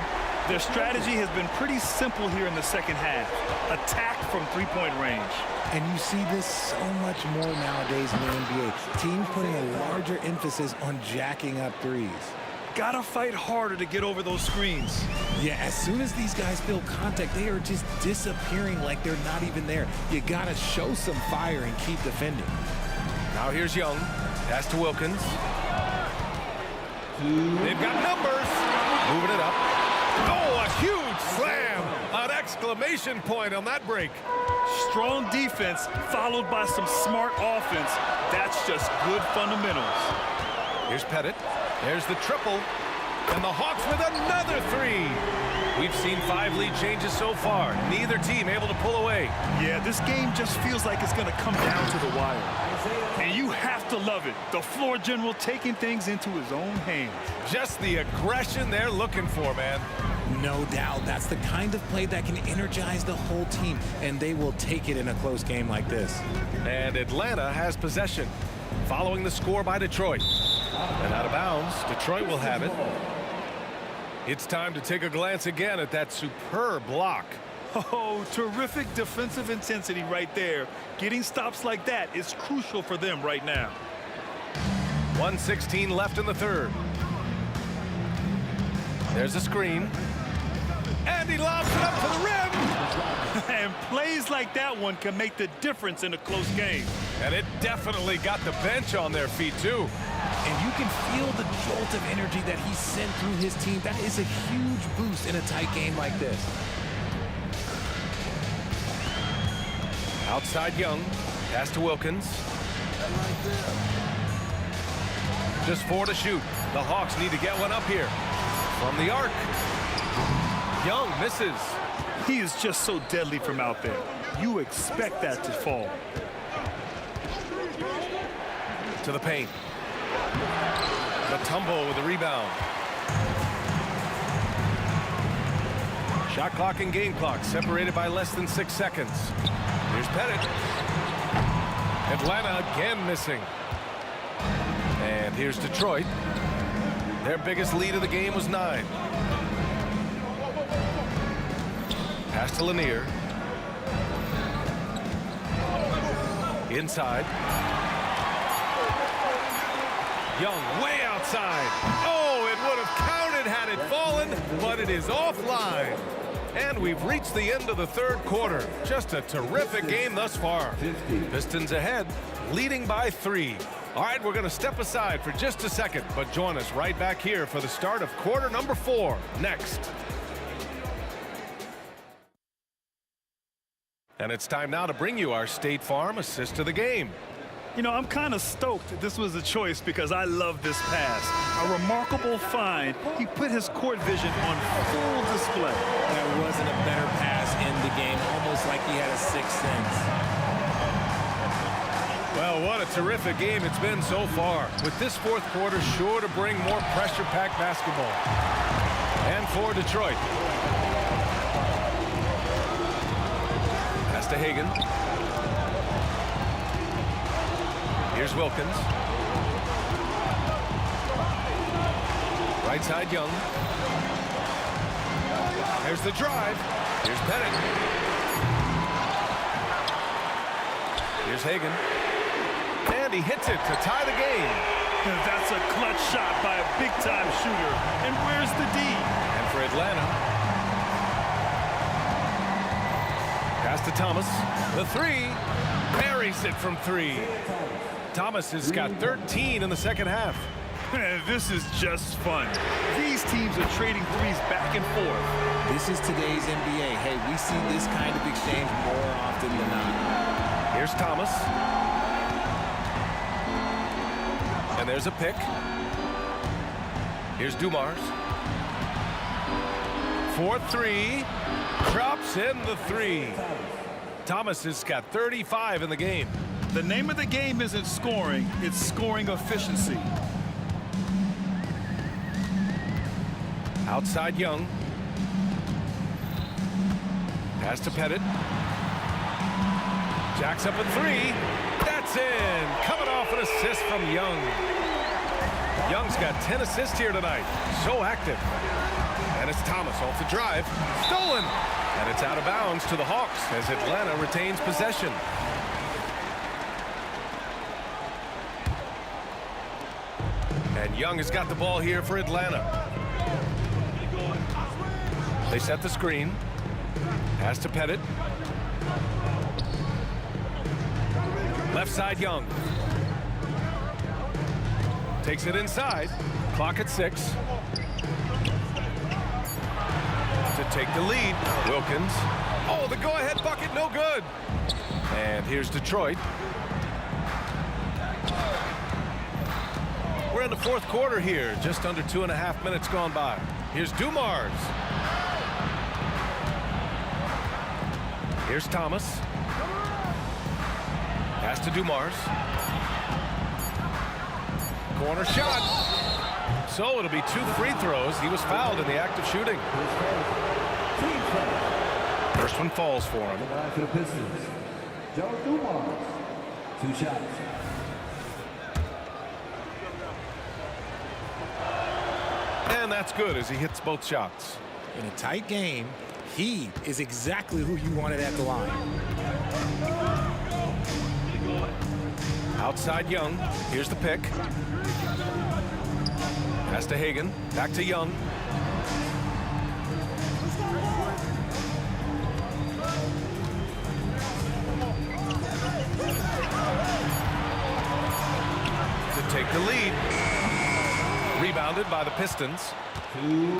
Their strategy has been pretty simple here in the second half. Attack from three-point range. And you see this so much more nowadays in the NBA. Teams putting a larger emphasis on jacking up threes. Gotta fight harder to get over those screens. Yeah, as soon as these guys feel contact, they are just disappearing like they're not even there. You gotta show some fire and keep defending. Now here's Young. Pass to Wilkins. They've got numbers. Moving it up. Oh, a huge slam. An exclamation point on that break. Strong defense followed by some smart offense. That's just good fundamentals. Here's Pettit. There's the triple. And the Hawks with another three. We've seen 5 lead changes so far. Neither team able to pull away. Yeah, this game just feels like it's going to come down to the wire. And you have to love it. The floor general taking things into his own hands. Just the aggression they're looking for, man. No doubt. That's the kind of play that can energize the whole team, and they will take it in a close game like this. And Atlanta has possession, following the score by Detroit. And out of bounds, Detroit will have it. It's time to take a glance again at that superb block. Oh, terrific defensive intensity right there. Getting stops like that is crucial for them right now. 1:16 left in the third. There's a screen. And he lobs it up to the rim. And plays like that one can make the difference in a close game. And it definitely got the bench on their feet, too. And you can feel the jolt of energy that he sent through his team. That is a huge boost in a tight game like this. Outside Young. Pass to Wilkins. Just 4 to shoot. The Hawks need to get one up here. From the arc. Young misses. He is just so deadly from out there. You expect that to fall. To the paint. The tumble with the rebound. Shot clock and game clock separated by less than 6 seconds. Here's Pettit. Atlanta again missing. And here's Detroit. Their biggest lead of the game was 9. Pass to Lanier. Inside. Young way outside. Oh, it would have counted had it fallen, but it is offline. And we've reached the end of the third quarter. Just a terrific game thus far. Pistons ahead, leading by 3. All right, we're going to step aside for just a second, but join us right back here for the start of quarter number 4 next. And it's time now to bring you our State Farm assist of the game. You know, I'm kind of stoked this was a choice because I love this pass. A remarkable find. He put his court vision on full display. There wasn't a better pass in the game, almost like he had a sixth sense. Well, what a terrific game it's been so far. With this fourth quarter sure to bring more pressure-packed basketball. And for Detroit. Pass to Hagan. Here's Wilkins. Right side, Young. There's the drive. Here's Bennett. Here's Hagan. And he hits it to tie the game. That's a clutch shot by a big-time shooter. And where's the D? And for Atlanta. Pass to Thomas. The three. Buries it from three. Thomas has got 13 in the second half. This is just fun. These teams are trading threes back and forth. This is today's NBA. Hey, we see this kind of exchange more often than not. Here's Thomas. And there's a pick. Here's Dumars. 4-3. Drops in the three. Thomas has got 35 in the game. The name of the game isn't scoring, it's scoring efficiency. Outside Young. Pass to Pettit. Jacks up a three. That's in. Coming off an assist from Young. Young's got 10 assists here tonight. So active. And it's Thomas off the drive. Stolen. And it's out of bounds to the Hawks as Atlanta retains possession. And Young has got the ball here for Atlanta. They set the screen. Pass to Pettit. Left side, Young. Takes it inside. Clock at 6. To take the lead. Wilkins. Oh, the go-ahead bucket, no good. And here's Detroit. We're in the fourth quarter here. Just under 2.5 minutes gone by. Here's Dumars. Here's Thomas. Pass to Dumars. Corner shot. So it'll be 2 free throws. He was fouled in the act of shooting. First one falls for him. For the Pistons, Joe Dumars. 2 shots. And that's good as he hits both shots. In a tight game, he is exactly who you wanted at the line. Outside Young. Here's the pick. Pass to Hagan. Back to Young. To take the lead. Rebounded by the Pistons.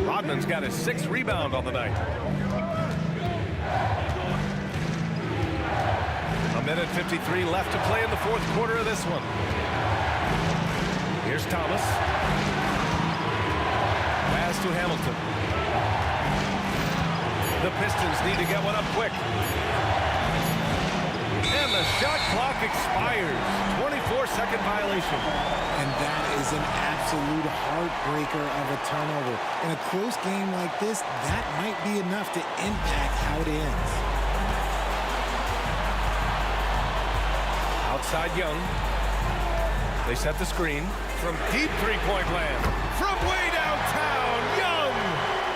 Rodman's got his 6th rebound on the night. 1:53 left to play in the fourth quarter of this one. Here's Thomas. Pass to Hamilton. The Pistons need to get one up quick. And the shot clock expires. 24-second violation. And that is an absolute heartbreaker of a turnover. In a close game like this, that might be enough to impact how it ends. Outside Young. They set the screen from deep three-point land. From way downtown, Young!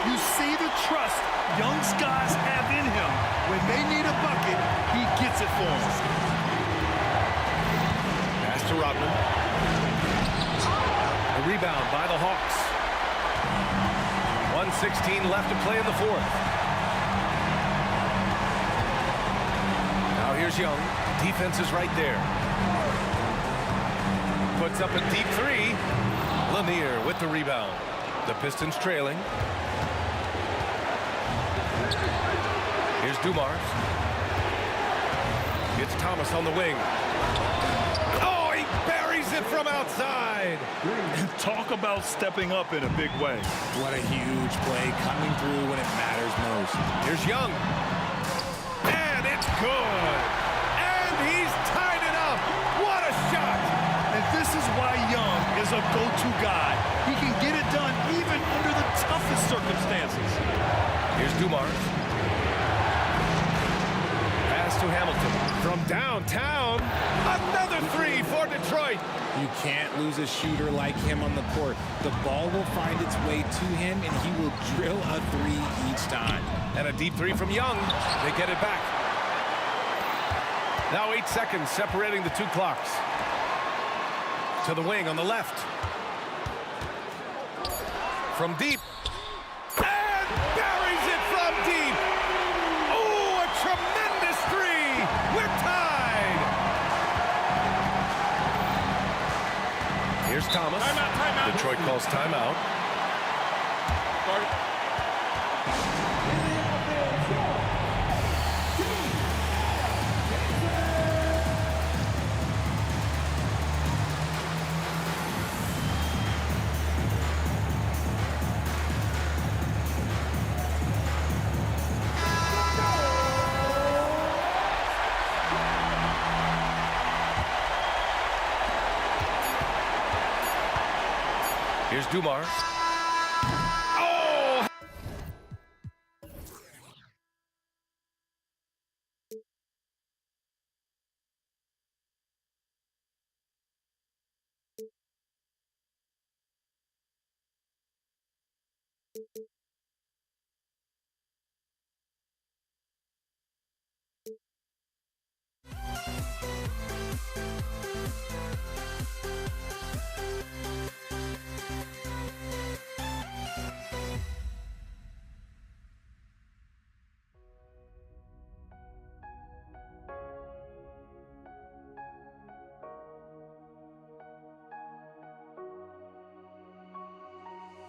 You see the trust Young's guys have in him. When they need a bucket, he gets it for them. Pass to Rodman. A rebound by the Hawks. 1:16 left to play in the fourth. Now here's Young. Defense is right there. Puts up a deep three. Lanier with the rebound. The Pistons trailing. Here's Dumars. It's Thomas on the wing. Oh, he buries it from outside. Talk about stepping up in a big way. What a huge play coming through when it matters most. Here's Young. And it's good. And he's tied it up. What a shot. And this is why Young is a go-to guy. He can get it done even under the toughest circumstances. Here's Dumars. Pass to Hamilton. From downtown, another three for Detroit. You can't lose a shooter like him on the court. The ball will find its way to him, and he will drill a three each time. And a deep three from Young. They get it back. Now 8 seconds separating the two clocks. To the wing on the left. From deep. And buries it from deep. Oh, a tremendous three. We're tied. Here's Thomas. Timeout. Detroit calls timeout. Here's Dumars. Oh!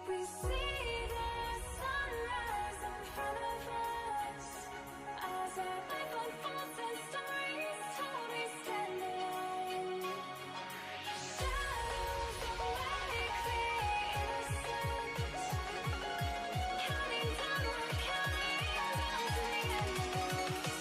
We see the sunrise in front of us as our life unfolds and stories told. We stand alone. Shadows awake the innocence, counting down, we're counting down to the end of us.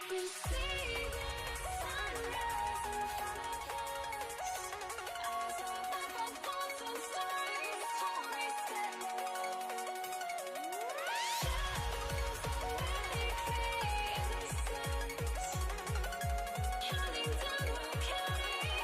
We see the sunrise in front of us as our life unfolds and stories told. We stand alone. Shadows awake the innocence, counting down, we're counting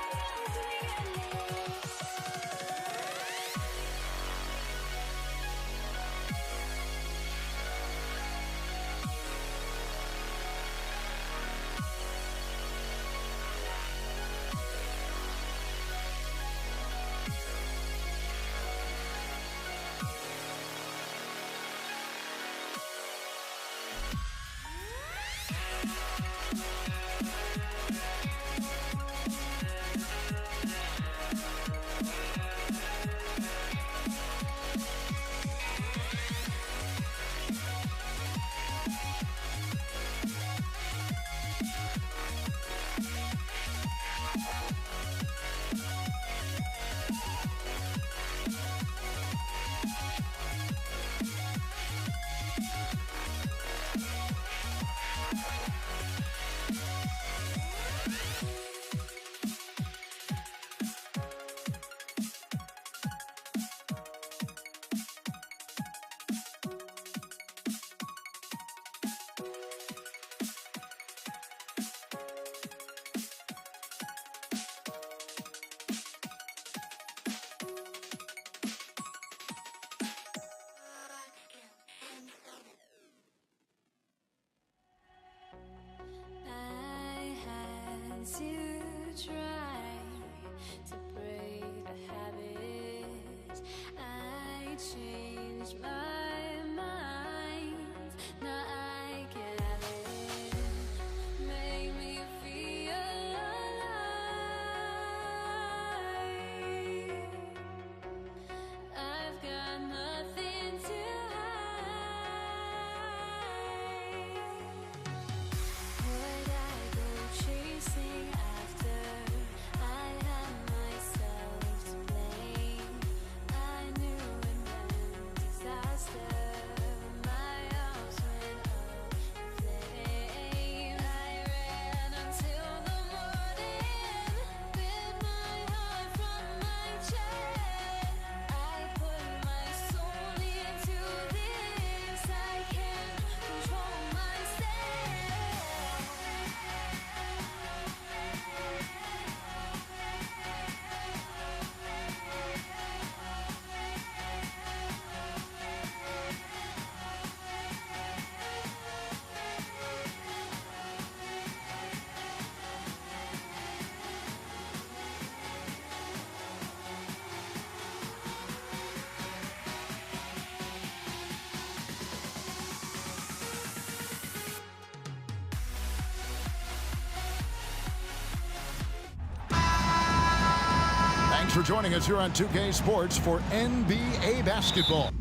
Thanks for joining us here on 2K Sports for NBA basketball.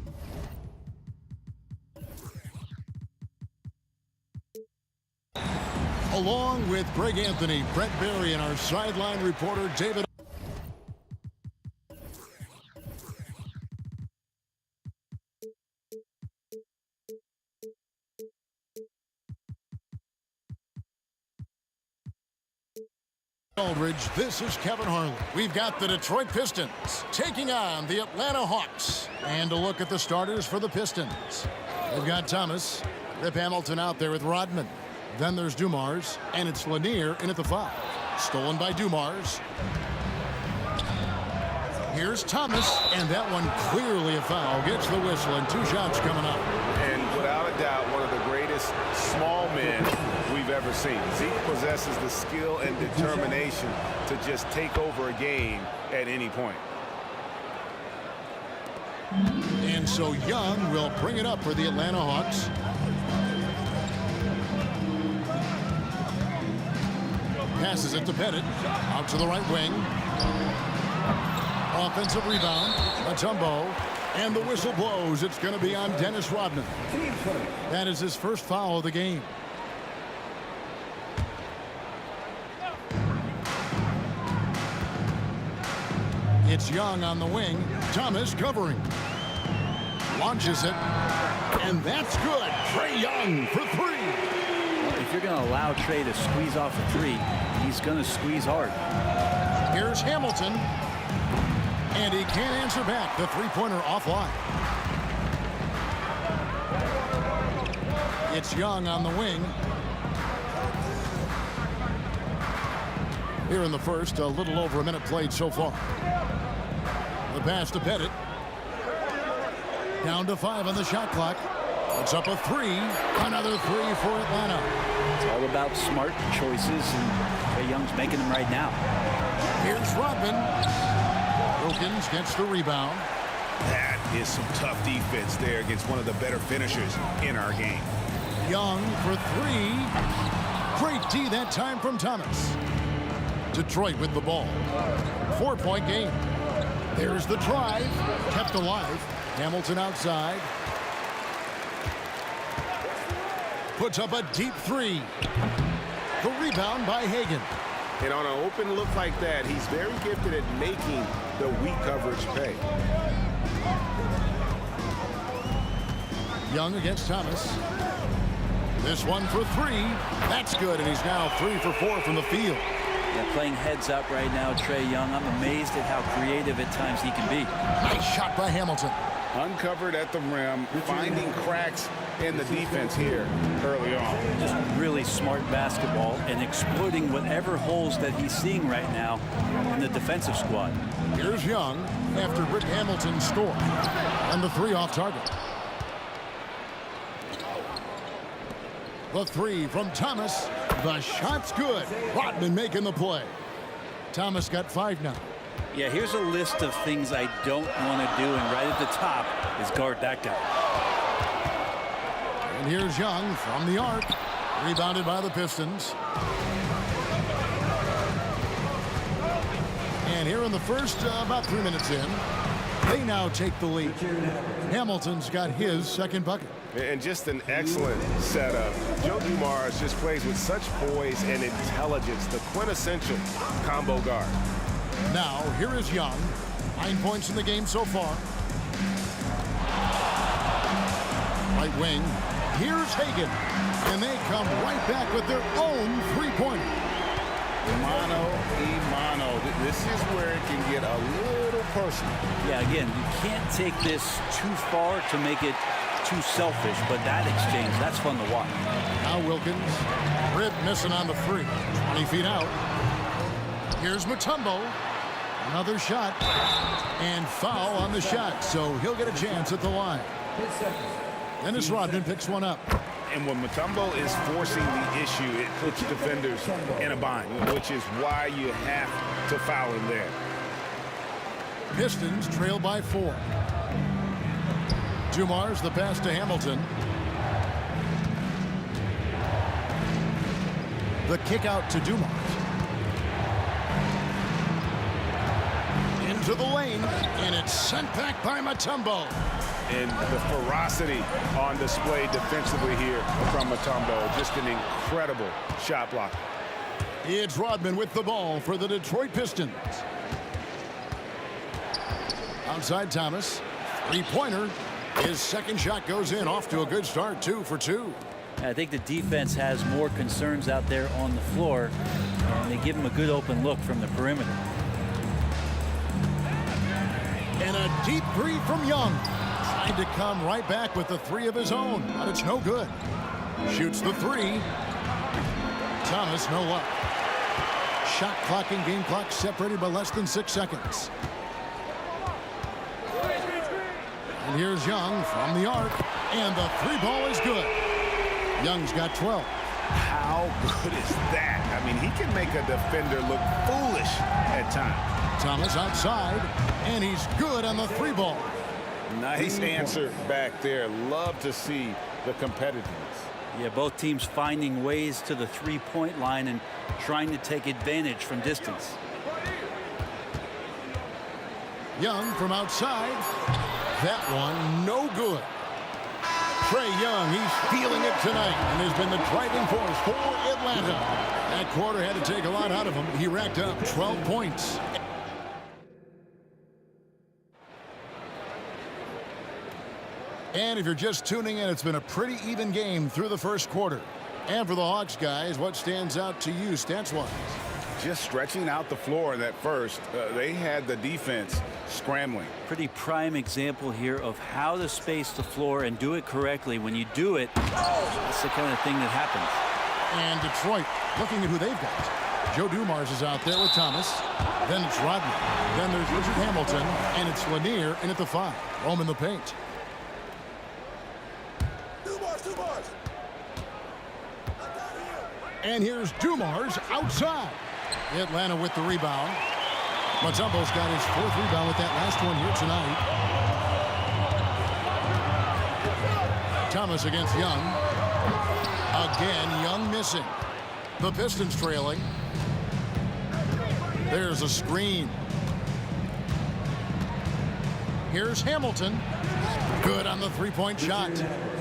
Along with Greg Anthony, Brett Barry, and our sideline reporter, David. Aldridge, this is Kevin Harlan. We've got the Detroit Pistons taking on the Atlanta Hawks. And a look at the starters for the Pistons. They've got Thomas, Rip Hamilton out there with Rodman. Then there's Dumars, and it's Lanier in at the 5. Stolen by Dumars. Here's Thomas, and that one clearly a foul. Gets the whistle, and 2 shots coming up. And without a doubt, one of the greatest small men we've ever seen. Zeke possesses the skill and determination to just take over a game at any point. And so Young will bring it up for the Atlanta Hawks. Passes it to Pettit. Out to the right wing. Offensive rebound. Mutombo. And the whistle blows. It's going to be on Dennis Rodman. That is his first foul of the game. It's Young on the wing. Thomas covering. Launches it. And that's good. Trae Young for 3. If you're going to allow Trae to squeeze off a 3, he's going to squeeze hard. Here's Hamilton. And he can't answer back. The three-pointer offline. It's Young on the wing. Here in the first, a little over a minute played so far. The pass to Pettit. Down to 5 on the shot clock. It's up a 3. Another 3 for Atlanta. It's all about smart choices, and Trae Young's making them right now. Here's Rodman. Wilkins gets the rebound. That is some tough defense there against one of the better finishers in our game. Young for 3. Great D that time from Thomas. Detroit with the ball. 4-point game. There's the drive. Kept alive. Hamilton outside. Puts up a deep 3. The rebound by Hagan. And on an open look like that, he's very gifted at making the weak coverage pay. Young against Thomas. This one for 3. That's good, and he's now 3 for 4 from the field. Yeah, playing heads up right now, Trae Young. I'm amazed at how creative at times he can be. Nice shot by Hamilton. Uncovered at the rim, finding cracks in the defense here early on. Just really smart basketball and exploiting whatever holes that he's seeing right now in the defensive squad. Here's Young after Rip Hamilton scored. And the 3 off target. The 3 from Thomas. The shot's good. Rodman making the play. Thomas got 5 now. Yeah, here's a list of things I don't want to do, and right at the top is guard that guy. And here's Young from the arc. Rebounded by the Pistons. And here in the first, about 3 minutes in, they now take the lead. Hamilton's got his second bucket. And just an excellent setup. Joe Dumars just plays with such poise and intelligence, the quintessential combo guard. Now, here is Young. 9 points in the game so far. Right wing. Here's Hagan. And they come right back with their own three-pointer. Mano a mano. This is where it can get a little personal. Yeah, again, you can't take this too far to make it too selfish, but that exchange, that's fun to watch. Now Wilkins. Rip missing on the 3. 20 feet out. Here's Mutombo. Another shot. And foul on the shot, so he'll get a chance at the line. Dennis Rodman picks one up. And when Mutombo is forcing the issue, it puts defenders in a bind, which is why you have to foul him there. Pistons trail by 4. Dumars the pass to Hamilton. The kick out to Dumars. into the lane, and it's sent back by Mutombo. And the ferocity on display defensively here from Mutombo. Just an incredible shot block. It's Rodman with the ball for the Detroit Pistons. Outside Thomas. Three-pointer. His second shot goes in. Off to a good start. 2 for 2. I think the defense has more concerns out there on the floor, and they give him a good open look from the perimeter. And a deep three from Young. Trying to come right back with the three of his own, but it's no good. Shoots the three. Thomas, no luck. Shot clock and game clock separated by less than 6 seconds. And here's Young from the arc, and the three ball is good. Young's got 12. How good is that? I mean, he can make a defender look foolish at times. Thomas outside, and he's good on the three ball. Nice answer back there. Love to see the competitiveness. Yeah, both teams finding ways to the three-point line and trying to take advantage from distance. Young from outside. That one no good. Trae Young, he's feeling it tonight and has been the driving force for Atlanta. That quarter had to take a lot out of him. He racked up 12 points. And if you're just tuning in, it's been a pretty even game through the first quarter. And for the Hawks guys, what stands out to you stats-wise? Just stretching out the floor in that first. They had the defense scrambling. Pretty prime example here of how to space the floor and do it correctly. When you do it, that's the kind of thing that happens. And Detroit looking at who they've got. Joe Dumars is out there with Thomas. Then it's Rodman. Then there's Richard Hamilton. And it's Lanier in at the 5. Home in the paint. And here's Dumars outside. Atlanta with the rebound. Mutombo's got his 4th rebound with that last one here tonight. Thomas against Young. Again, Young missing. The Pistons trailing. There's a screen. Here's Hamilton. Good on the three-point shot.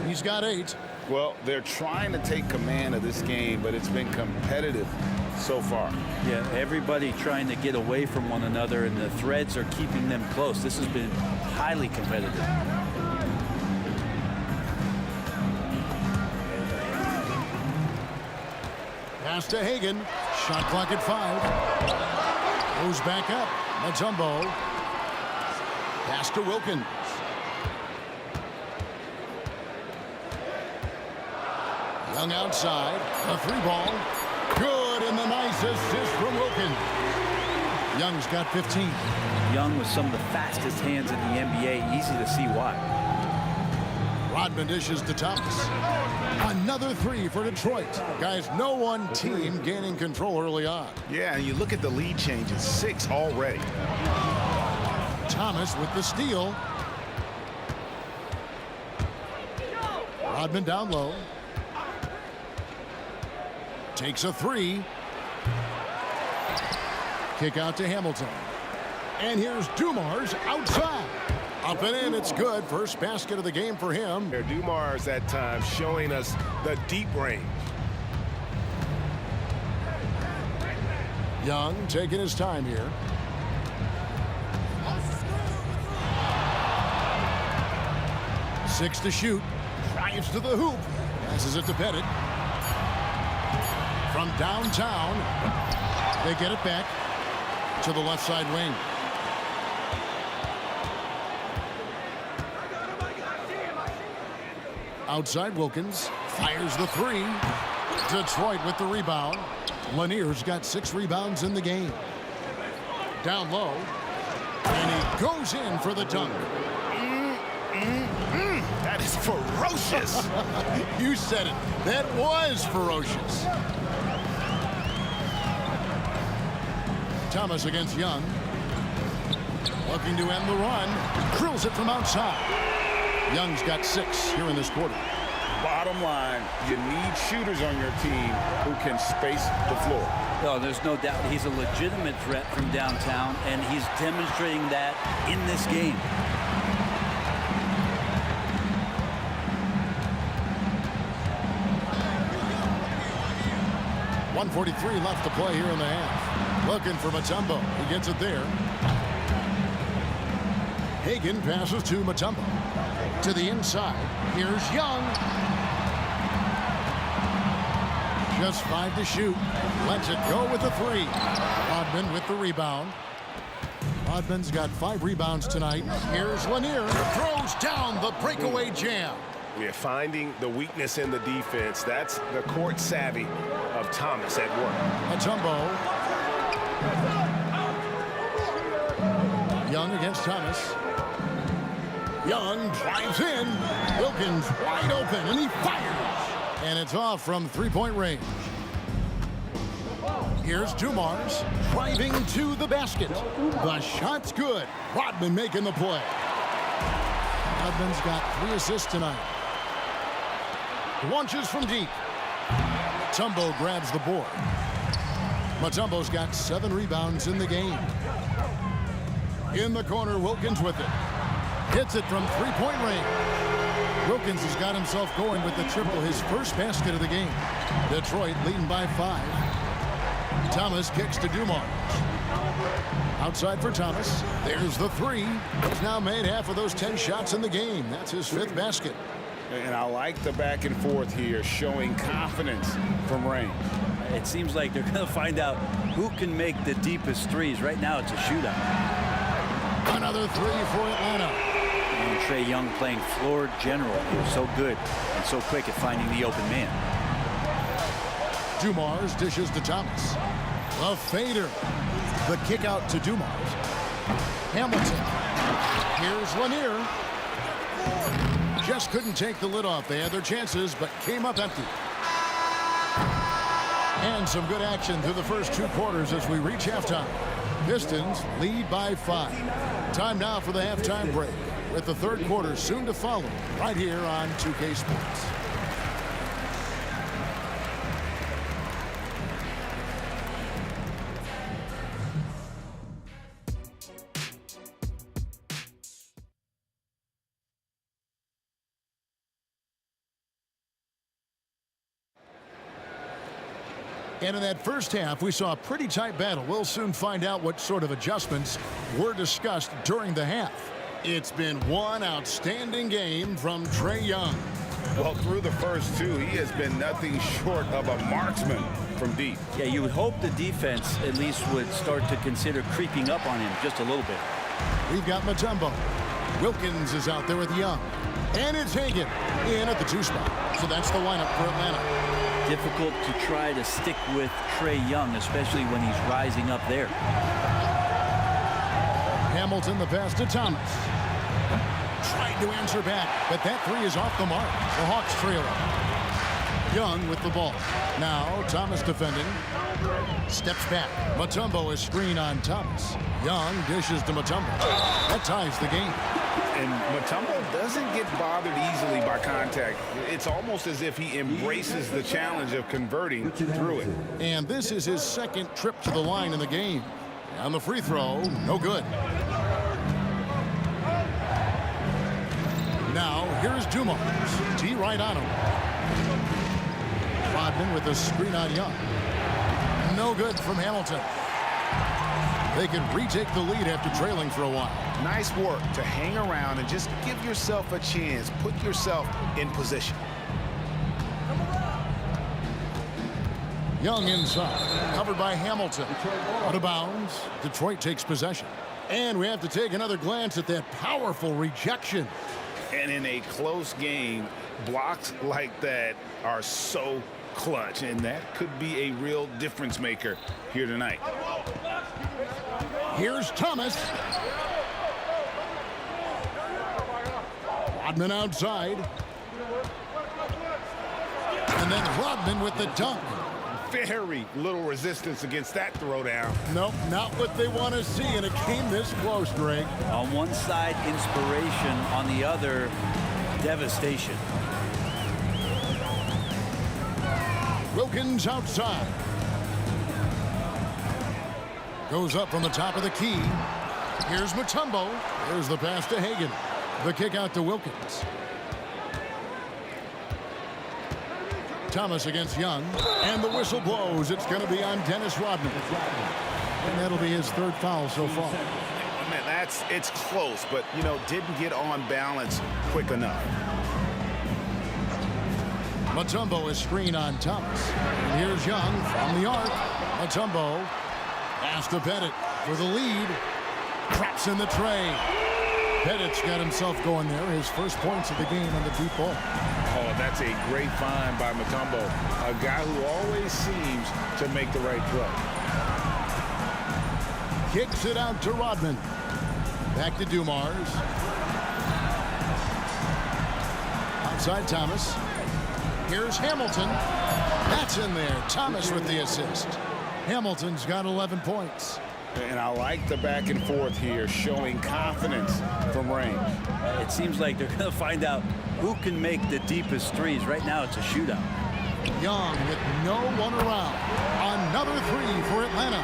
He's got 8. Well, they're trying to take command of this game, but it's been competitive so far. Yeah, everybody trying to get away from one another, and the threads are keeping them close. This has been highly competitive. Pass to Hagan. Shot clock at 5. Goes back up. Mutombo. Pass to Wilkins. Young outside. A 3-ball. Good, and the nice assist from Wilkins. Young's got 15. Young with some of the fastest hands in the NBA. Easy to see why. Rodman dishes to Thomas. Another 3 for Detroit. Guys, no one team gaining control early on. Yeah, and you look at the lead changes. 6 already. Thomas with the steal. Rodman down low. Takes a 3. Kick out to Hamilton. And here's Dumars outside. Up and in, it's good. First basket of the game for him. Dumars at times showing us the deep range. Young taking his time here. Six to shoot. Drives to the hoop. Passes it to Pettit. From downtown, they get it back to the left side wing. Outside Wilkins fires the 3. Detroit with the rebound. Lanier's got 6 rebounds in the game. Down low, and he goes in for the dunk. That is ferocious. You said it. That was ferocious. Thomas against Young. Looking to end the run. Drills it from outside. Young's got 6 here in this quarter. Bottom line, you need shooters on your team who can space the floor. No, there's no doubt he's a legitimate threat from downtown, and he's demonstrating that in this game. .143 left to play here in the half. Looking for Mutombo. He gets it there. Hagan passes to Mutombo. To the inside. Here's Young. Just 5 to shoot. Lets it go with the 3. Rodman with the rebound. Rodman's got 5 rebounds tonight. Here's Lanier. Throws down the breakaway jam. We're finding the weakness in the defense. That's the court savvy of Thomas at work. Mutombo. Young against Thomas. Young drives in. Wilkins wide open, and he fires. And it's off from three-point range. Here's Dumars driving to the basket. The shot's good. Rodman making the play. Rodman's got 3 assists tonight. Launches from deep. Mutombo grabs the board. Mutombo's got 7 rebounds in the game. In the corner, Wilkins with it. Hits it from three-point range. Wilkins has got himself going with the triple, his first basket of the game. Detroit leading by 5. Thomas kicks to Dumars. Outside for Thomas. There's the 3. He's now made half of those 10 shots in the game. That's his 5th basket. And I like the back and forth here, showing confidence from range. It seems like they're going to find out who can make the deepest threes. Right now, it's a shootout. Another 3 for Atlanta. And Trae Young playing floor general. He was so good and so quick at finding the open man. Dumars dishes to Thomas. A fader. The kick out to Dumars. Hamilton. Here's Lanier. Just couldn't take the lid off. They had their chances, but came up empty. And some good action through the first 2 quarters as we reach halftime. Pistons lead by 5. Time now for the halftime break, with the 3rd quarter soon to follow, right here on 2K Sports. And in that first half, we saw a pretty tight battle. We'll soon find out what sort of adjustments were discussed during the half. It's been one outstanding game from Trae Young. Well, through the first 2, he has been nothing short of a marksman from deep. Yeah, you would hope the defense at least would start to consider creeping up on him just a little bit. We've got Mutombo. Wilkins is out there with Young. And it's Hagan in at the 2 spot. So that's the lineup for Atlanta. Difficult to try to stick with Trae Young, especially when he's rising up there. Hamilton, the pass to Thomas. Tried to answer back, but that 3 is off the mark. The Hawks trail it. Young with the ball. Now Thomas defending. Steps back. Mutombo is screen on Thomas. Young dishes to Mutombo. That ties the game. And Mutombo doesn't get bothered easily by contact. It's almost as if he embraces the challenge of converting through it. And this is his 2nd trip to the line in the game. On the free throw, no good. Now, here's Dumars. T right on him. Rodman with the screen on Young. No good from Hamilton. They can retake the lead after trailing for a while. Nice work to hang around and just give yourself a chance. Put yourself in position. Young inside, covered by Hamilton. Out of bounds, Detroit takes possession. And we have to take another glance at that powerful rejection. And in a close game, blocks like that are so clutch, and that could be a real difference maker here tonight. Here's Thomas. Rodman outside. And then Rodman with the dunk. Very little resistance against that throwdown. Nope, not what they want to see in a game this close, Greg. On one side, inspiration. On the other, devastation. Wilkins outside. Goes up from the top of the key. Here's Mutombo. There's the pass to Hagan. The kick out to Wilkins. Thomas against Young. And the whistle blows. It's going to be on Dennis Rodman. And that'll be his third foul so far. Man, it's close, but, you know, didn't get on balance quick enough. Mutombo is screen on Thomas. And here's Young from the arc. Mutombo pass to Pettit for the lead. Traps in the tray. Pettit's got himself going there. His first points of the game on the deep ball. Oh, that's a great find by Mutombo. A guy who always seems to make the right play. Kicks it out to Rodman. Back to Dumars. Outside Thomas. Here's Hamilton. That's in there. Thomas with the assist. Hamilton's got 11 points. And I like the back and forth here, showing confidence from range. It seems like they're going to find out who can make the deepest threes. Right now, it's a shootout. Young with no one around. Another three for Atlanta.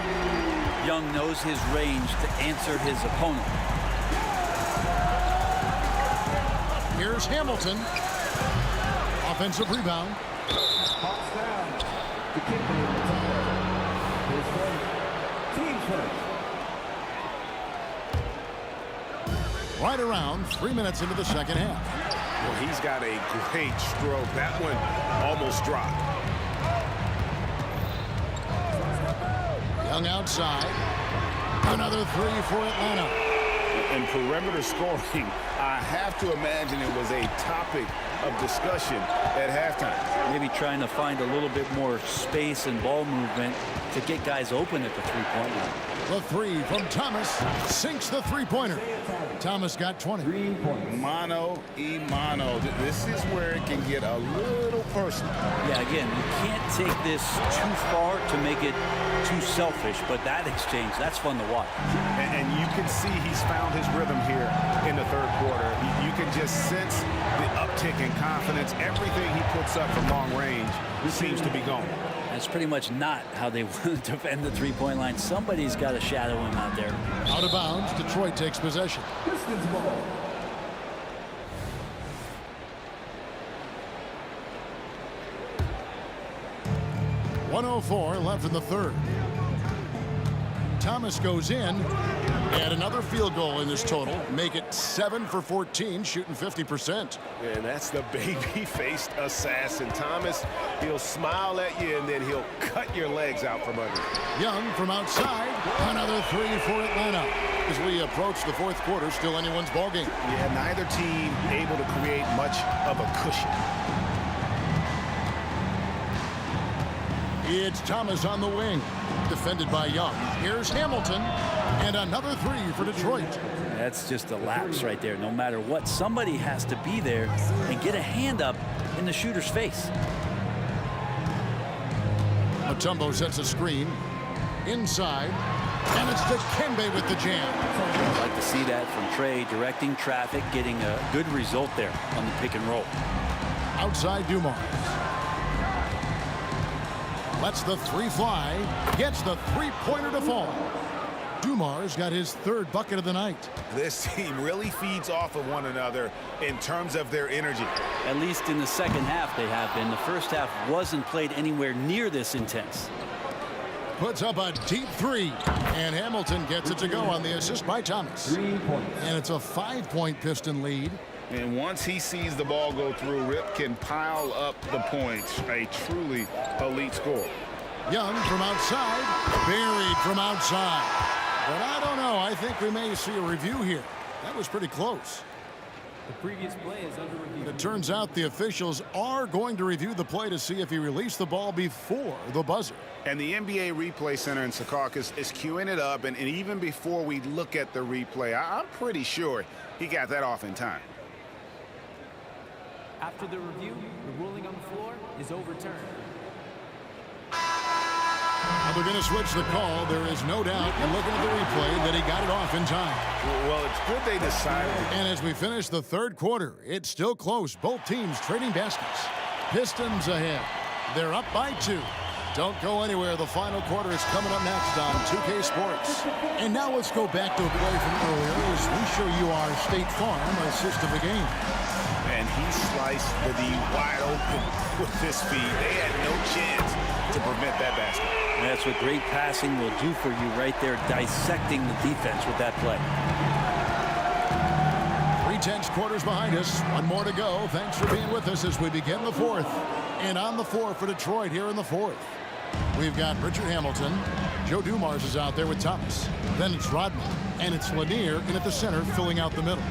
Young knows his range to answer his opponent. Here's Hamilton. Offensive rebound. Right around 3 minutes into the second half. Well, he's got a great stroke. That one almost dropped. Young outside. Another three for Atlanta. And perimeter scoring, I have to imagine it was a topic of discussion at halftime. Maybe trying to find a little bit more space and ball movement to get guys open at the three-point line. The three from Thomas sinks the three-pointer. Thomas got 20. Mano y mano. This is where it can get a little personal. Yeah, again, you can't take this too far to make it too selfish, but that exchange, that's fun to watch. And you can see he's found his rhythm here in the third quarter. You can just sense the uptick in confidence. Everything he puts up from long range seems to be going. That's pretty much not how they want to defend the three-point line. Somebody's got to shadow him out there. Out of bounds, Detroit takes possession. Pistons ball. .104 left in the third. Thomas goes in. And another field goal in this total. Make it 7 for 14, shooting 50%. And that's the baby-faced assassin. Thomas, he'll smile at you, and then he'll cut your legs out from under. Young from outside. Another three for Atlanta. As we approach the fourth quarter, still anyone's ballgame. Yeah, neither team able to create much of a cushion. It's Thomas on the wing. Defended by Young. Here's Hamilton. And another three for Detroit. That's just a lapse right there. No matter what, somebody has to be there and get a hand up in the shooter's face. Mutombo sets a screen. Inside. And it's Dikembe with the jam. I'd like to see that from Trey, directing traffic, getting a good result there on the pick and roll. Outside Dumars. Lets the three fly. Gets the three-pointer to fall. Dumars got his third bucket of the night. This team really feeds off of one another in terms of their energy. At least in the second half they have been. The first half wasn't played anywhere near this intense. Puts up a deep three. And Hamilton gets it to go on the assist by Thomas. 3 points. And it's a 5-point Piston lead. And once he sees the ball go through, Rip can pile up the points. A truly elite score. Young from outside. Buried from outside. But I don't know. I think we may see a review here. That was pretty close. The previous play is under review. It turns out the officials are going to review the play to see if he released the ball before the buzzer. And the NBA Replay Center in Secaucus is queuing it up. And even before we look at the replay, I'm pretty sure he got that off in time. After the review, the ruling on the floor is overturned. Now they're going to switch the call. There is no doubt, and looking at the replay, that he got it off in time. Well, it's good they decided. And as we finish the third quarter, it's still close. Both teams trading baskets. Pistons ahead. They're up by 2. Don't go anywhere. The final quarter is coming up next on 2K Sports. And now let's go back to a play from earlier as we show you our State Farm assist of the game. And he sliced the D wide open with his speed. They had no chance to prevent that basket. And that's what great passing will do for you right there, dissecting the defense with that play. 3/10 quarters behind us. One more to go. Thanks for being with us as we begin the fourth. And on the floor for Detroit here in the fourth, we've got Richard Hamilton. Joe Dumars is out there with Thomas. Then it's Rodman. And it's Lanier in at the center, filling out the middle.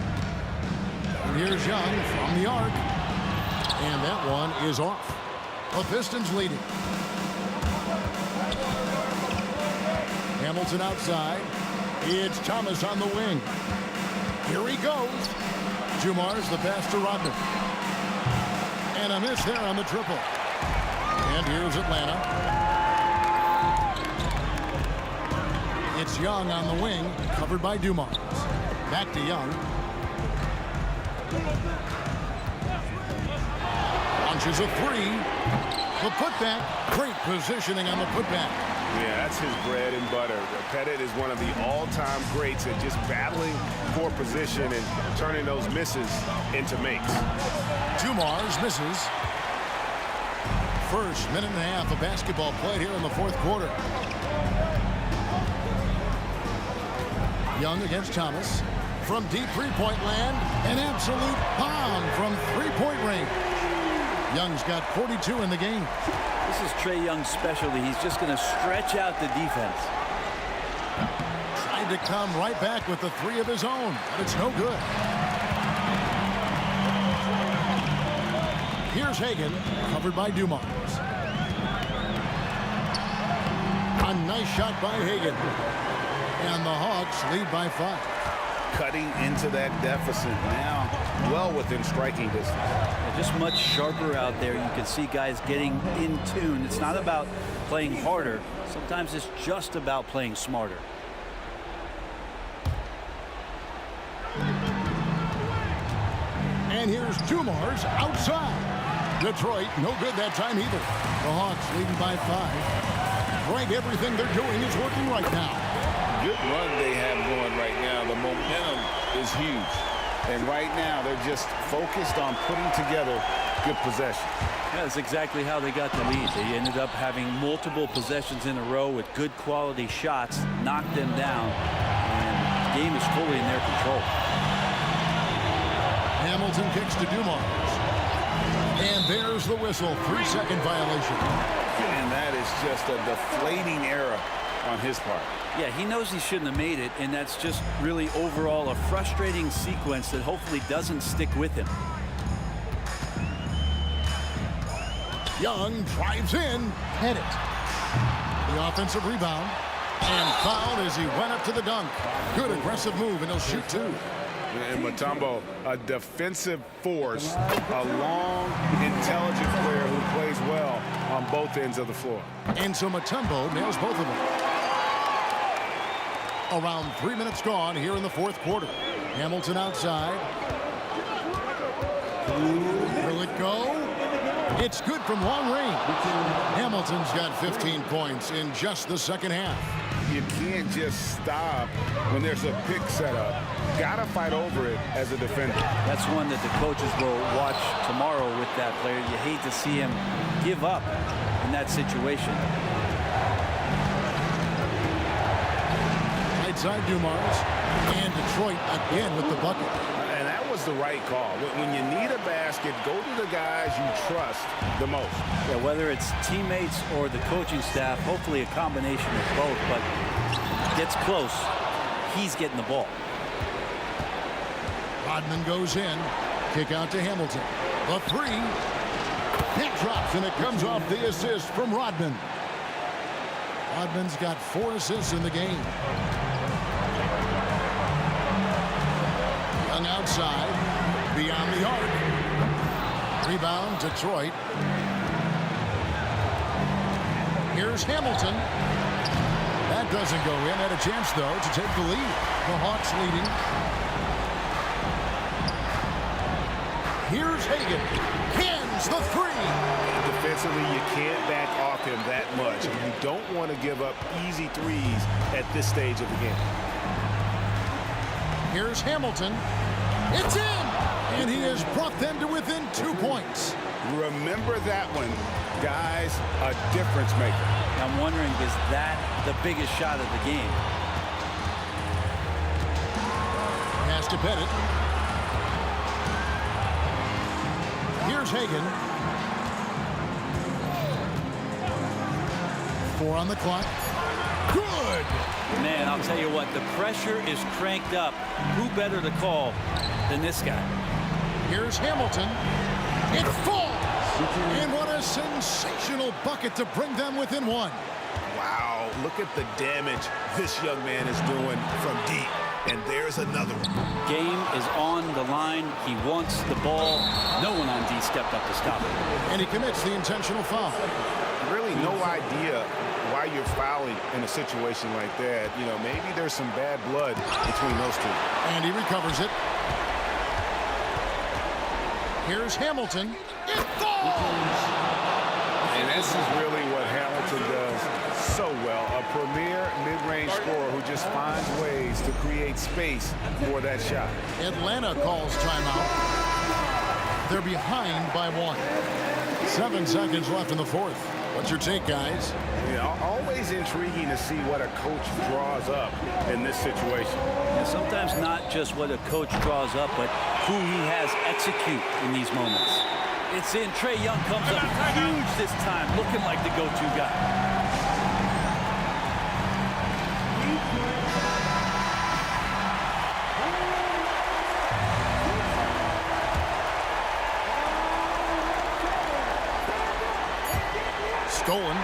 And here's Young from the arc. And that one is off. The Pistons leading. Hamilton outside. It's Thomas on the wing. Here he goes. Dumars the pass to Rodman. And a miss there on the triple. And here's Atlanta. It's Young on the wing, covered by Dumars. Back to Young. Launches a 3. The putback. Great positioning on the putback. Yeah, that's his bread and butter. Pettit is one of the all-time greats at just battling for position and turning those misses into makes. Dumars misses. First minute and a half of basketball played here in the fourth quarter. Young against Thomas. From deep three-point land, an absolute bomb from three-point range. Young's got 42 in the game. This is Trae Young's specialty. He's just going to stretch out the defense. Tried to come right back with the 3 of his own, but it's no good. Here's Hagan, covered by Dumars. A nice shot by Hagan. And the Hawks lead by 5. Cutting into that deficit now, well within striking distance. They're just much sharper out there. You can see guys getting in tune. It's not about playing harder. Sometimes it's just about playing smarter. And here's Dumars outside. Detroit, no good that time either. The Hawks leading by 5. Greg, everything they're doing is working right now. Good run they have going right now. The momentum is huge. And right now, they're just focused on putting together good possession. Yeah, that's exactly how they got the lead. They ended up having multiple possessions in a row with good quality shots, knocked them down, and the game is fully in their control. Hamilton kicks to Dumars. And there's the whistle. 3-second violation. And that is just a deflating error on his part. Yeah, he knows he shouldn't have made it, and that's just really overall a frustrating sequence that hopefully doesn't stick with him. Young drives in. Pettit. The offensive rebound. And fouled as he went up to the dunk. Good aggressive move, and he'll shoot 2. And Mutombo, a defensive force, a long, intelligent player who plays well on both ends of the floor. And so Mutombo nails both of them. Around 3 minutes gone here in the fourth quarter. Hamilton outside. Will it go? It's good from long range. Hamilton's got 15 points in just the second half. You can't just stop when there's a pick set up. Gotta fight over it as a defender. That's one that the coaches will watch tomorrow with that player. You hate to see him give up in that situation. Right side Dumars. And Detroit again with the bucket. And that was the right call. When you need a basket, go to the guys you trust the most. Yeah, whether it's teammates or the coaching staff, hopefully a combination of both, but gets close, he's getting the ball. Rodman goes in. Kick out to Hamilton. The 3. That drops, and it comes off the assist from Rodman. Rodman's got 4 assists in the game. Young outside. Beyond the arc. Rebound, Detroit. Here's Hamilton. That doesn't go in. Had a chance, though, to take the lead. The Hawks leading. Here's Hagan. Cans the three. Defensively, you can't back off him that much. And you don't want to give up easy threes at this stage of the game. Here's Hamilton. It's in! And he has brought them to within 2 points. Remember that one, guys, a difference maker. I'm wondering, is that the biggest shot of the game? Has to bet it. Here's Hagan. 4 on the clock. Good! Man, I'll tell you what, the pressure is cranked up. Who better to call than this guy? Here's Hamilton. It falls! And what a sensational bucket to bring them within 1. Wow, look at the damage this young man is doing from deep. And there's another one. Game is on the line. He wants the ball. No one on D stepped up to stop it. And he commits the intentional foul. Really no idea why you're fouling in a situation like that. You know, maybe there's some bad blood between those two. And he recovers it. Here's Hamilton. It falls! And this is really what Hamilton does so well. A premier mid-range scorer who just finds ways to create space for that shot. Atlanta calls timeout. They're behind by 1. 7 seconds left in the fourth. What's your take, guys? Yeah, always intriguing to see what a coach draws up in this situation. And sometimes not just what a coach draws up, but who he has execute in these moments. It's in. Trae Young comes up huge this time, looking like the go-to guy. Stolen.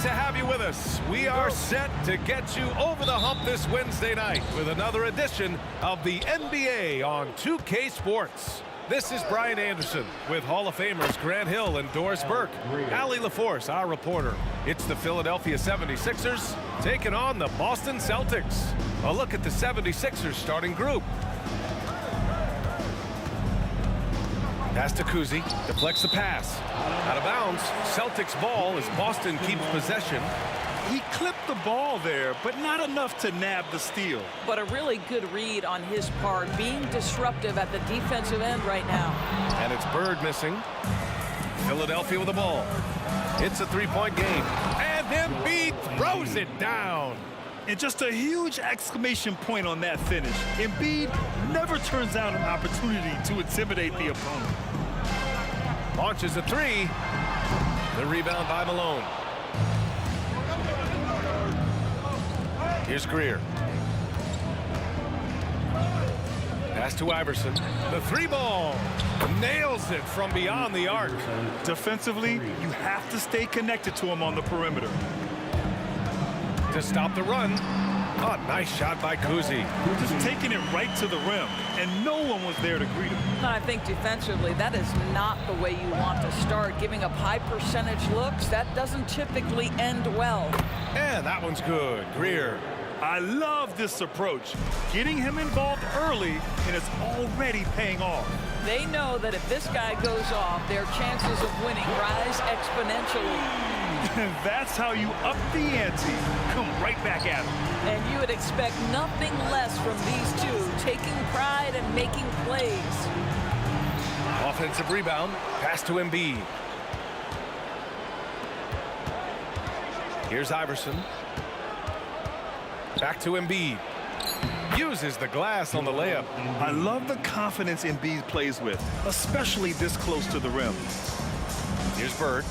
to have you with us. We are set to get you over the hump this Wednesday night with another edition of the NBA on 2K Sports. This is Brian Anderson with Hall of Famers Grant Hill and Doris Burke. Allie LaForce, our reporter. It's the Philadelphia 76ers taking on the Boston Celtics. A look at the 76ers starting group. Pass to Kuzi, deflects the pass. Out of bounds, Celtics ball as Boston keeps possession. He clipped the ball there, but not enough to nab the steal. But a really good read on his part, being disruptive at the defensive end right now. And it's Bird missing. Philadelphia with the ball. It's a three-point game. And Embiid throws it down. And just a huge exclamation point on that finish. Embiid never turns down an opportunity to intimidate the opponent. Launches a three. The rebound by Malone. Here's Greer. Pass to Iverson. The three ball. Nails it from beyond the arc. Defensively, you have to stay connected to him on the perimeter. To stop the run. Oh, nice shot by Kuzi. Just taking it right to the rim, and no one was there to greet him. I think defensively, that is not the way you want to start. Giving up high percentage looks, that doesn't typically end well. And that one's good. Greer. I love this approach. Getting him involved early, and it's already paying off. They know that if this guy goes off, their chances of winning rise exponentially. That's how you up the ante. Come right back at him. And you would expect nothing less from these two, taking pride and making plays. Offensive rebound. Pass to Embiid. Here's Iverson. Back to Embiid. Uses the glass on the layup. I love the confidence Embiid plays with, especially this close to the rim. Here's Bird.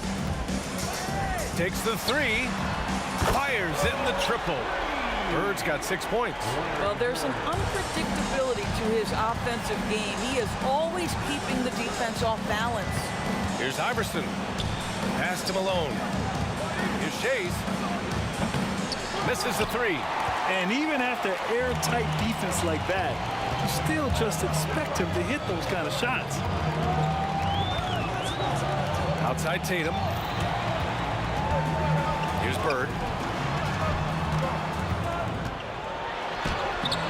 Takes the three. Fires in the triple. Bird's got 6 points. Well, there's an unpredictability to his offensive game. He is always keeping the defense off balance. Here's Iverson. Pass to Malone. Here's Shays. Misses the three. And even after airtight defense like that, you still just expect him to hit those kind of shots. Outside Tatum. Here's Bird.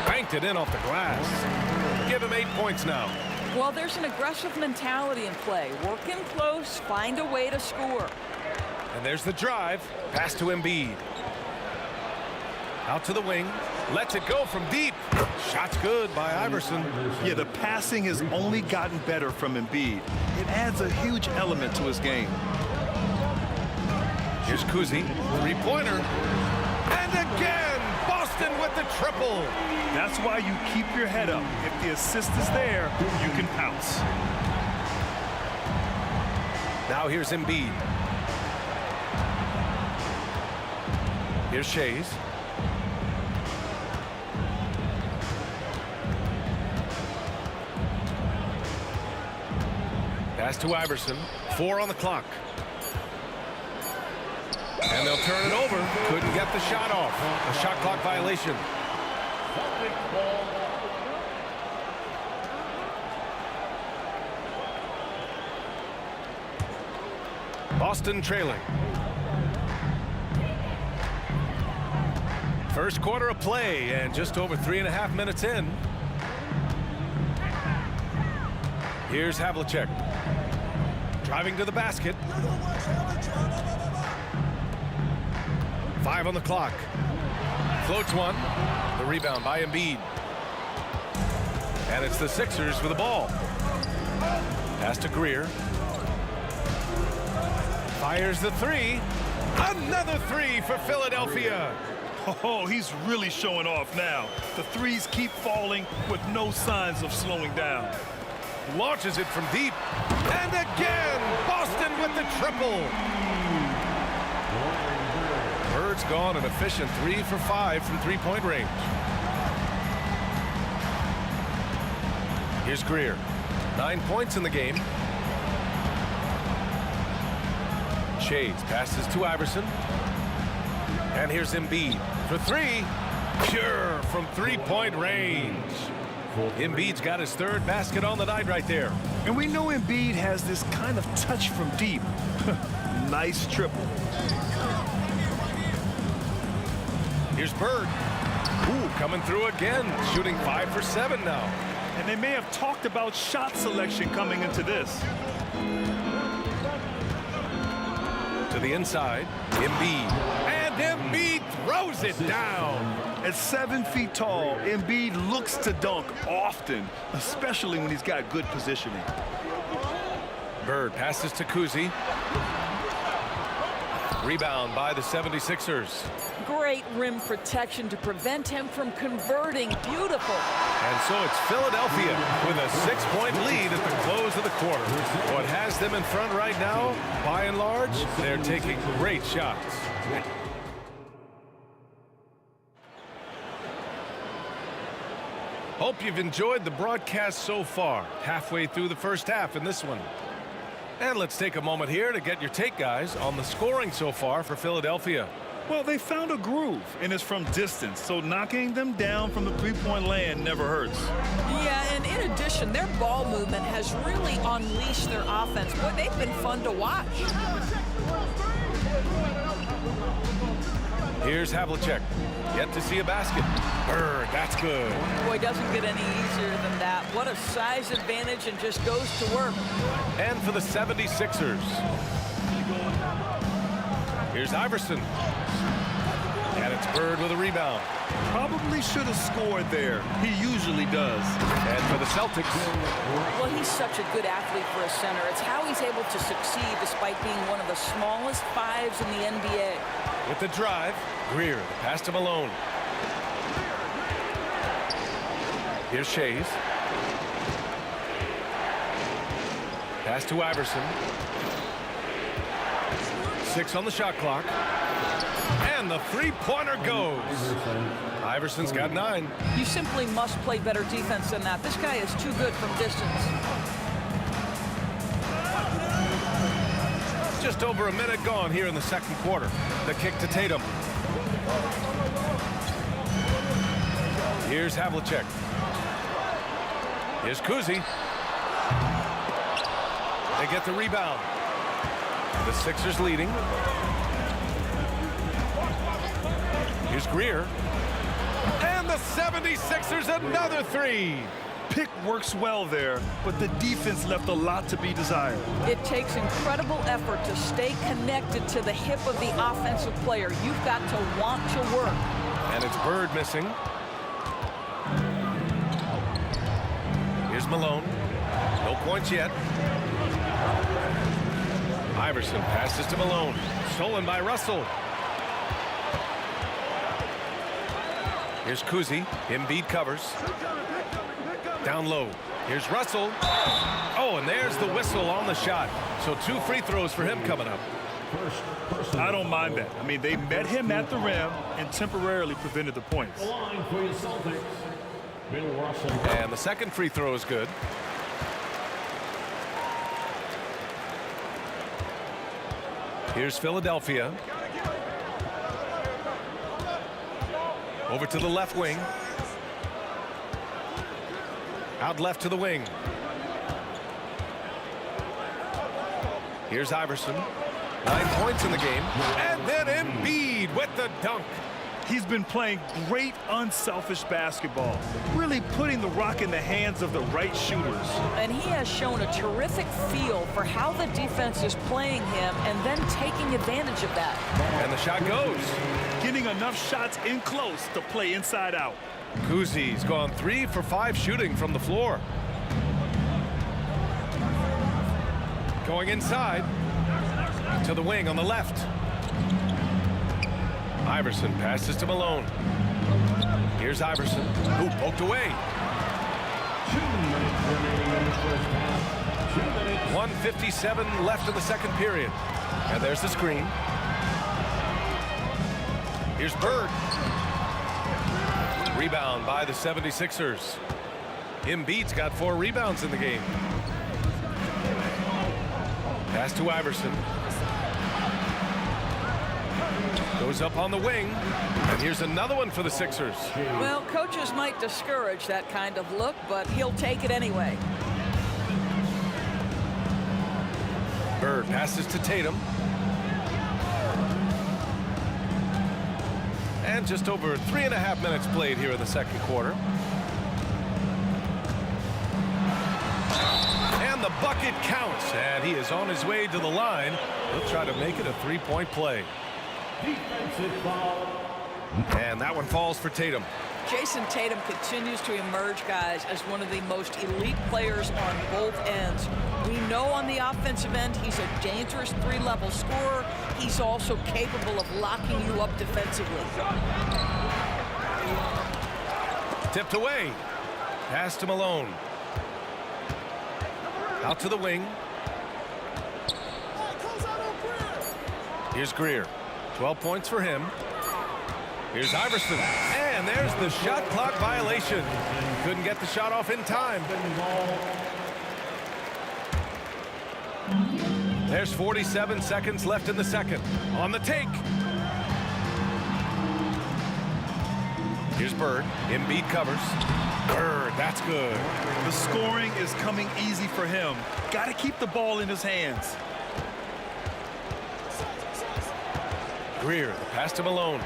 Banked it in off the glass. Give him 8 points now. Well, there's an aggressive mentality in play. Work in close, find a way to score. And there's the drive. Pass to Embiid. Out to the wing. Lets it go from deep. Shot's good by Iverson. Yeah, the passing has only gotten better from Embiid. It adds a huge element to his game. Here's Kuzi. Three-pointer. And again, Boston with the triple. That's why you keep your head up. If the assist is there, you can pounce. Now here's Embiid. Here's Shays. Pass to Iverson. 4 on the clock. And they'll turn it over. Couldn't get the shot off. A shot clock violation. Boston trailing. First quarter of play and just over 3.5 minutes in. Here's Havlicek. Driving to the basket. 5 on the clock. Floats one. The rebound by Embiid. And it's the Sixers with the ball. Pass to Greer. Fires the three. Another three for Philadelphia. Oh, he's really showing off now. The threes keep falling with no signs of slowing down. Launches it from deep. And again, Boston with the triple. Bird's gone an efficient 3 for 5 from three-point range. Here's Greer. 9 points in the game. Shades passes to Iverson. And here's Embiid for three. Pure from three-point range. Embiid's got his third basket on the night right there. And we know Embiid has this kind of touch from deep. Nice triple. Here's Bird. Ooh, coming through again, shooting 5 for 7 now. And they may have talked about shot selection coming into this. To the inside, Embiid. And Embiid throws it down. At 7 feet tall, Embiid looks to dunk often, especially when he's got good positioning. Bird passes to Kuzi. Rebound by the 76ers. Great rim protection to prevent him from converting. Beautiful. And so it's Philadelphia with a 6-point lead at the close of the quarter. What has them in front right now, by and large, they're taking great shots. Hope you've enjoyed the broadcast so far. Halfway through the first half in this one. And let's take a moment here to get your take, guys, on the scoring so far for Philadelphia. Well, they found a groove, and it's from distance, so knocking them down from the three-point land never hurts. Yeah, and in addition, their ball movement has really unleashed their offense. Boy, they've been fun to watch. Here's Havlicek. Yet to see a basket. Bird, that's good. Boy, doesn't get any easier than that. What a size advantage, and just goes to work. And for the 76ers. Here's Iverson. And it's Bird with a rebound. Probably should have scored there. He usually does. And for the Celtics. Well, he's such a good athlete for a center. It's how he's able to succeed despite being one of the smallest fives in the NBA. With the drive, Greer, the pass to Malone. Here's Shays. Pass to Iverson. 6 on the shot clock. And the three-pointer goes. Iverson's got 9. You simply must play better defense than that. This guy is too good from distance. Just over a minute gone here in the second quarter. The kick to Tatum. Here's Havlicek. Here's Kuzi. They get the rebound. The Sixers leading. Here's Greer. And the 76ers another 3. Pick works well there, but the defense left a lot to be desired. It takes incredible effort to stay connected to the hip of the offensive player. You've got to want to work. And it's Bird missing. Here's Malone. No points yet. Iverson passes to Malone. Stolen by Russell. Here's Kuzi. Embiid covers. Down low. Here's Russell. Oh, and there's the whistle on the shot. So 2 free throws for him coming up. I don't mind that. I mean, they met him at the rim and temporarily prevented the points. And the second free throw is good. Here's Philadelphia. Over to the left wing. Out left to the wing. Here's Iverson. 9 points in the game. And then Embiid with the dunk. He's been playing great unselfish basketball, really putting the rock in the hands of the right shooters. And he has shown a terrific feel for how the defense is playing him and then taking advantage of that. And the shot goes. Getting enough shots in close to play inside out. Kuzi's gone 3 for 5 shooting from the floor. Going inside to the wing on the left. Iverson passes to Malone. Here's Iverson, who poked away. 1:57 left in the second period. And there's the screen. Here's Bird. Rebound by the 76ers. Embiid's got 4 rebounds in the game. Pass to Iverson. Goes up on the wing. And here's another one for the Sixers. Well, coaches might discourage that kind of look, but he'll take it anyway. Bird passes to Tatum. And just over 3.5 minutes played here in the second quarter. And the bucket counts, and he is on his way to the line. He'll try to make it a three-point play. Defensive foul. And that one falls for Tatum. Jason Tatum continues to emerge, guys, as one of the most elite players on both ends. We know on the offensive end he's a dangerous three-level scorer. He's also capable of locking you up defensively. Tipped away. Pass to Malone. Out to the wing. Here's Greer. 12 points for him. Here's Iverson. And there's the shot clock violation. Couldn't get the shot off in time. There's 47 seconds left in the second. On the take. Here's Bird. Embiid covers. Bird, that's good. The scoring is coming easy for him. Got to keep the ball in his hands. Greer, the pass to Malone.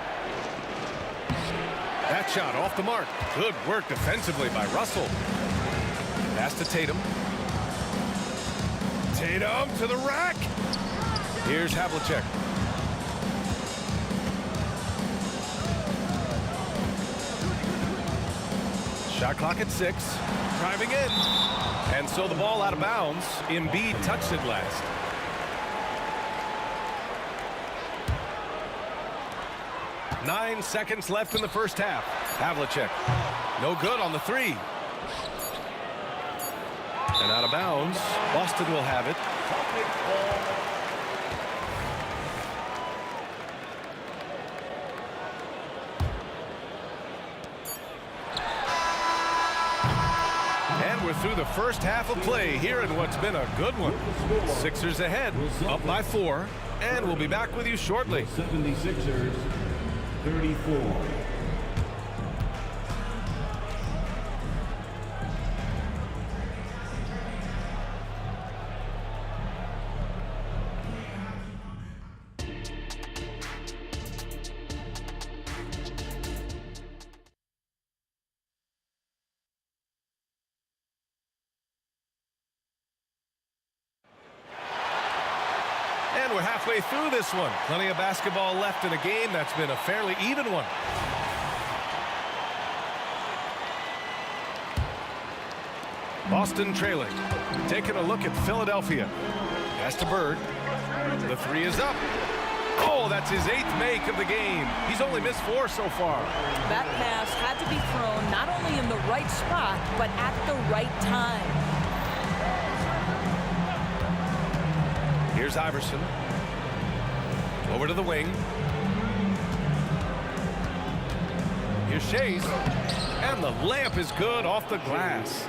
That shot off the mark. Good work defensively by Russell. Pass to Tatum. Tatum to the rack. Here's Havlicek. Shot clock at 6. Driving in. And so the ball out of bounds. Embiid touched it last. Nine seconds left in the first half. Havlicek. No good on the three. And out of bounds. Boston will have it. And we're through the first half of play here in what's been a good one. Sixers ahead, up by 4. And we'll be back with you shortly. 76ers, 34. And we're halfway through this one. Plenty of basketball left in a game that's been a fairly even one. Boston trailing. Taking a look at Philadelphia. Pass to Bird. The three is up. Oh, that's his 8th make of the game. He's only missed 4 so far. That pass had to be thrown not only in the right spot, but at the right time. Here's Iverson. Over to the wing. Here's Shays. And the layup is good off the glass.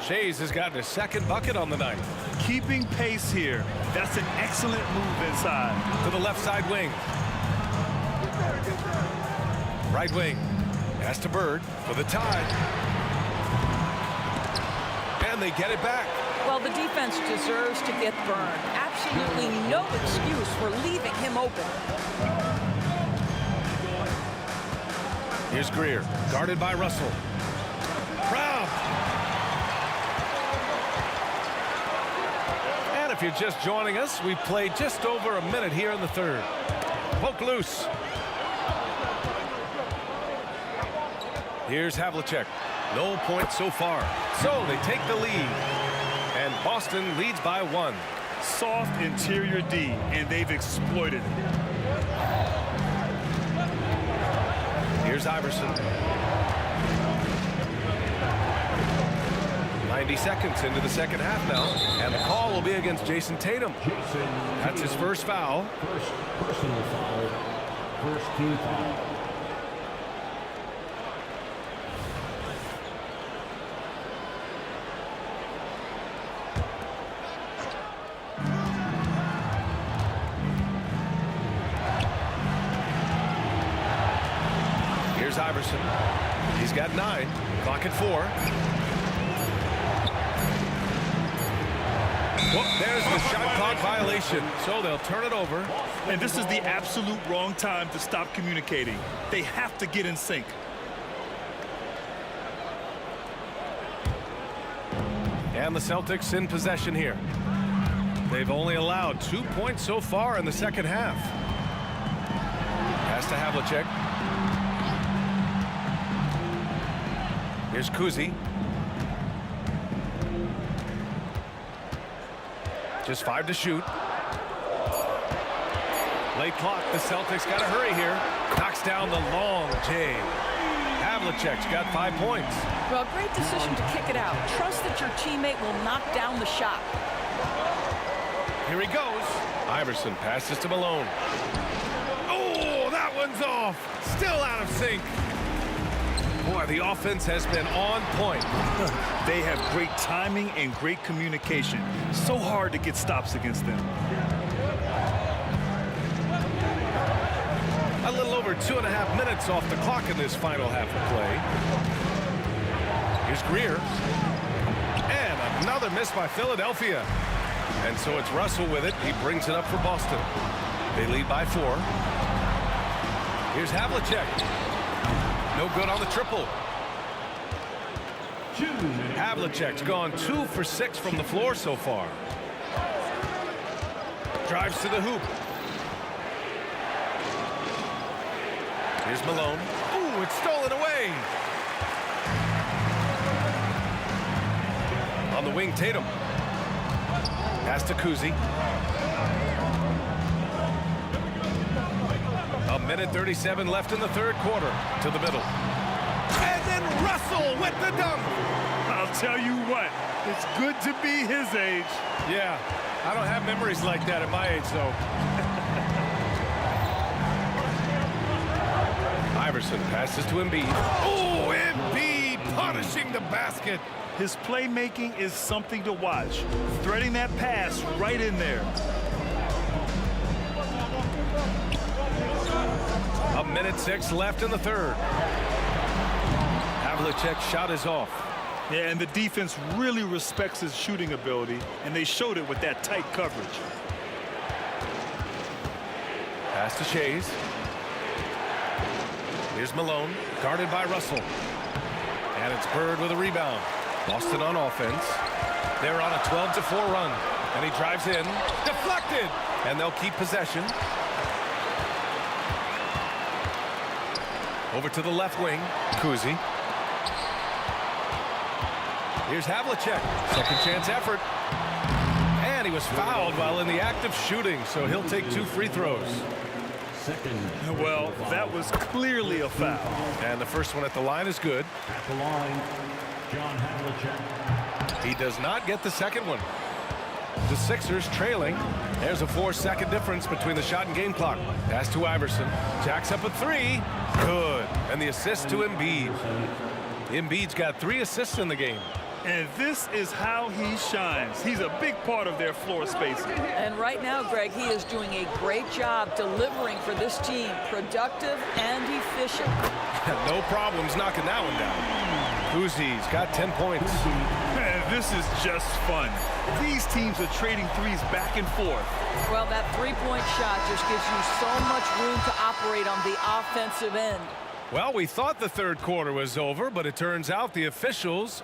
Shays has gotten his 2nd bucket on the night. Keeping pace here. That's an excellent move inside. To the left side wing. Right wing. Pass to Bird for the tie. And they get it back. Well, the defense deserves to get burned. Absolutely no excuse for leaving him open. Here's Greer, guarded by Russell. Brown. And if you're just joining us, we've played just over a minute here in the third. Poke loose. Here's Havlicek. No points so far. So they take the lead. And Boston leads by 1. Soft interior D, and they've exploited it. Here's Iverson. 90 seconds into the second half now. And the call will be against Jason Tatum. That's his first foul. First personal foul. First team foul. Here's Iverson. He's got 9. Clock at 4. Well, there's the shot clock violation, so they'll turn it over. And this is the absolute wrong time to stop communicating. They have to get in sync. And the Celtics in possession here. They've only allowed 2 points so far in the second half. Pass to Havlicek. Here's Kuzi. Just 5 to shoot. Late clock. The Celtics got to hurry here. Knocks down the long J. Havlicek's got 5 points. Well, great decision to kick it out. Trust that your teammate will knock down the shot. Here he goes. Iverson passes to Malone. Oh, that one's off. Still out of sync. Boy, the offense has been on point. They have great timing and great communication. So hard to get stops against them. A little over 2.5 minutes off the clock in this final half of play. Here's Greer. And another miss by Philadelphia. And so it's Russell with it. He brings it up for Boston. They lead by 4. Here's Havlicek. No good on the triple. Havlicek's gone 2 for 6 from the floor so far. Drives to the hoop. Here's Malone. Ooh, it's stolen away. On the wing, Tatum. Pass to Kuzi. 1:37 left in the third quarter. To the middle. And then Russell with the dunk. I'll tell you what, it's good to be his age. Yeah, I don't have memories like that at my age, though. Iverson passes to Embiid. Oh, Embiid punishing the basket. His playmaking is something to watch. Threading that pass right in there. 1:06 left in the third. Havlicek's shot is off. Yeah, and the defense really respects his shooting ability, and they showed it with that tight coverage. Pass to Shays. Here's Malone, guarded by Russell. And it's Bird with a rebound. Boston on offense. They're on a 12-4 run. And he drives in. Deflected! And they'll keep possession. Over to the left wing. Kuzi. Here's Havlicek. Second chance effort. And he was fouled while in the act of shooting, so he'll take 2 free throws. Well, that was clearly a foul. And the first one at the line is good. At the line, John Havlicek. He does not get the second one. The Sixers trailing. There's a 4-second difference between the shot and game clock. Pass to Iverson. Jacks up a 3. Good. And the assist to Embiid. Embiid's got 3 assists in the game. And this is how he shines. He's a big part of their floor spacing. And right now, Greg, he is doing a great job delivering for this team. Productive and efficient. No problems knocking that one down. Kuzi's got 10 points. Man, this is just fun. These teams are trading threes back and forth. Well, that three-point shot just gives you so much room to operate on the offensive end. Well, we thought the third quarter was over, but it turns out the officials,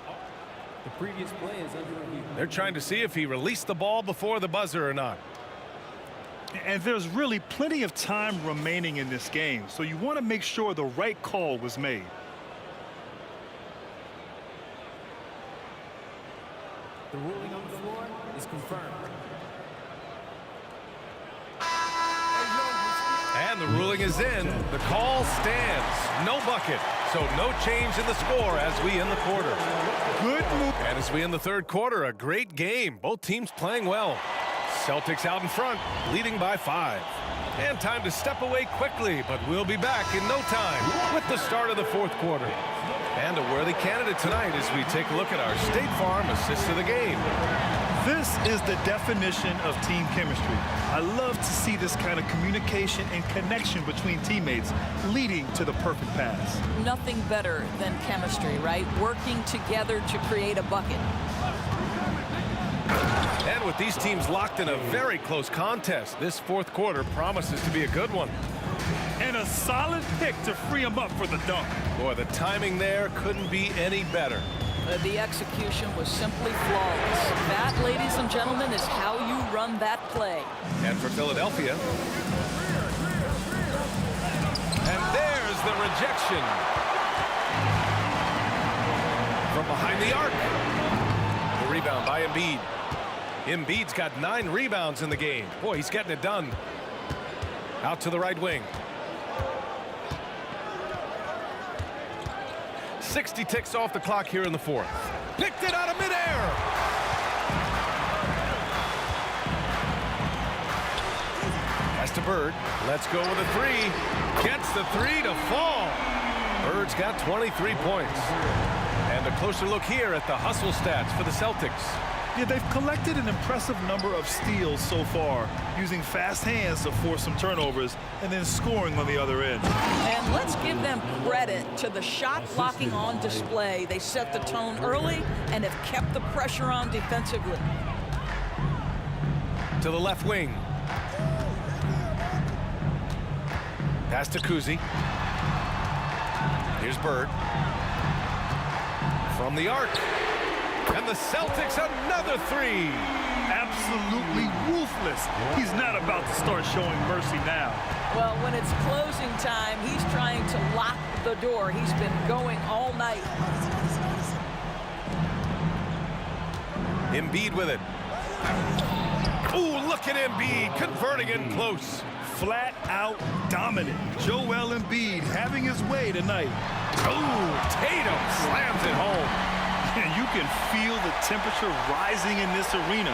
The previous play is under review. they're trying to see if he released the ball before the buzzer or not. And there's really plenty of time remaining in this game, so you want to make sure the right call was made. The ruling on the floor is confirmed. And the ruling is in. The call stands. No bucket. So no change in the score as we end the quarter. Good move. And as we end the third quarter, a great game. Both teams playing well. Celtics out in front, leading by 5. And time to step away quickly, but we'll be back in no time with the start of the fourth quarter. And a worthy candidate tonight as we take a look at our State Farm assist of the game. This is the definition of team chemistry. I love to see this kind of communication and connection between teammates leading to the perfect pass. Nothing better than chemistry, right? Working together to create a bucket. And with these teams locked in a very close contest, this fourth quarter promises to be a good one. And a solid pick to free him up for the dunk. Boy, the timing there couldn't be any better. The execution was simply flawless. That, ladies and gentlemen, is how you run that play. And for Philadelphia. And there's the rejection. From behind the arc. The rebound by Embiid. Embiid's got 9 rebounds in the game. Boy, he's getting it done. Out to the right wing. 60 ticks off the clock here in the fourth. Picked it out of midair. Pass to Bird. Let's go with a 3. Gets the 3 to fall. Bird's got 23 points. And a closer look here at the hustle stats for the Celtics. Yeah, they've collected an impressive number of steals so far, using fast hands to force some turnovers and then scoring on the other end. And let's give them credit to the shot blocking on display. They set the tone early and have kept the pressure on defensively. To the left wing. Pass to Kuzi. Here's Bird. From the arc. And the Celtics another 3. Absolutely ruthless. He's not about to start showing mercy now. Well, when it's closing time, he's trying to lock the door. He's been going all night. Embiid with it. Ooh, look at Embiid converting in close. Flat out dominant. Joel Embiid having his way tonight. Ooh, Tatum slams it home. And you can feel the temperature rising in this arena.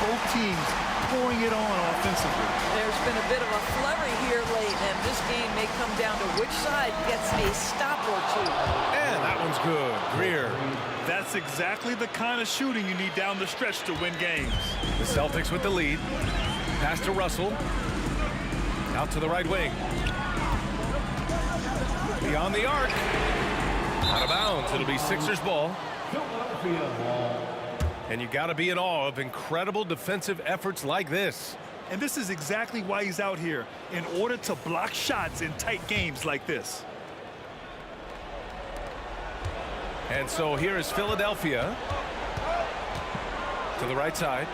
Both teams pouring it on offensively. There's been a bit of a flurry here late, and this game may come down to which side gets a stop or 2. And that one's good. Greer. That's exactly the kind of shooting you need down the stretch to win games. The Celtics with the lead. Pass to Russell. Out to the right wing. Beyond the arc. Out of bounds. It'll be Sixers ball. And you got to be in awe of incredible defensive efforts like this. And this is exactly why he's out here, in order to block shots in tight games like this. And so here is Philadelphia. To the right side.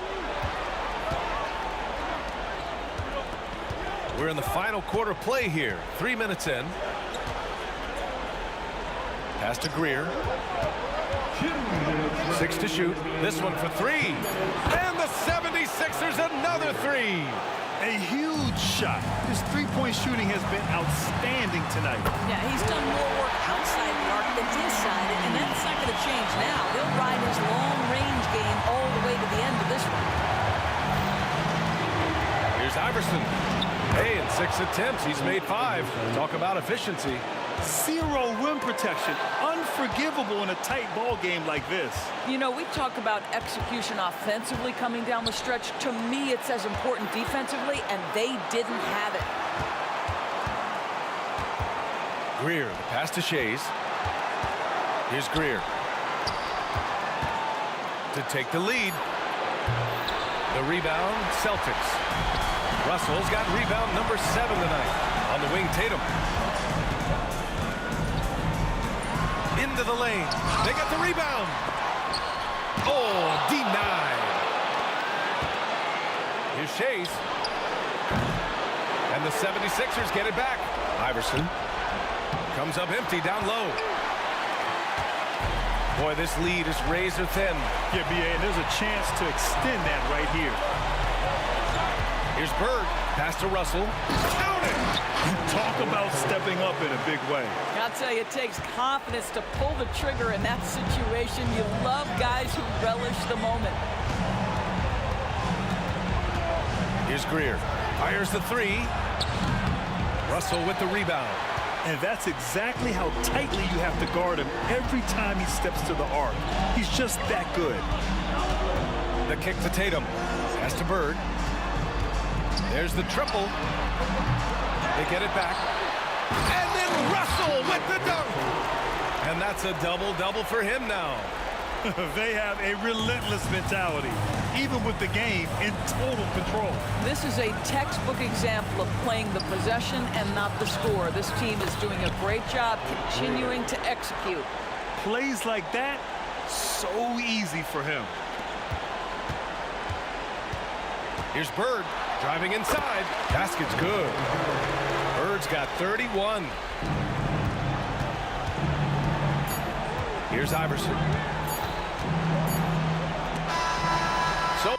We're in the final quarter play here. 3 minutes in. Pass to Greer. 6 to shoot. This one for 3. And the 76ers another 3. A huge shot. His three-point shooting has been outstanding tonight. Yeah, he's done more work outside the arc than inside it, and that's not going to change now. He'll ride his long-range game all the way to the end of this one. Here's Iverson. Hey, in 6 attempts, he's made 5. Talk about efficiency. 0 rim protection. Unforgivable in a tight ball game like this. You know, we talk about execution offensively coming down the stretch. To me, it's as important defensively, and they didn't have it. Greer, the pass to Shays. Here's Greer. To take the lead. The rebound, Celtics. Russell's got rebound number 7 tonight. On the wing, Tatum. Into the lane. They got the rebound. Oh, denied. Here's Shays. And the 76ers get it back. Iverson comes up empty down low. Boy, this lead is razor thin. Yeah, B.A., and there's a chance to extend that right here. Here's Bird. Pass to Russell. Count it! Talk about stepping up in a big way. I'll tell you, it takes confidence to pull the trigger in that situation. You love guys who relish the moment. Here's Greer. Fires the 3. Russell with the rebound. And that's exactly how tightly you have to guard him every time he steps to the arc. He's just that good. The kick to Tatum. Pass to Bird. There's the triple. They get it back. And then Russell with the dunk. And that's a double-double for him now. They have a relentless mentality, even with the game in total control. This is a textbook example of playing the possession and not the score. This team is doing a great job continuing to execute. Plays like that, so easy for him. Here's Bird driving inside. Basket's good. Bird's got 31. Here's Iverson. So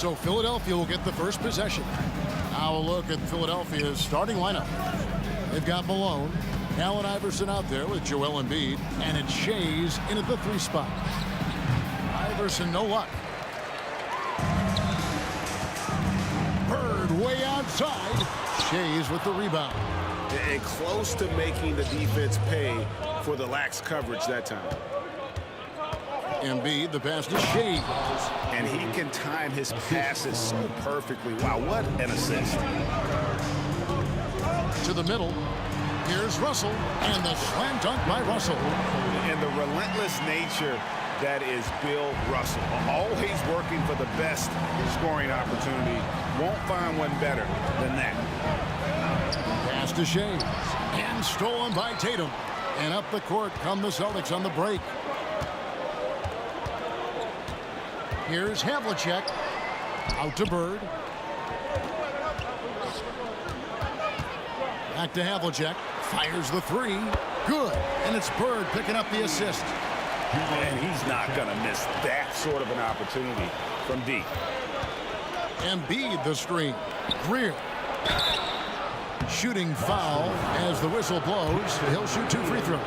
So Philadelphia will get the first possession. Now a look at Philadelphia's starting lineup. They've got Malone, Allen Iverson out there with Joel Embiid, and it's Shays in at the 3 spot. Iverson, no luck. Bird way outside. Shays with the rebound. And close to making the defense pay for the lax coverage that time. Embiid, the pass to Shays. And he can time his passes so perfectly. Wow, what an assist. To the middle. Here's Russell, and the slam dunk by Russell. And the relentless nature that is Bill Russell. Always working for the best scoring opportunity. Won't find one better than that. Pass to Shays, and stolen by Tatum. And up the court come the Celtics on the break. Here's Havlicek. Out to Bird. Back to Havlicek. Fires the 3. Good. And it's Bird picking up the assist. And he's not going to miss that sort of an opportunity from deep. Embiid the screen. Greer. Shooting foul as the whistle blows. He'll shoot 2 free throws.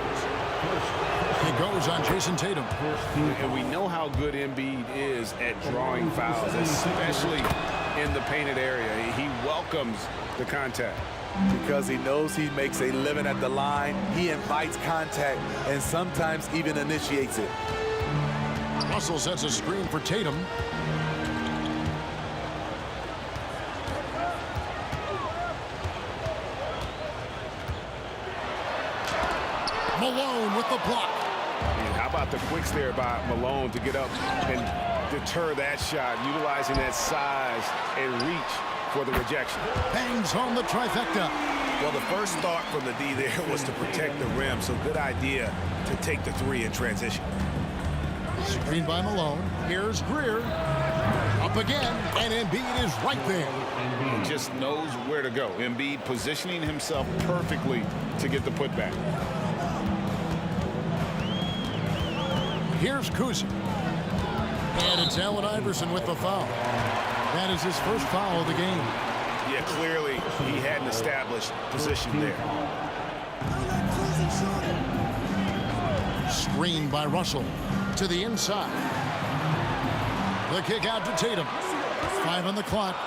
It goes on Jason Tatum. And we know how good Embiid is at drawing fouls, especially in the painted area. He welcomes the contact. Because he knows he makes a living at the line, he invites contact and sometimes even initiates it. Russell sets a screen for Tatum. Malone with the block. And how about the quicks there by Malone to get up and deter that shot, utilizing that size and reach for the rejection. Bangs home the trifecta. Well, the first thought from the D there was to protect the rim, so good idea to take the 3 in transition. Screen by Malone. Here's Greer. Up again, and Embiid is right there. He just knows where to go. Embiid positioning himself perfectly to get the putback. Here's Kuzma. And it's Allen Iverson with the foul. That is his first foul of the game. Yeah, clearly he had an established position there. Screen by Russell to the inside. The kick out to Tatum. 5 on the clock.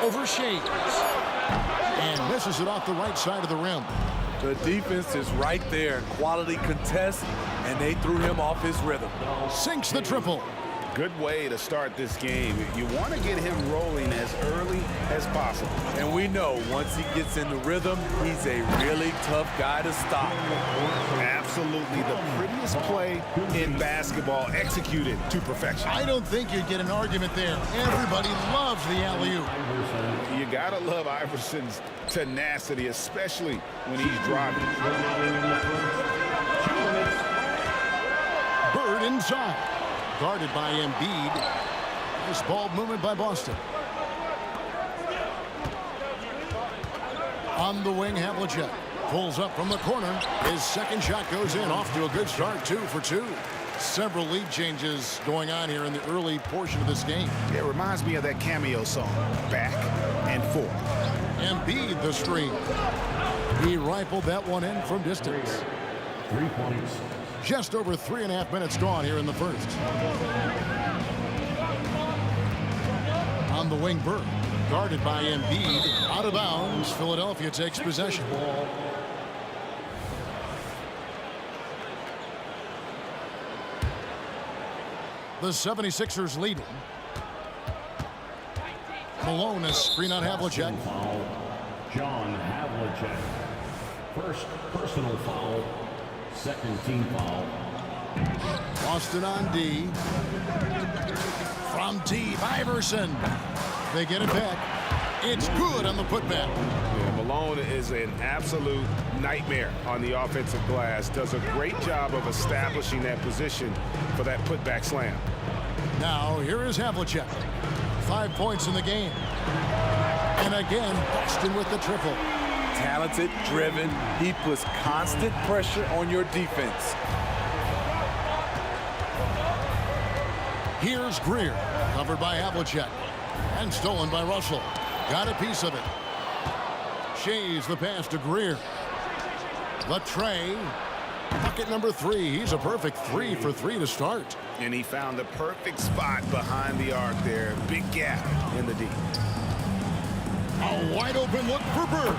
Over Shays. And misses it off the right side of the rim. The defense is right there. Quality contest, and they threw him off his rhythm. Sinks the triple. Good way to start this game. You want to get him rolling as early as possible. And we know once he gets in the rhythm, he's a really tough guy to stop. Absolutely the prettiest play in basketball, executed to perfection. I don't think you'd get an argument there. Everybody loves the alley-oop. You got to love Iverson's tenacity, especially when he's driving. Bird inside. Guarded by Embiid. Nice ball movement by Boston. On the wing, Havlicek pulls up from the corner. His second shot goes in. Off to a good start, 2 for 2. Several lead changes going on here in the early portion of this game. It reminds me of that Cameo song, Back and Forth. Embiid the screen. He rifled that one in from distance. 3 points. Just over 3.5 minutes gone here in the first. On the wing, Bird. Guarded by Embiid. Out of bounds. Philadelphia takes possession. The 76ers leading. Malone is screen on Havlicek. Foul. John Havlicek. First personal foul. Second team foul. Boston on D. From deep, Iverson. They get it back. It's good on the putback. Yeah, Malone is an absolute nightmare on the offensive glass. Does a great job of establishing that position for that putback slam. Now, here is Havlicek. 5 points in the game. And again, Boston with the triple. Talented, driven, he puts constant pressure on your defense. Here's Greer, covered by Havlicek, and stolen by Russell. Got a piece of it. Shays the pass to Greer. Latrey, bucket number 3. He's a perfect 3 for 3 to start. And he found the perfect spot behind the arc there. Big gap in the D. A wide open look for Bird.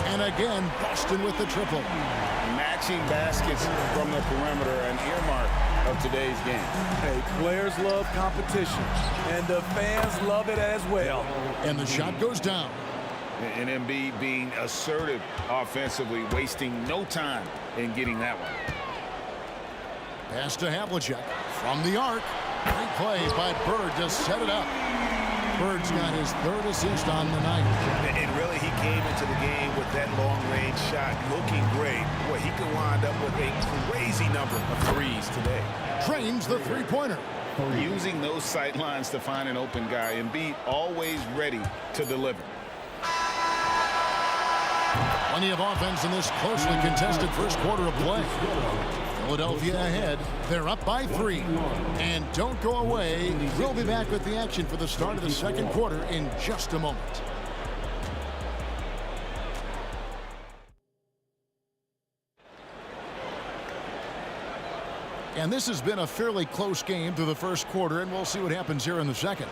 And again, Boston with the triple. Matching baskets from the perimeter, an earmark of today's game. Hey, players love competition, and the fans love it as well. And the shot goes down. And Embiid being assertive offensively, wasting no time in getting that one. Pass to Havlicek from the arc. Great play by Bird to set it up. Bird's got his 3rd assist on the night. And really, he came into the game with that long-range shot looking great. Boy, he could wind up with a crazy number of threes today. Trains the three-pointer. Using those sight lines to find an open guy. Embiid always ready to deliver. Plenty of offense in this closely contested first quarter of play. Philadelphia ahead. They're up by 3. And don't go away. We'll be back with the action for the start of the second quarter in just a moment. And this has been a fairly close game through the first quarter, and we'll see what happens here in the second.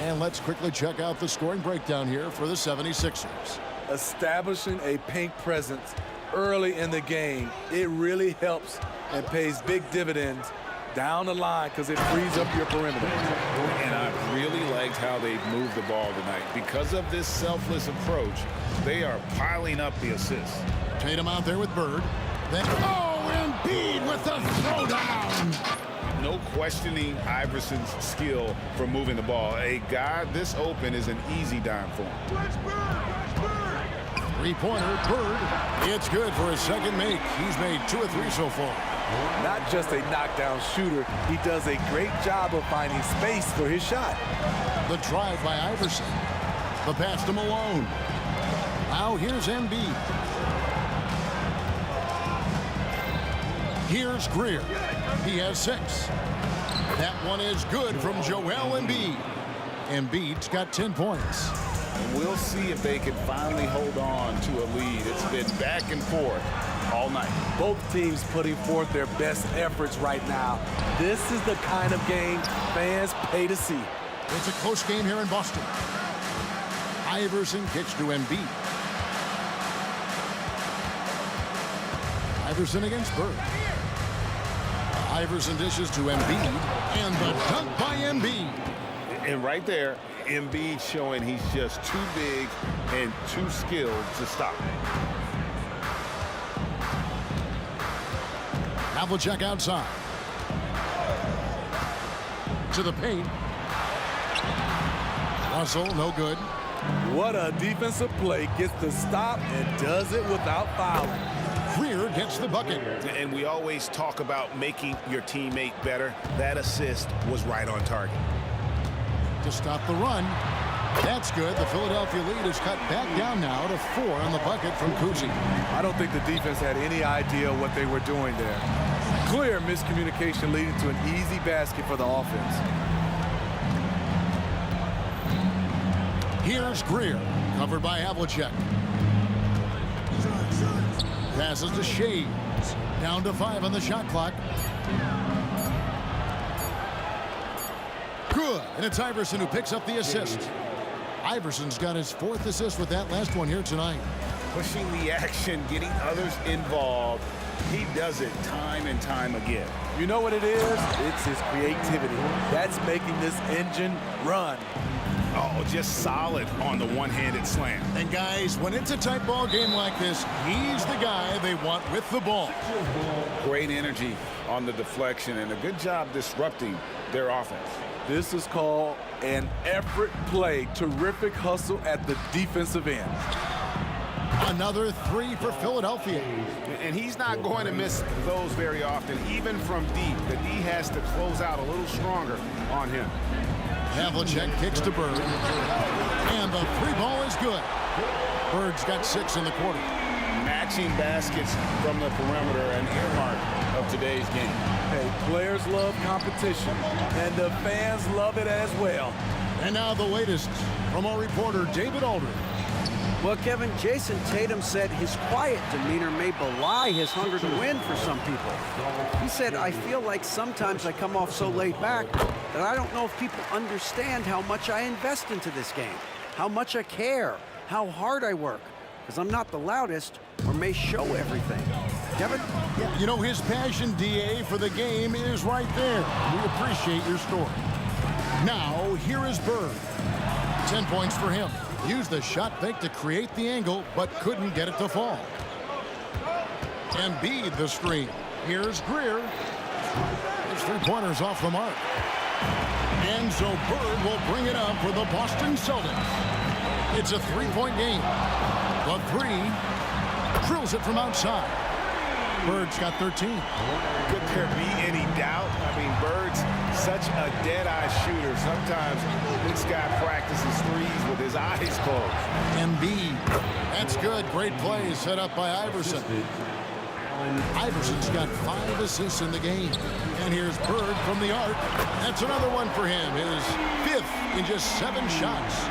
And let's quickly check out the scoring breakdown here for the 76ers. Establishing a paint presence early in the game, it really helps and pays big dividends down the line because it frees up your perimeter. And I really liked how they've moved the ball tonight. Because of this selfless approach, they are piling up the assists. Tatum out there with Bird. Then, Embiid with the throwdown. No questioning Iverson's skill for moving the ball. A guy this open is an easy dime for him. Three-pointer, Bird. It's good for his second make. He's made 2 of 3 so far. Not just a knockdown shooter, he does a great job of finding space for his shot. The drive by Iverson. The pass to Malone. Now here's Embiid. Here's Greer. He has 6. That one is good from Joel Embiid. Embiid's got 10 points. And we'll see if they can finally hold on to a lead. It's been back and forth all night. Both teams putting forth their best efforts right now. This is the kind of game fans pay to see. It's a close game here in Boston. Iverson kicks to Embiid. Iverson against Bird. Iverson dishes to Embiid. And the dunk by Embiid. And right there, Embiid showing he's just too big and too skilled to stop. Havlicek outside. To the paint. Russell, no good. What a defensive play. Gets the stop and does it without fouling. Greer gets the bucket. And we always talk about making your teammate better. That assist was right on target. To stop the run. That's good. The Philadelphia lead is cut back down now to 4 on the bucket from Kuzi. I don't think the defense had any idea what they were doing there. Clear miscommunication leading to an easy basket for the offense. Here's Greer, covered by Havlicek. Passes to Shea. Down to 5 on the shot clock. Good, and it's Iverson who picks up the assist. Iverson's got his 4th assist with that last one here tonight. Pushing the action, getting others involved. He does it time and time again. You know what it is? It's his creativity. That's making this engine run. Oh, just solid on the one-handed slam. And guys, when it's a tight ball game like this, he's the guy they want with the ball. Great energy on the deflection and a good job disrupting their offense. This is called an effort play. Terrific hustle at the defensive end. Another 3 for Philadelphia. And he's not going to miss those very often, even from deep. The D has to close out a little stronger on him. Havlicek kicks to Bird. And the 3 ball is good. Bird's got 6 in the quarter. watching baskets from the perimeter an earmark of today's game. Hey, players love competition, and the fans love it as well. And now the latest from our reporter, David Aldridge. Well, Kevin, Jason Tatum said his quiet demeanor may belie his hunger to win for some people. He said, I feel like sometimes I come off so laid back that I don't know if people understand how much I invest into this game, how much I care, how hard I work, because I'm not the loudest or may show everything. Kevin? Yeah, you know, his passion, DA, for the game is right there. We appreciate your story. Now, here is Bird. 10 points for him. Used the shot fake to create the angle, but couldn't get it to fall. Embiid the screen. Here's Greer. His three-pointers off the mark. And so Bird will bring it up for the Boston Celtics. It's a three-point game. The three drills it from outside. Bird's got 13. Could there be any doubt? I mean, Bird's such a dead-eye shooter. Sometimes this guy practices threes with his eyes closed. Embiid. That's good. Great play set up by Iverson. Iverson's got 5 assists in the game. And here's Bird from the arc. That's another one for him. His 5th in just 7 shots.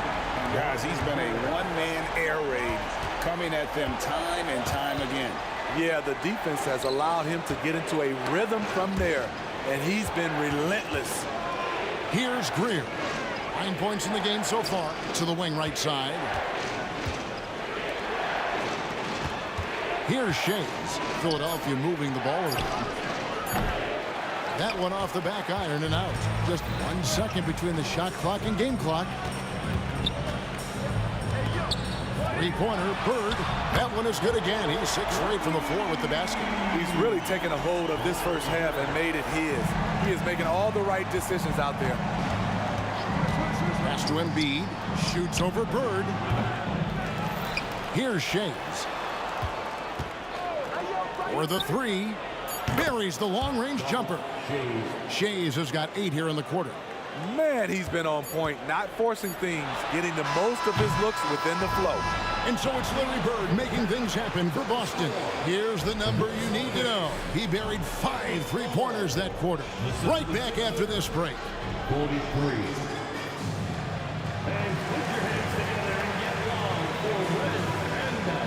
Guys, he's been a one-man air raid coming at them time and time again. Yeah, the defense has allowed him to get into a rhythm from there, and he's been relentless. Here's Greer. 9 points in the game so far. To the wing right side. Here's Shays. Philadelphia moving the ball around. That one off the back iron and out. Just 1 second between the shot clock and game clock. Three-pointer, Bird. That one is good again. He's 6 straight from the floor with the basket. He's really taken a hold of this first half and made it his. He is making all the right decisions out there. Pass to Embiid. Shoots over Bird. Here's Shays. For the three. Buries the long-range jumper. Shays has got 8 here in the quarter. Man, he's been on point, not forcing things, getting the most of his looks within the flow. And so it's Larry Bird making things happen for Boston. Here's the number you need to know. He buried 5 three-pointers that quarter. Right back after this break. 43. And put your hands together and get long for Wes Unseld.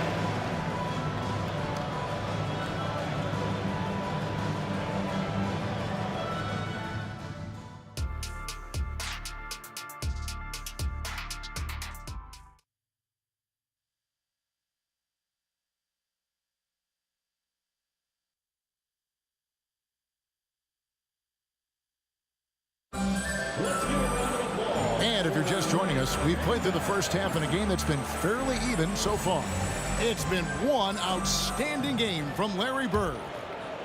And if you're just joining us, we've played through the first half in a game that's been fairly even so far. It's been one outstanding game from Larry Bird.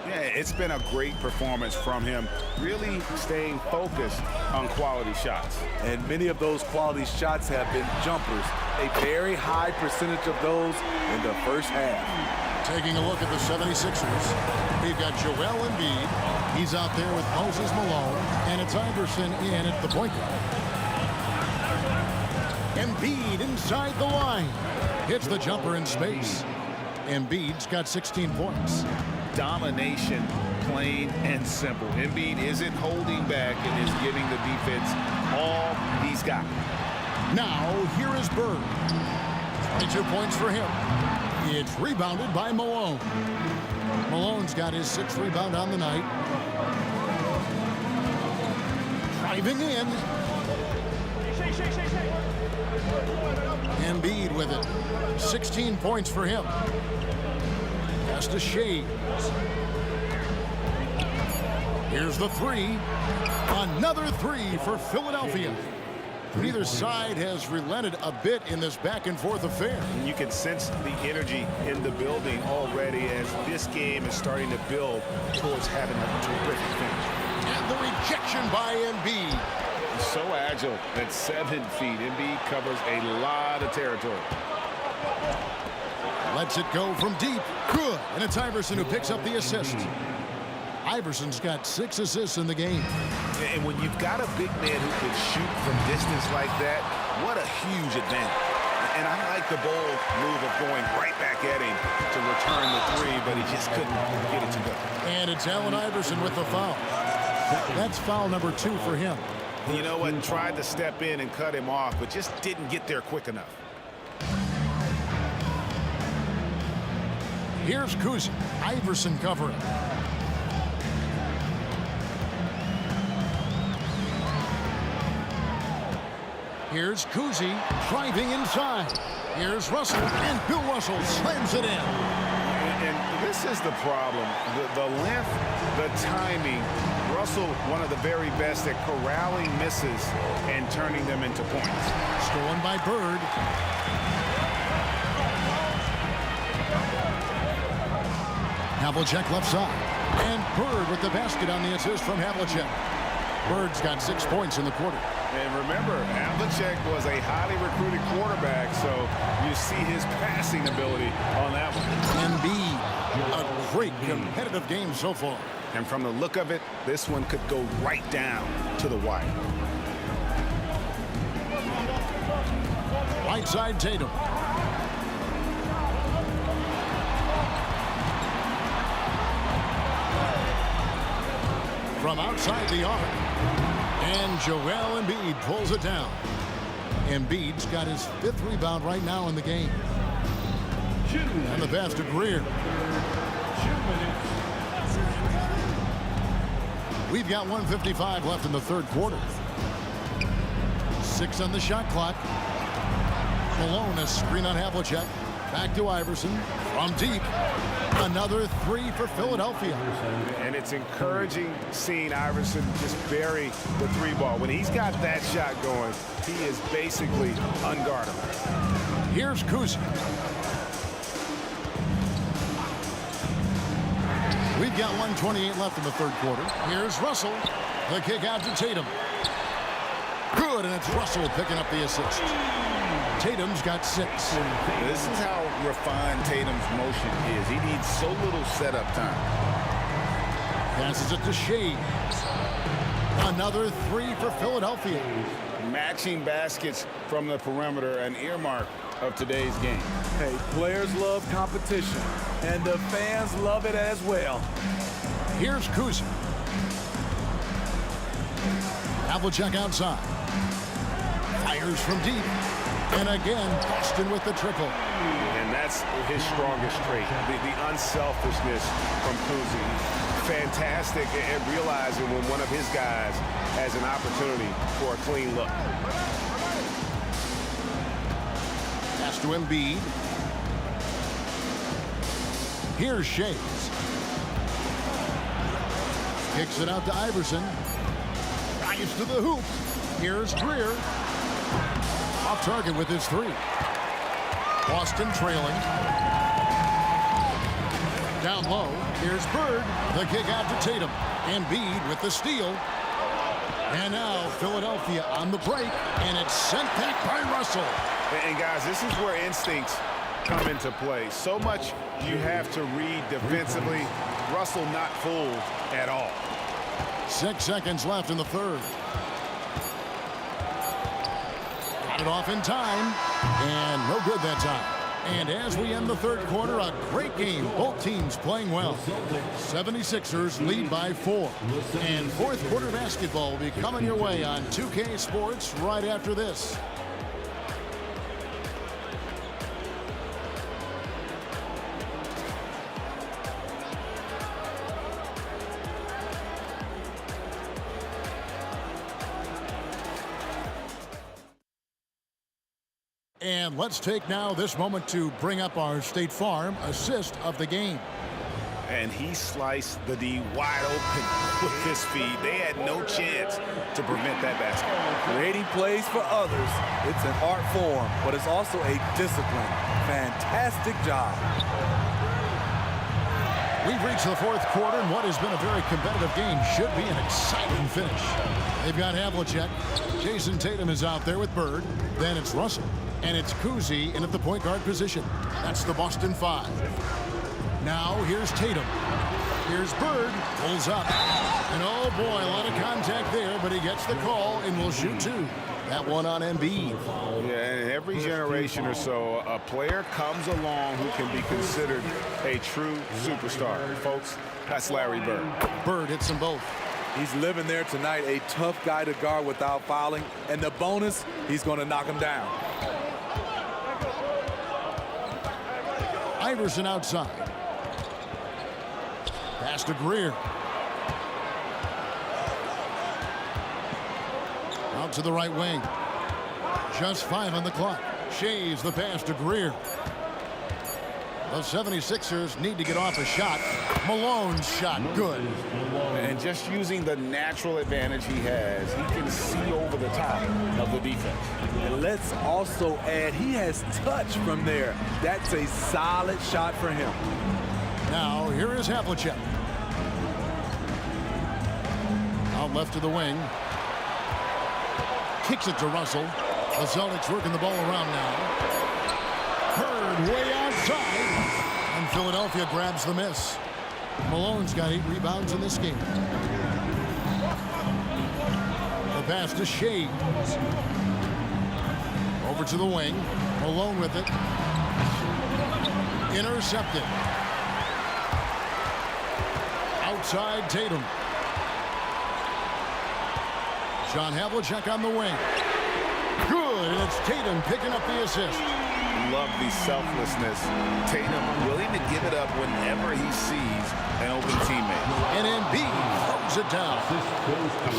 Yeah, it's been a great performance from him, really staying focused on quality shots. And many of those quality shots have been jumpers, a very high percentage of those in the first half. Taking a look at the 76ers, we've got Joel Embiid. He's out there with Moses Malone, and it's Iverson in at the point guard. Embiid inside the line. Hits the jumper in space. Embiid's got 16 points. Domination, plain and simple. Embiid isn't holding back and is giving the defense all he's got. Now, here is Bird. 22 points for him. It's rebounded by Malone. Malone's got his 6th rebound on the night. Driving in. Embiid with it. 16 points for him. Pass to Shays. Here's the 3. Another 3 for Philadelphia. Neither side has relented a bit in this back-and-forth affair. You can sense the energy in the building already as this game is starting to build towards having a terrific finish. And the rejection by Embiid. He's so agile at 7 feet. Embiid covers a lot of territory. Lets it go from deep. Good. And it's Iverson who picks up the assist. Iverson's got 6 assists in the game. And when you've got a big man who can shoot from distance like that, what a huge advantage. And I like the bold move of going right back at him to return the three, but he just couldn't get it to go. And it's Allen Iverson with the foul. That's foul number 2 for him. You know what? Tried to step in and cut him off, but just didn't get there quick enough. Here's Cousy. Iverson covering. Here's Cousy driving inside. Here's Russell, and Bill Russell slams it in. And this is the problem. The length, the timing. Russell, one of the very best at corralling misses and turning them into points. Stolen by Bird. Havlicek left side. And Bird with the basket on the assist from Havlicek. Bird's got 6 points in the quarter. And remember, Havlicek was a highly recruited quarterback, so you see his passing ability on that one. Embiid, a great competitive game so far. And from the look of it, this one could go right down to the wire. Right side Tatum. From outside the arc. And Joel Embiid pulls it down. Embiid's got his 5th rebound right now in the game. And the pass to Greer. We've got 1:55 left in the 3rd quarter. 6 on the shot clock. Malone, a screen on Havlicek. Back to Iverson from deep. Another 3 for Philadelphia. And it's encouraging seeing Iverson just bury the 3 ball. When he's got that shot going, he is basically unguardable. Here's Cousy. We've got 1:28 left in the 3rd quarter. Here's Russell. The kick out to Tatum. Good, and it's Russell picking up the assist. Tatum's got 6. This is how refined Tatum's motion is. He needs so little setup time. Passes it to Shea. Another 3 for Philadelphia. Matching baskets from the perimeter, an earmark of today's game. Hey, players love competition, and the fans love it as well. Here's Cousy. Havlicek outside. Fires from deep. And again, Boston with the triple. And that's his strongest trait, the unselfishness from Cousy. Fantastic at realizing when one of his guys has an opportunity for a clean look. Pass to Embiid. Here's Shays. Kicks it out to Iverson. Drives to the hoop. Here's Greer. Off target with his 3. Boston trailing. Down low. Here's Bird. The kick out to Tatum. Embiid with the steal. And now Philadelphia on the break. And it's sent back by Russell. And guys, this is where instincts come into play. So much you have to read defensively. Russell not fooled at all. 6 seconds left in the 3rd. Got it off in time. And no good that time. And as we end the 3rd quarter, a great game. Both teams playing well. 76ers lead by 4. And 4th quarter basketball will be coming your way on 2K Sports right after this. And let's take now this moment to bring up our State Farm assist of the game. And he sliced the D wide open with his feet. They had no chance to prevent that basket. Creating plays for others, it's an art form, but it's also a discipline. Fantastic job. We've reached the 4th quarter, and what has been a very competitive game should be an exciting finish. They've got Havlicek. Jason Tatum is out there with Bird. Then it's Russell. And it's Cousy in at the point guard position. That's the Boston 5. Now here's Tatum. Here's Bird, pulls up. And oh boy, a lot of contact there, but he gets the call and will shoot two. That one on Embiid. Yeah, and every generation or so, a player comes along who can be considered a true superstar. Folks, that's Larry Bird. Bird hits them both. He's living there tonight, a tough guy to guard without fouling. And the bonus, he's going to knock him down. Iverson outside. Pass to Greer. Out to the right wing. Just 5 on the clock. Shays the pass to Greer. The 76ers need to get off a shot. Malone's shot, good. And just using the natural advantage he has, he can see over the top of the defense. And let's also add, he has touch from there. That's a solid shot for him. Now, here is Havlicek. Out left to the wing. Kicks it to Russell. The Celtics working the ball around now. Bird way outside. And Philadelphia grabs the miss. Malone's got 8 rebounds in this game. The pass to Shades. Over to the wing. Malone with it. Intercepted. Outside Tatum. John Havlicek on the wing. Good, and it's Tatum picking up the assist. Love the selflessness. Tatum willing to give it up whenever he sees an open teammate. And Embiid throws it down.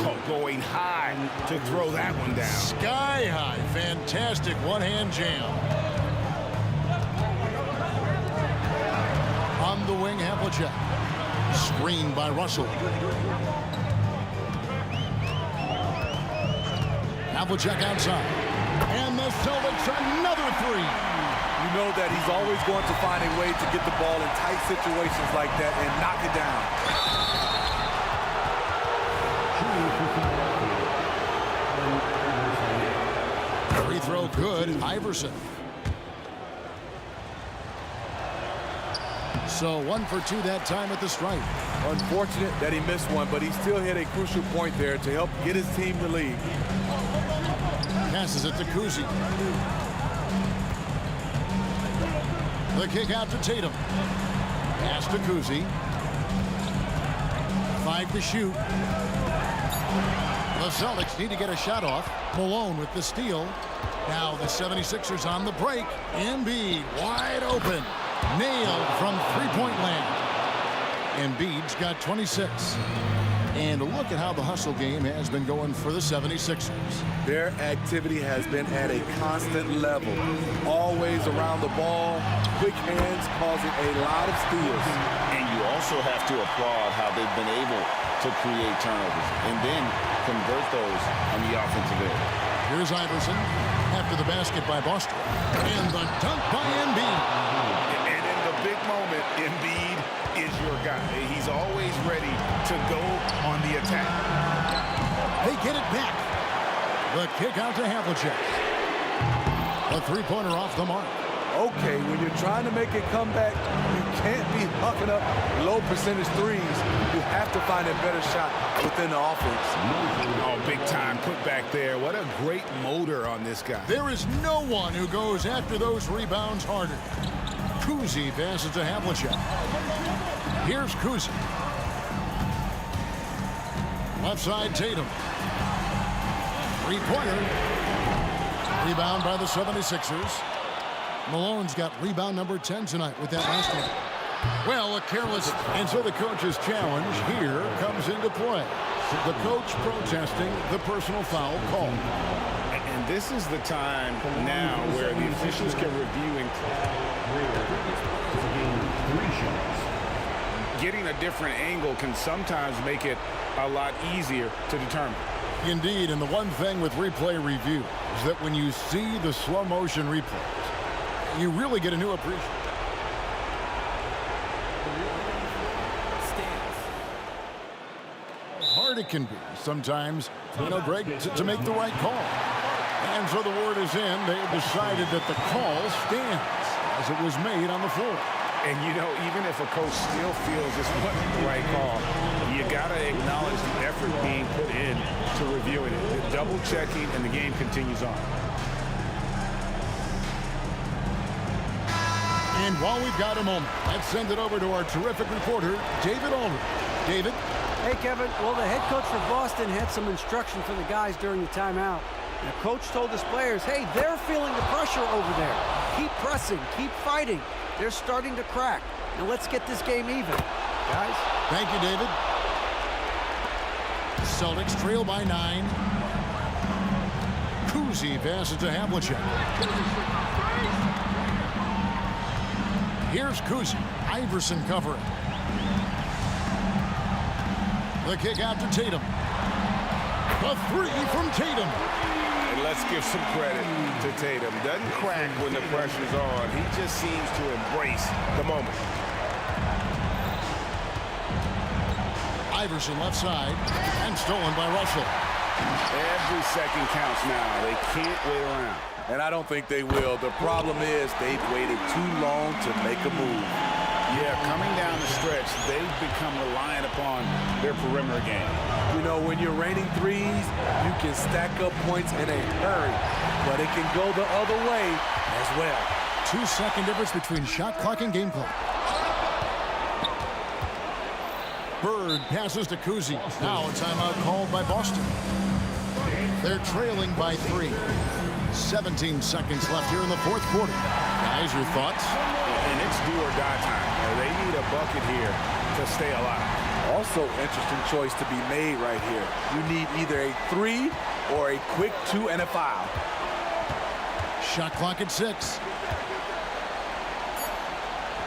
Oh, going high to throw that one down. Sky high. Fantastic one-hand jam. On the wing, Havlicek. Screened by Russell. Havlicek outside. And the Celtics another three. You know that he's always going to find a way to get the ball in tight situations like that and knock it down. Free throw good. Iverson. So 1 for 2 that time at the stripe. Unfortunate that he missed one, but he still hit a crucial point there to help get his team the lead. Passes it to Kuzi. The kick out to Tatum. Pass to Kuzi. 5 to shoot. The Celtics need to get a shot off. Malone with the steal. Now the 76ers on the break. Embiid wide open. Nailed from three-point land. Embiid's got 26. And look at how the hustle game has been going for the 76ers. Their activity has been at a constant level. Always around the ball, quick hands causing a lot of steals. And you also have to applaud how they've been able to create turnovers and then convert those on the offensive end. Here's Iverson after the basket by Boston. And the dunk by Embiid. And in the big moment, Embiid is your guy. He's always ready to go on the attack. They get it back. The kick out to Havlicek. A three-pointer off the mark. Okay, when you're trying to make a comeback, you can't be hucking up low percentage threes. You have to find a better shot within the offense. Oh, big time put back there. What a great motor on this guy. There is no one who goes after those rebounds harder. Kuzi passes to Havlicek. Here's Kuzi. Left side, Tatum. Three-pointer. Rebound by the 76ers. Malone's got rebound number 10 tonight with that last one. Well, a careless, and so the coach's challenge here comes into play. The coach protesting the personal foul call. And this is the time now where the officials can review and getting a different angle can sometimes make it a lot easier to determine. Indeed, and the one thing with replay review is that when you see the slow motion replays, you really get a new appreciation. Hard it can be sometimes, Greg, to make the right call. And so the word is in. They have decided that the call stands as it was made on the floor. And, you know, even if a coach still feels this wasn't the right call, you got to acknowledge the effort being put in to reviewing it. The double checking, and the game continues on. And while we've got a moment, let's send it over to our terrific reporter, David Aldridge. David? Hey, Kevin. Well, the head coach for Boston had some instruction for the guys during the timeout. The coach told his players, hey, they're feeling the pressure over there. Keep pressing. Keep fighting. They're starting to crack. Now let's get this game even, guys. Thank you, David. Celtics trail by 9. Cousy passes to Havlicek. Here's Cousy. Iverson covering. The kick out to Tatum. A 3 from Tatum. And let's give some credit to Tatum. Doesn't crack when the pressure's on. He just seems to embrace the moment. Iverson left side and stolen by Russell. Every second counts now. They can't wait around. And I don't think they will. The problem is they've waited too long to make a move. Yeah, coming down the stretch, they've become reliant upon their perimeter game. You know, when you're raining threes, you can stack up points in a hurry, but it can go the other way as well. 2-second difference between shot clock and game clock. Bird passes to Cousy. Now a timeout called by Boston. They're trailing by 3. 17 seconds left here in the fourth quarter. Guys, your thoughts? And it's do or die time. They need a bucket here to stay alive. Also, interesting choice to be made right here. You need either a 3 or a quick 2 and a foul. Shot clock at 6.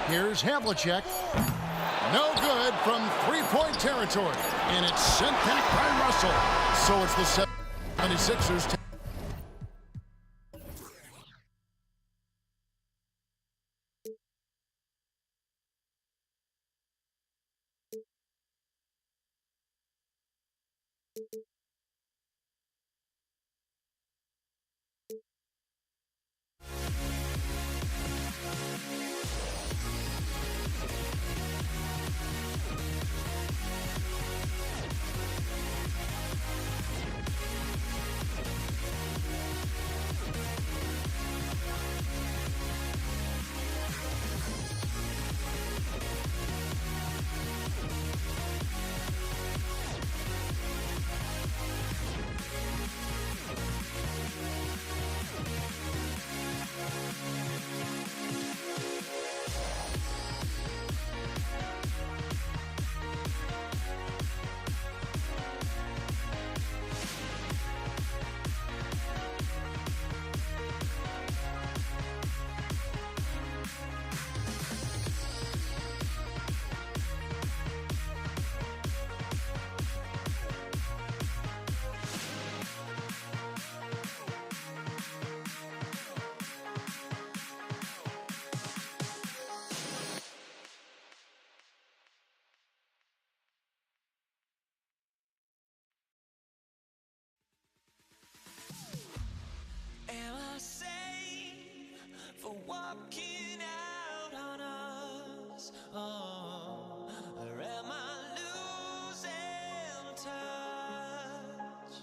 Here's Havlicek. No good from three-point territory. And it's sent back by Russell. So it's the 76ers. Am I safe for walking out on us? Oh, or am I losing touch?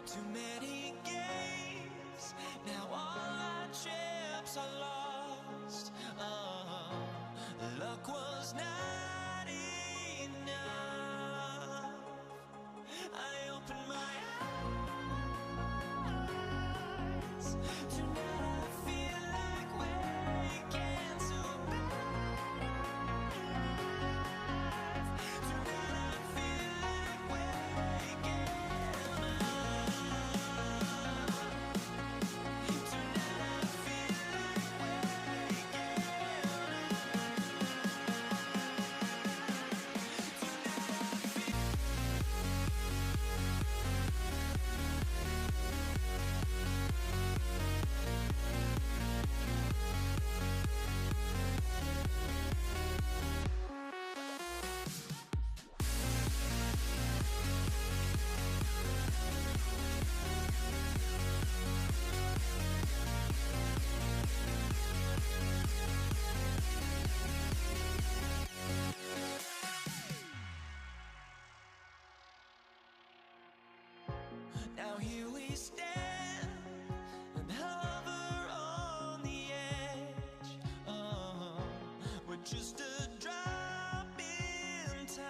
Too many games, now all our chips are lost. Oh, luck was not enough. I opened my here we stand and hover on the edge. We're just a drop in time.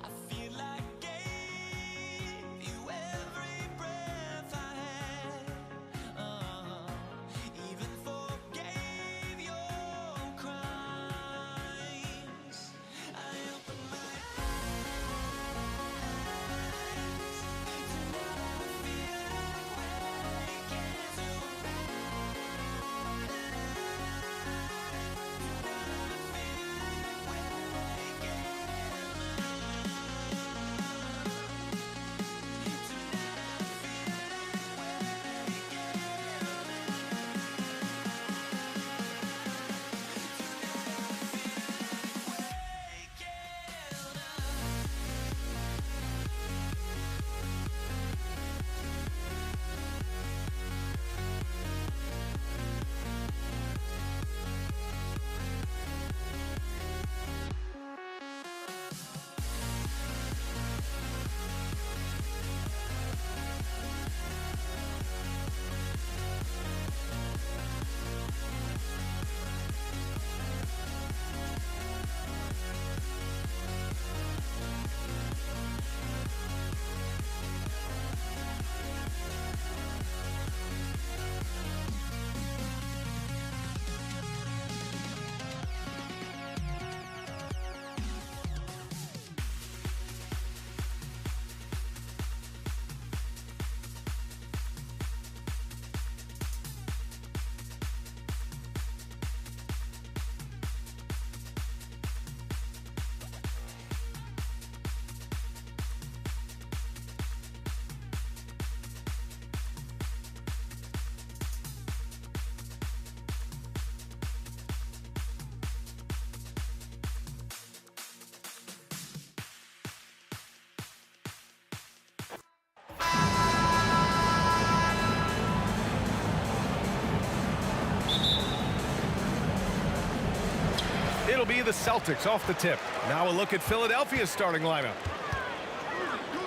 I feel like I gave you every breath I had, even forgave your crimes. I open my eyes to now feel awake and to It'll be the Celtics off the tip. Now a look at Philadelphia's starting lineup.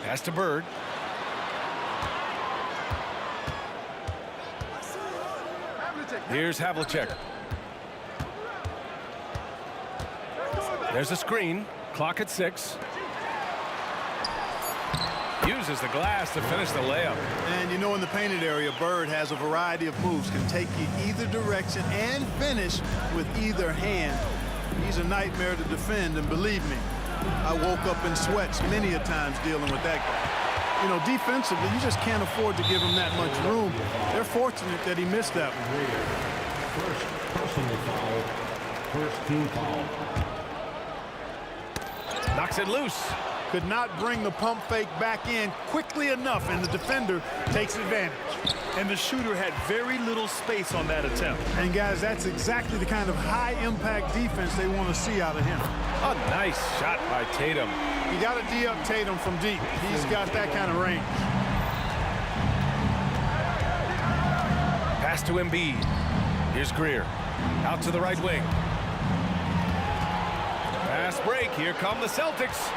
Pass to Bird. Here's Havlicek. There's a screen. Clock at 6. Uses the glass to finish the layup. And you know, in the painted area, Bird has a variety of moves, can take you either direction and finish with either hand. He's a nightmare to defend, and believe me, I woke up in sweats many a times dealing with that guy. You know, defensively, you just can't afford to give him that much room. They're fortunate that he missed that one. First personal foul. First team foul. Knocks it loose. Could not bring the pump fake back in quickly enough, and the defender takes advantage. And the shooter had very little space on that attempt. And guys, that's exactly the kind of high-impact defense they want to see out of him. A nice shot by Tatum. You got to D-up Tatum from deep. He's got that kind of range. Pass to Embiid. Here's Greer. Out to the right wing. Fast break. Here come the Celtics.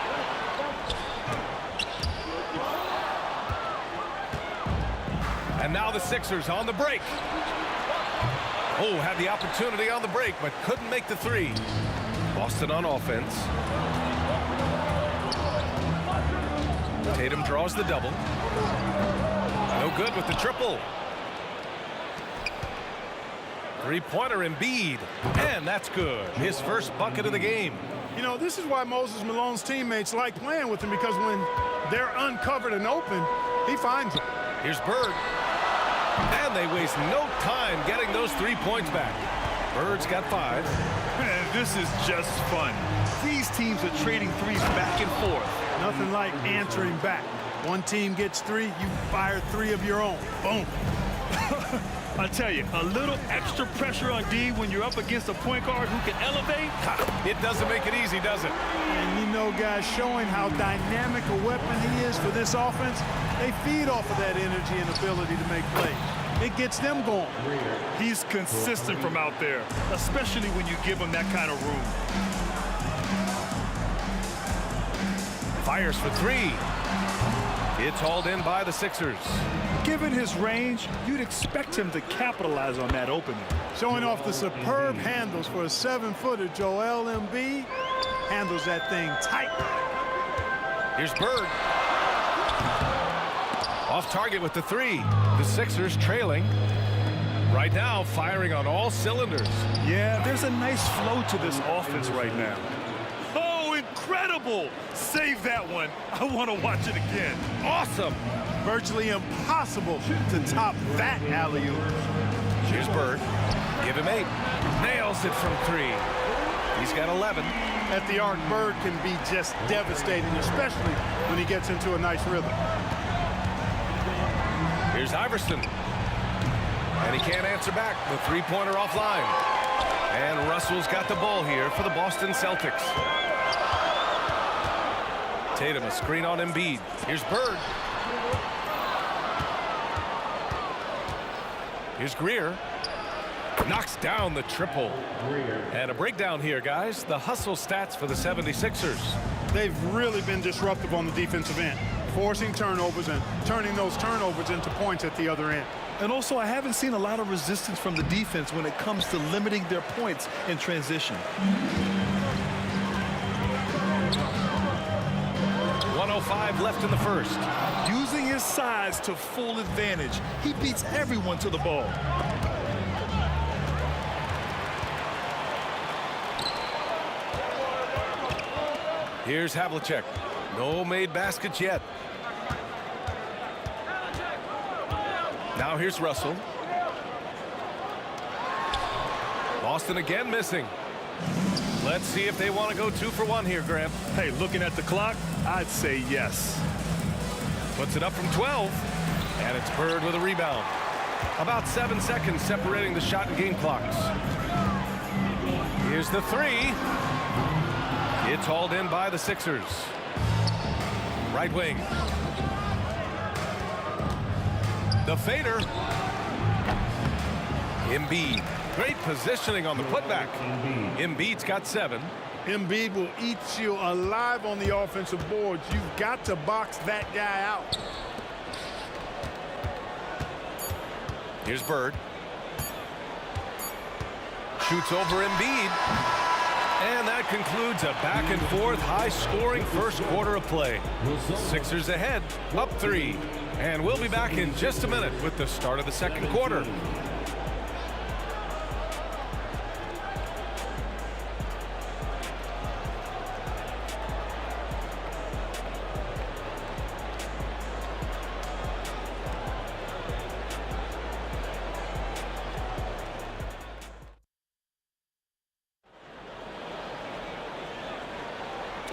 And now the Sixers on the break. Oh, had the opportunity on the break, but couldn't make the three. Boston on offense. Tatum draws the double. No good with the triple. Three-pointer Embiid, and that's good. His first bucket of the game. You know, this is why Moses Malone's teammates like playing with him, because when they're uncovered and open, he finds them. Here's Bird. And they waste no time getting those 3 points back. Bird's got 5. Man, this is just fun. These teams are trading threes back and forth. Nothing like answering back. One team gets 3, you fire 3 of your own. Boom. I tell you, a little extra pressure on D when you're up against a point guard who can elevate. It doesn't make it easy, does it? And you know, guys, showing how dynamic a weapon he is for this offense, they feed off of that energy and ability to make plays. It gets them going. He's consistent from out there, especially when you give him that kind of room. Fires for three. It's hauled in by the Sixers. Given his range, you'd expect him to capitalize on that opening. Showing off the superb handles for a 7-footer, Joel Embiid handles that thing tight. Here's Bird. Off target with the three. The Sixers trailing. Right now, firing on all cylinders. Yeah, there's a nice flow to this offense right now. Oh, incredible! Save that one. I want to watch it again. Awesome! Virtually impossible to top that alley-oop. Here's Bird. Give him 8. Nails it from 3. He's got 11. At the arc, Bird can be just devastating, especially when he gets into a nice rhythm. Here's Iverson. And he can't answer back. The three-pointer offline. And Russell's got the ball here for the Boston Celtics. Tatum, a screen on Embiid. Here's Bird. Here's Greer. Knocks down the triple. And a breakdown here, guys. The hustle stats for the 76ers. They've really been disruptive on the defensive end, forcing turnovers and turning those turnovers into points at the other end. And also, I haven't seen a lot of resistance from the defense when it comes to limiting their points in transition. 1:05 left in the first. Using his size to full advantage, he beats everyone to the ball. Here's Havlicek. No made baskets yet. Now here's Russell. Boston again missing. Let's see if they want to go 2 for 1 here, Graham. Hey, looking at the clock, I'd say yes. Puts it up from 12. And it's Bird with a rebound. About 7 seconds separating the shot and game clocks. Here's the 3. It's hauled in by the Sixers. Right wing. The fader. Embiid. Great positioning on the putback. Embiid's got 7. Embiid will eat you alive on the offensive boards. You've got to box that guy out. Here's Bird. Shoots over Embiid. And that concludes a back-and-forth, high-scoring first quarter of play. Sixers ahead, up 3. And we'll be back in just a minute with the start of the second quarter.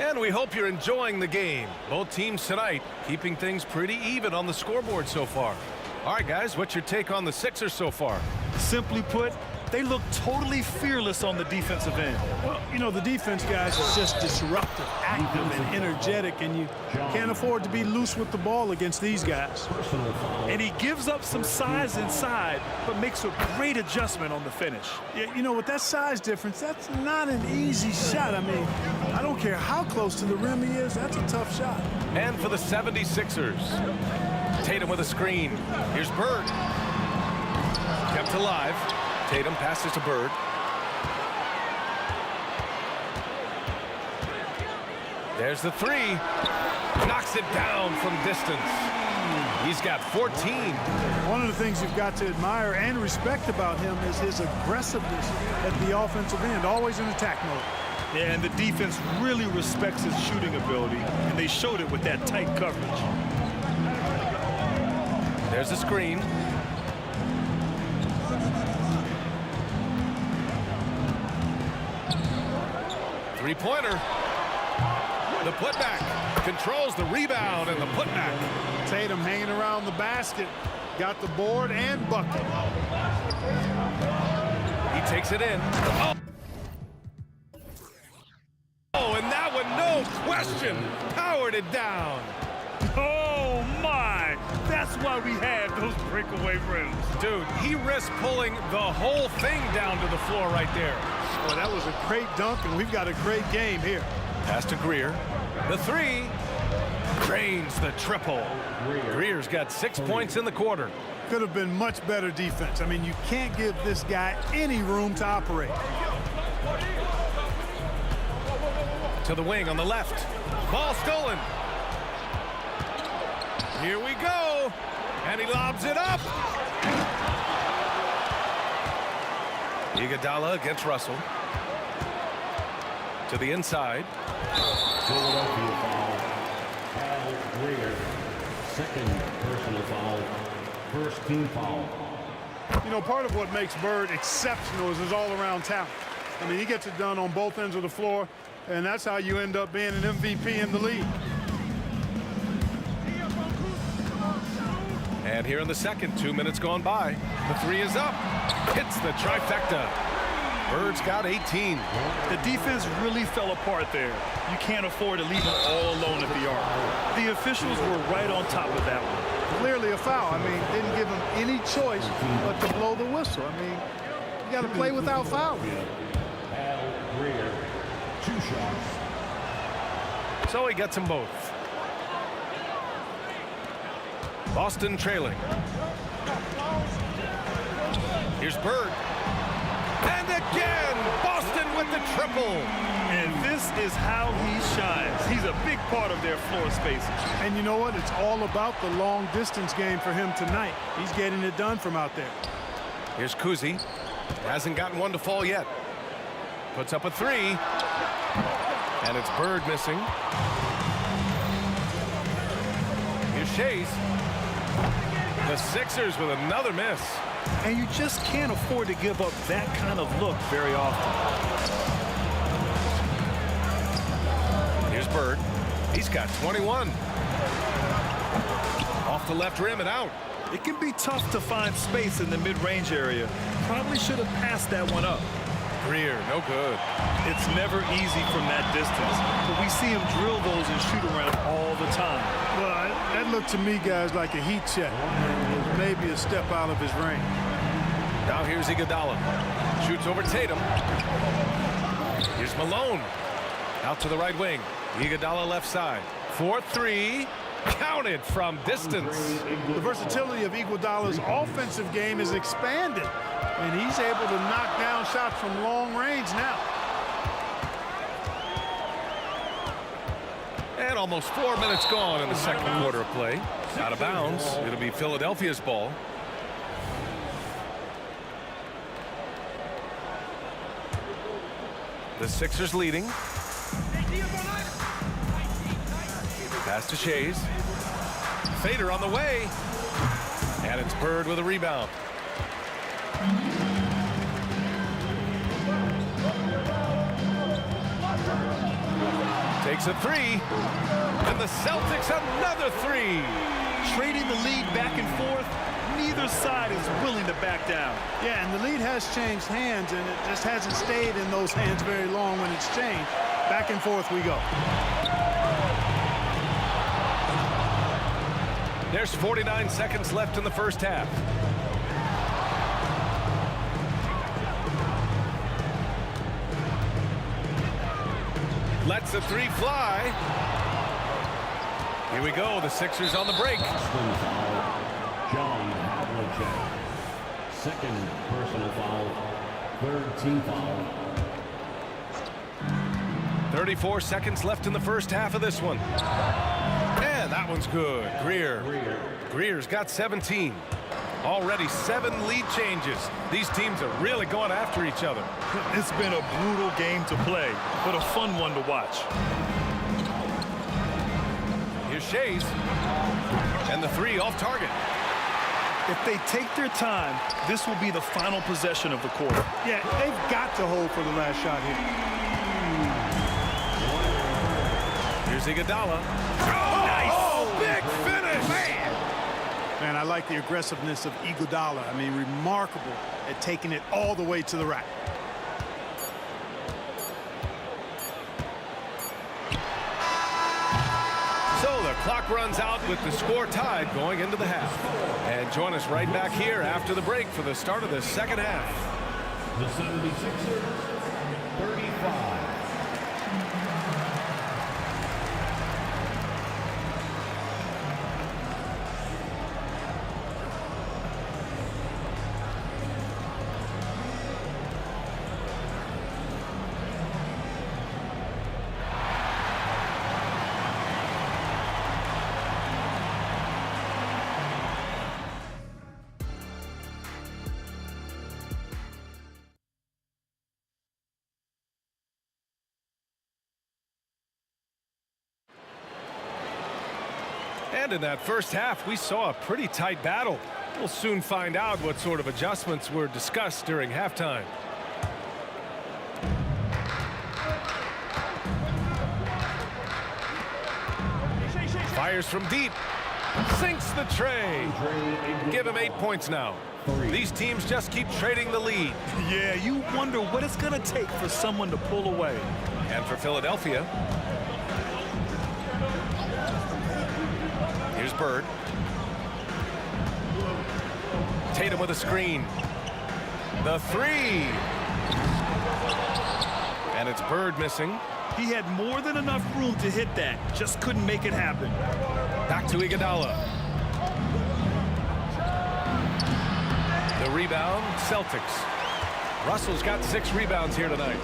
And we hope you're enjoying the game. Both teams tonight keeping things pretty even on the scoreboard so far. All right, guys, what's your take on the Sixers so far? Simply put, they look totally fearless on the defensive end. Well, you know, the defense, guys, is just disruptive, active, and energetic, and you can't afford to be loose with the ball against these guys. And he gives up some size inside, but makes a great adjustment on the finish. Yeah, you know, with that size difference, that's not an easy shot. I mean, I don't care how close to the rim he is, that's a tough shot. And for the 76ers, Tatum with a screen. Here's Bird. Kept alive. Tatum passes to Bird. There's the 3. Knocks it down from distance. He's got 14. One of the things you've got to admire and respect about him is his aggressiveness at the offensive end, always in attack mode. Yeah, and the defense really respects his shooting ability, and they showed it with that tight coverage. There's a screen. Three-pointer. The putback. Controls the rebound and the putback. Tatum hanging around the basket. Got the board and bucket. He takes it in. Oh, and that one, no question, powered it down. Oh, my. That's why we have those breakaway rims. Dude, he risked pulling the whole thing down to the floor right there. Well, that was a great dunk, and we've got a great game here. Pass to Greer. The 3. Drains the triple. Greer's got 6 points in the quarter. Could have been much better defense. I mean, you can't give this guy any room to operate. To the wing on the left. Ball stolen. Here we go. And he lobs it up. Iguodala against Russell. To the inside. Philadelphia foul. Al Greer. Second personal foul. First team foul. You know, part of what makes Bird exceptional is his all-around talent. I mean, he gets it done on both ends of the floor, and that's how you end up being an MVP in the league. And here in the second, 2 minutes gone by. The three is up. Hits the trifecta. Bird's got 18. The defense really fell apart there. You can't afford to leave him all alone at the arc. The officials were right on top of that one. Clearly a foul. I mean, didn't give him any choice but to blow the whistle. I mean, you got to play without fouls. Al Greer. 2 shots. So he gets them both. Boston trailing. Here's Bird. And again, Boston with the triple. And this is how he shines. He's a big part of their floor spaces. And you know what? It's all about the long distance game for him tonight. He's getting it done from out there. Here's Kuzi. Hasn't gotten one to fall yet. Puts up a three. And it's Bird missing. Here's Shays. The Sixers with another miss. And you just can't afford to give up that kind of look very often. Here's Bird. He's got 21. Off the left rim and out. It can be tough to find space in the mid-range area. Probably should have passed that one up. Greer, no good. It's never easy from that distance, but we see him drill those and shoot around all the time. Well, that looked to me, guys, like a heat check. It was maybe a step out of his range. Now here's Iguodala. Shoots over Tatum. Here's Malone. Out to the right wing. Iguodala left side. 4-3. Counted from distance. The versatility of Iguodala's offensive game is expanded, and he's able to knock down shots from long range now. And almost 4 minutes gone in the second quarter of play. Out of bounds. It'll be Philadelphia's ball. The Sixers leading. Pass to Shays. Fader on the way. And it's Bird with a rebound. Takes a three. And the Celtics another three. Trading the lead back and forth. Neither side is willing to back down. Yeah, and the lead has changed hands, and it just hasn't stayed in those hands very long when it's changed. Back and forth we go. There's 49 seconds left in the first half. Lets the three fly. Here we go. The Sixers on the break. John Havlicek. Second personal foul. Third team foul. 34 seconds left in the first half of this one. And that one's good. Greer's got 17. Already 7 lead changes. These teams are really going after each other. It's been a brutal game to play, but a fun one to watch. Here's Shays. And the three off target. If they take their time, this will be the final possession of the quarter. Yeah, they've got to hold for the last shot here. Here's Iguodala. Oh, nice! Oh, big finish! Man, I like the aggressiveness of Iguodala. I mean, remarkable at taking it all the way to the rack. So the clock runs out with the score tied going into the half. And join us right back here after the break for the start of the second half. The 76ers, 35. And in that first half, we saw a pretty tight battle. We'll soon find out what sort of adjustments were discussed during halftime. Fires from deep. Sinks the tray. Give him 8 points now. These teams just keep trading the lead. Yeah, you wonder what it's going to take for someone to pull away. And for Philadelphia, here's Bird. Tatum with a screen. The three. And it's Bird missing. He had more than enough room to hit that. Just couldn't make it happen. Back to Iguodala. The rebound, Celtics. Russell's got 6 rebounds here tonight.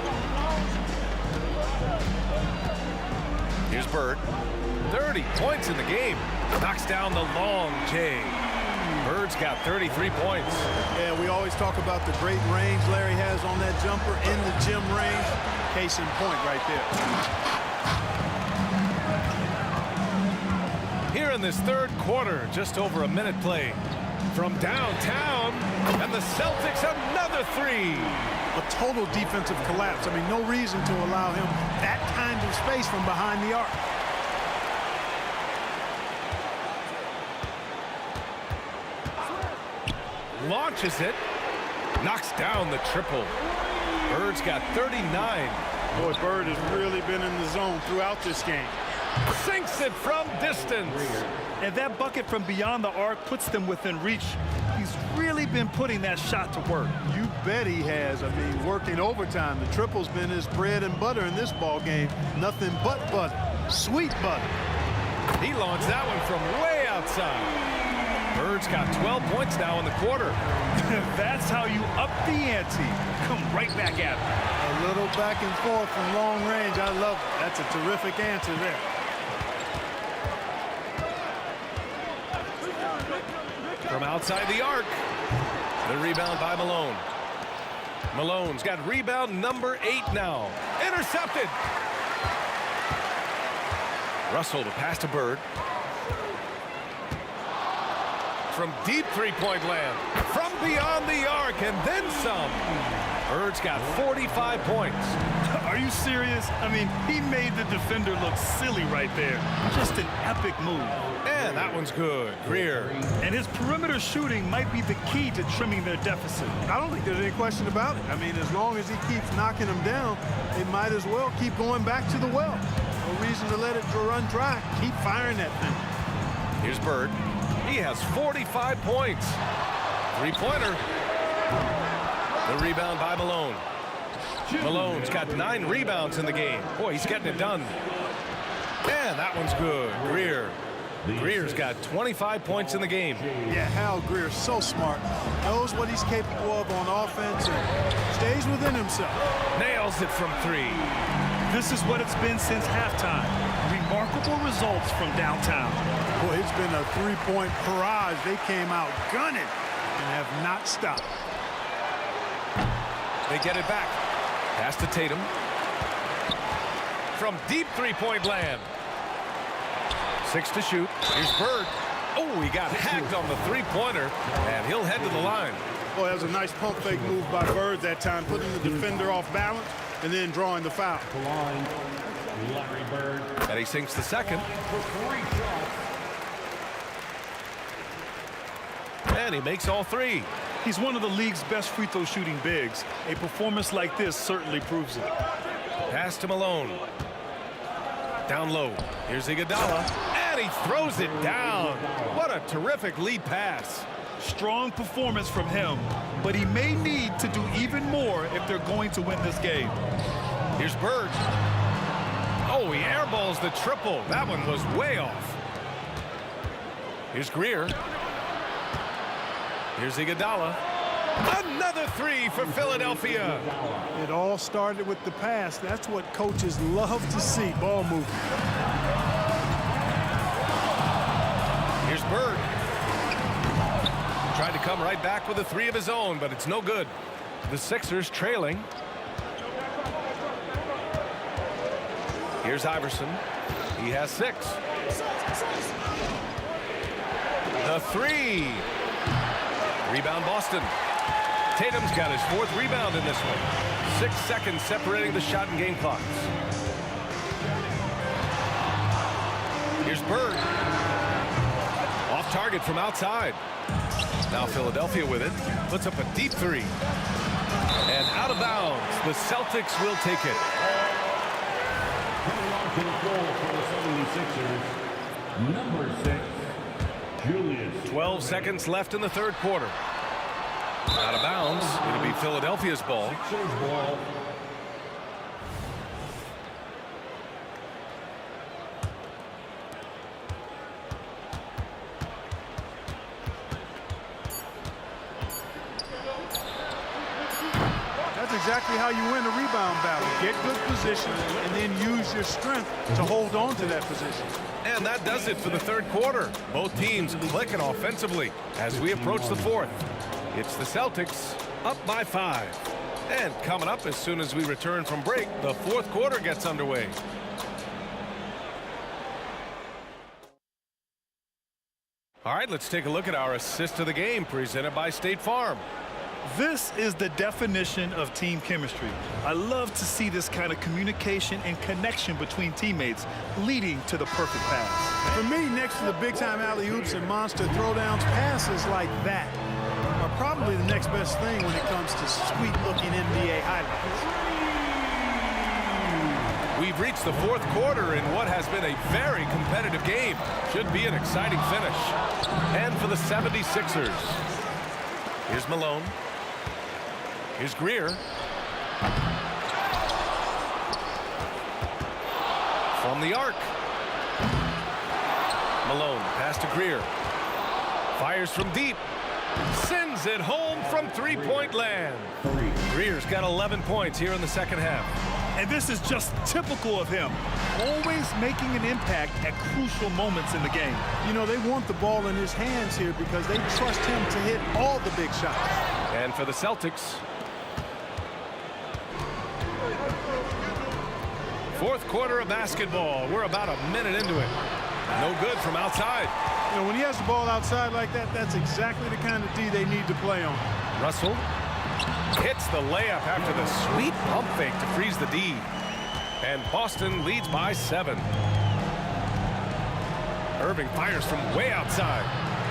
Here's Bird. 30 points in the game. Knocks down the long J. Bird's got 33 points. Yeah, we always talk about the great range Larry has on that jumper in the gym range. Case in point right there. Here in this third quarter, just over a minute played. From downtown, and the Celtics another three. A total defensive collapse. I mean, no reason to allow him that kind of space from behind the arc. Launches it. Knocks down the triple. Bird's got 39. Boy, Bird has really been in the zone throughout this game. Sinks it from distance. And that bucket from beyond the arc puts them within reach. He's really been putting that shot to work. You bet he has. I mean, working overtime. The triple's been his bread and butter in this ball game. Nothing but butter. Sweet butter. He launched that one from way outside. Bird's got 12 points now in the quarter. That's how you up the ante. Come right back at him. A little back and forth from long range. I love it. That's a terrific answer there. From outside the arc. The rebound by Malone. Malone's got rebound number 8 now. Intercepted. Russell to pass to Bird. From deep three-point land. From beyond the arc and then some. Bird's got 45 points. Are you serious? I mean, he made the defender look silly right there. Just an epic move. And that one's good. Greer. And his perimeter shooting might be the key to trimming their deficit. I don't think there's any question about it. I mean, as long as he keeps knocking them down, they might as well keep going back to the well. No reason to let it run dry. Keep firing that thing. Here's Bird. He has 45 points. Three-pointer. The rebound by Malone. Malone's got 9 rebounds in the game. Boy, he's getting it done. And that one's good. Greer. Greer's got 25 points in the game. Yeah, Hal Greer, so smart. Knows what he's capable of on offense and stays within himself. Nails it from 3. This is what it's been since halftime. Remarkable results from downtown. Boy, it's been a three-point barrage. They came out gunning and have not stopped. They get it back. Pass to Tatum. From deep three-point land. 6 to shoot. Here's Bird. Oh, he got hacked on the three-pointer, and he'll head to the line. Boy, that was a nice pump fake move by Bird that time, putting the defender off balance and then drawing the foul. Larry Bird. And he sinks the second. And he makes all 3. He's one of the league's best free throw shooting bigs. A performance like this certainly proves it. Pass to Malone. Down low. Here's Iguodala. And he throws it down. What a terrific lead pass. Strong performance from him, but he may need to do even more if they're going to win this game. Here's Bird. Oh, he airballs the triple. That one was way off. Here's Greer. Here's Iguodala. Another 3 for Philadelphia. It all started with the pass. That's what coaches love to see. Ball movement. Here's Bird. Tried to come right back with a 3 of his own, but it's no good. The Sixers trailing. Here's Iverson. He has 6. The three. Rebound Boston. Tatum's got his 4th rebound in this one. 6 seconds separating the shot and game clocks. Here's Bird. Off target from outside. Now Philadelphia with it. Puts up a deep 3. And out of bounds. The Celtics will take it. Coming on to the floor for the 76ers, number 6, Julius. 12 seconds left in the 3rd quarter. Out of bounds. It'll be Philadelphia's ball. Sixers ball. That's exactly how you win a rebound battle. Get good position and then use your strength to hold on to that position. And that does it for the 3rd quarter. Both teams clicking offensively as we approach the 4th. It's the Celtics up by 5. And coming up as soon as we return from break, the 4th quarter gets underway. All right, let's take a look at our assist of the game presented by State Farm. This is the definition of team chemistry. I love to see this kind of communication and connection between teammates leading to the perfect pass. For me, next to the big-time alley-oops and monster throwdowns, passes like that are probably the next best thing when it comes to sweet-looking NBA highlights. We've reached the 4th quarter in what has been a very competitive game. Should be an exciting finish. And for the 76ers, here's Malone. Here's Greer. From the arc. Malone, pass to Greer. Fires from deep. Sends it home from three-point land. Greer's got 11 points here in the 2nd half. And this is just typical of him. Always making an impact at crucial moments in the game. You know, they want the ball in his hands here because they trust him to hit all the big shots. And for the Celtics, 4th quarter of basketball. We're about a minute into it. No good from outside. You know, when he has the ball outside like that, that's exactly the kind of D they need to play on. Russell hits the layup after the sweet pump fake to freeze the D. And Boston leads by 7. Irving fires from way outside.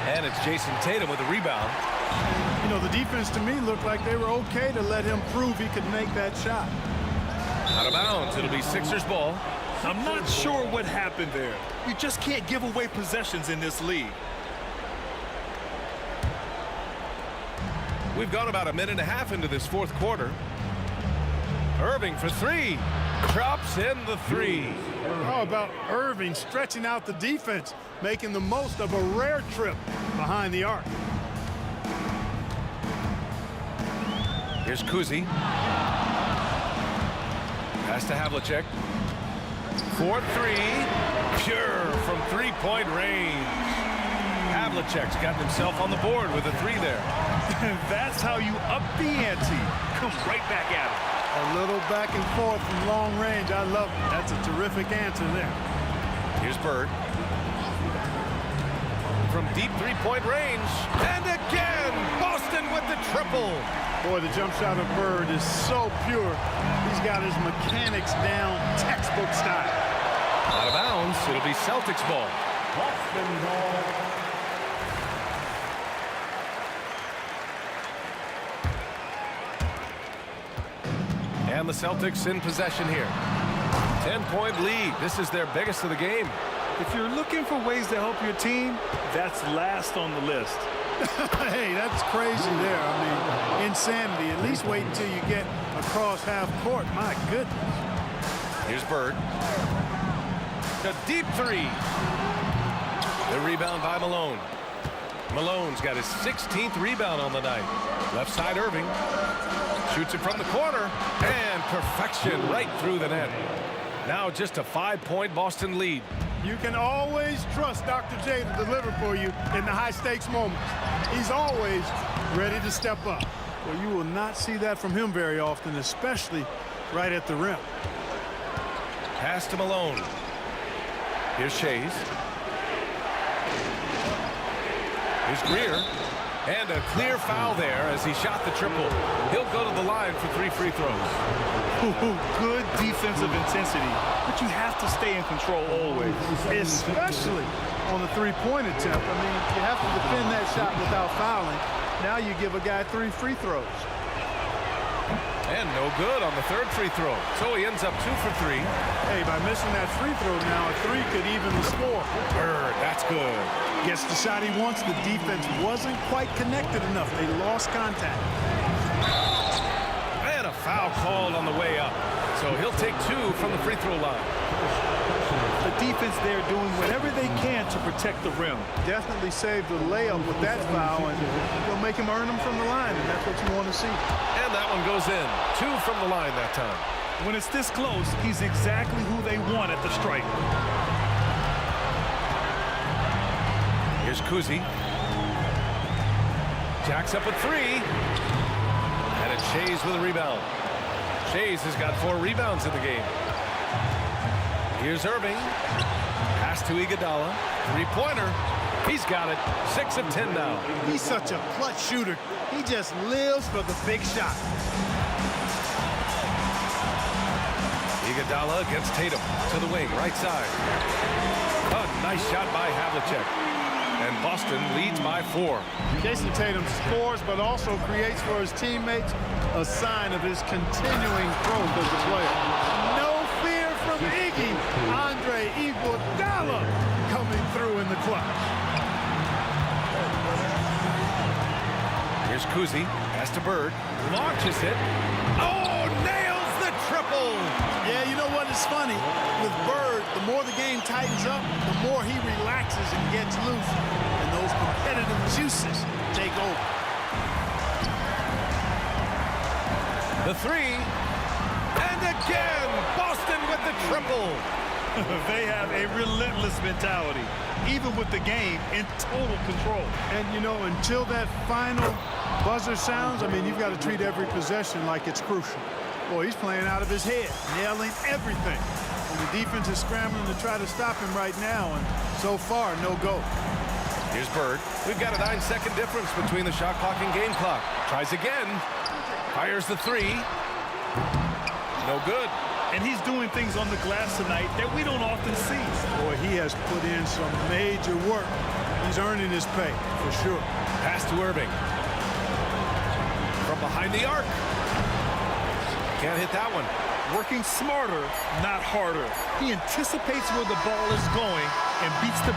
And it's Jason Tatum with the rebound. You know, the defense to me looked like they were okay to let him prove he could make that shot. Out of bounds. It'll be Sixers ball. I'm not sure what happened there. You just can't give away possessions in this league. We've gone about a minute and a half into this 4th quarter. Irving for 3. Drops in the 3. How about Irving stretching out the defense, making the most of a rare trip behind the arc. Here's Kuzi. Pass to Havlicek. 4-3. Pure from 3-point range. Havlicek's gotten himself on the board with a 3 there. And that's how you up the ante. Come right back at it. A little back and forth from long range. I love it. That's a terrific answer there. Here's Bird. From deep 3-point range. And again, Boston with the triple. Boy, the jump shot of Bird is so pure. He's got his mechanics down, textbook style. Out of bounds. It'll be Celtics ball. Boston ball. And the Celtics in possession here. 10-point lead. This is their biggest of the game. If you're looking for ways to help your team, that's last on the list. Hey, that's crazy there. I mean, insanity. At least wait until you get across half court. My goodness. Here's Bird. The deep 3. The rebound by Malone. Malone's got his 16th rebound on the night. Left side Irving. Shoots it from the corner. And perfection right through the net. Now just a 5-point Boston lead. You can always trust Dr. J to deliver for you in the high-stakes moments. He's always ready to step up. Well, you will not see that from him very often, especially right at the rim. Pass to Malone. Here's Shays. Here's Greer. And a clear foul there as he shot the triple. He'll go to the line for 3 free throws. Good defensive intensity, but you have to stay in control always. Especially on the three-point attempt. I mean, you have to defend that shot without fouling. Now you give a guy 3 free throws. And no good on the 3rd free throw. So he ends up 2 for 3. Hey, by missing that free throw now, a 3 could even the score. Bird, that's good. Gets the shot he wants. The defense wasn't quite connected enough. They lost contact. And a foul called on the way up. So he'll take 2 from the free throw line. The defense there doing whatever they can to protect the rim. Definitely saved the layup with that foul, and you'll make him earn them from the line, and that's what you want to see. And that one goes in. 2 from the line that time. When it's this close, he's exactly who they want at the stripe. Here's Kuzi. Jacks up a 3. And it's Shays with a rebound. Shays has got 4 rebounds in the game. Here's Irving. Pass to Iguodala. 3-pointer. He's got it. 6 of 10 now. He's such a clutch shooter. He just lives for the big shot. Iguodala against Tatum. To the wing, right side. A nice shot by Havlicek. And Boston leads by 4. Jason Tatum scores, but also creates for his teammates a sign of his continuing growth as a player. No fear from Iggy. Andre Iguodala coming through in the clutch. Here's Kuzi. Pass to Bird. Launches it. Oh, nails the triple. Yeah, you know what is funny? With Bird, the more the game tightens up, the more he relaxes and gets loose. And those competitive juices take over. The 3. And again, Boston with the triple. They have a relentless mentality, even with the game in total control. And, you know, until that final buzzer sounds, I mean, you've got to treat every possession like it's crucial. Boy, he's playing out of his head, nailing everything. And the defense is scrambling to try to stop him right now, and so far, no go. Here's Bird. We've got a 9-second difference between the shot clock and game clock. Tries again. Fires the 3. No good. And he's doing things on the glass tonight that we don't often see. Boy, he has put in some major work. He's earning his pay, for sure. Pass to Irving. From behind the arc. Can't hit that one. Working smarter, not harder. He anticipates where the ball is going and beats the